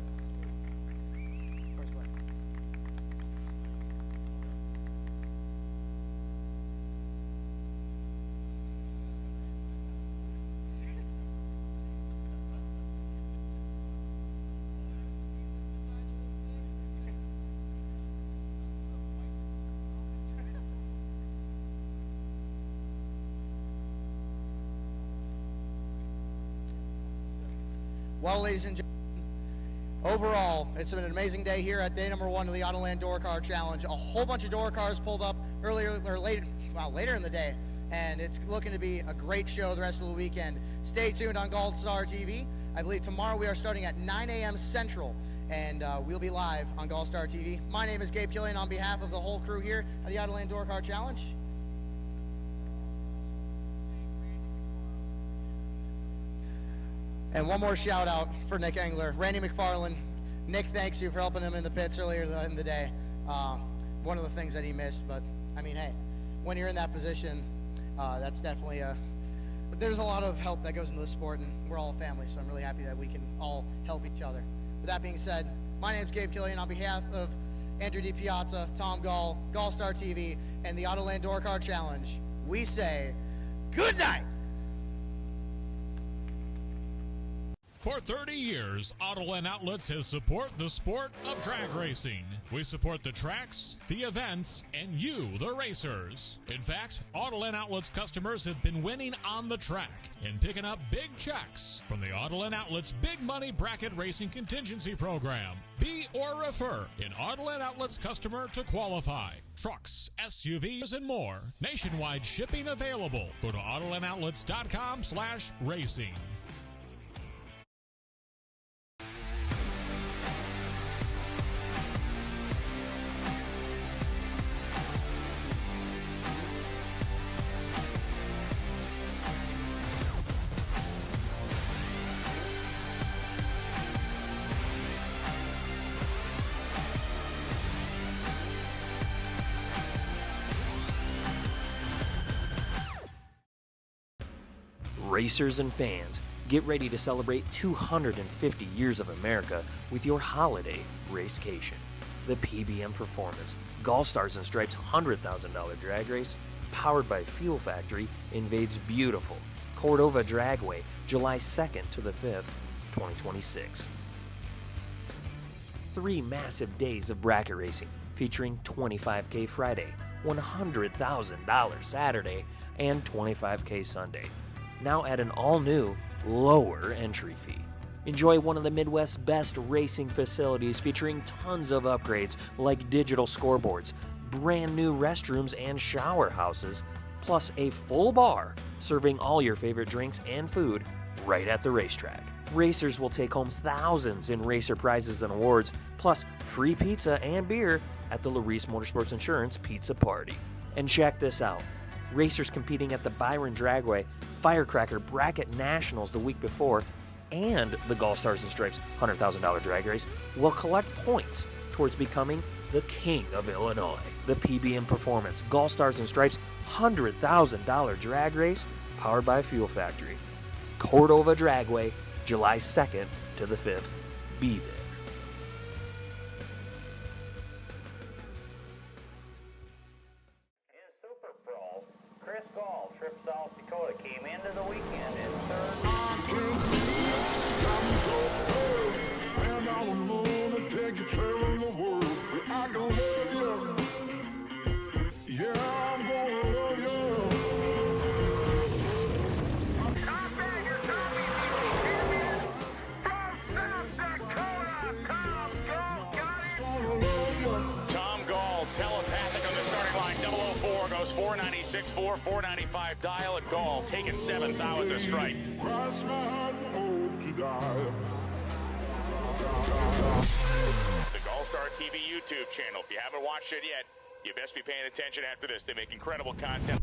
Well, ladies and gentlemen, overall, it's been an amazing day here at day number 1 of the Autoland Door Car Challenge. A whole bunch of door cars pulled up later in the day, and it's looking to be a great show the rest of the weekend. Stay tuned on GallStar TV. I believe tomorrow we are starting at 9 a.m. Central, and we'll be live on GallStar TV. My name is Gabe Killian on behalf of the whole crew here at the Autoland Door Car Challenge. And one more shout out for Nick Engler. Randy McFarland, Nick thanks you for helping him in the pits earlier in the day. One of the things that he missed, but I mean, hey, when you're in that position, that's definitely there's a lot of help that goes into the sport, and we're all a family, so I'm really happy that we can all help each other. With that being said, my name's Gabe Killian. On behalf of Andrew DiPiazza, Tom Gall, GallStar TV, and the Autoland Door Car Challenge, we say good night. For 30 years, Autoland Outlets has supported the sport of drag racing. We support the tracks, the events, and you, the racers. In fact, Autoland Outlets customers have been winning on the track and picking up big checks from the Autoland Outlets Big Money Bracket Racing Contingency Program. Be or refer an Autoland Outlets customer to qualify. Trucks, SUVs, and more. Nationwide shipping available. Go to AutolandOutlets.com/racing. Racers and fans, get ready to celebrate 250 years of America with your holiday racecation. The PBM Performance, GallStars and Stripes $100,000 drag race, powered by Fuel Factory, invades beautiful Cordova Dragway, July 2nd to the 5th, 2026. 3 massive days of bracket racing featuring $25K Friday, $100,000 Saturday, and $25K Sunday. Now at an all-new, lower entry fee. Enjoy one of the Midwest's best racing facilities featuring tons of upgrades like digital scoreboards, brand new restrooms and shower houses, plus a full bar serving all your favorite drinks and food right at the racetrack. Racers will take home thousands in racer prizes and awards, plus free pizza and beer at the Larice Motorsports Insurance Pizza Party. And check this out. Racers competing at the Byron Dragway Firecracker Bracket Nationals the week before and the GallStars and Stripes $100,000 drag race will collect points towards becoming the King of Illinois. The PBM Performance GallStars and Stripes $100,000 drag race powered by Fuel Factory. Cordova Dragway, July 2nd to the 5th. Be there. In Super Pro, Chris Gall, Trip South Dakota, came into the weekend in third. Telepathic on the starting line, 004 goes 496, 495 dial at Gall, taking 7th out at the strike. The GallStar TV YouTube channel. If you haven't watched it yet, you best be paying attention after this. They make incredible content.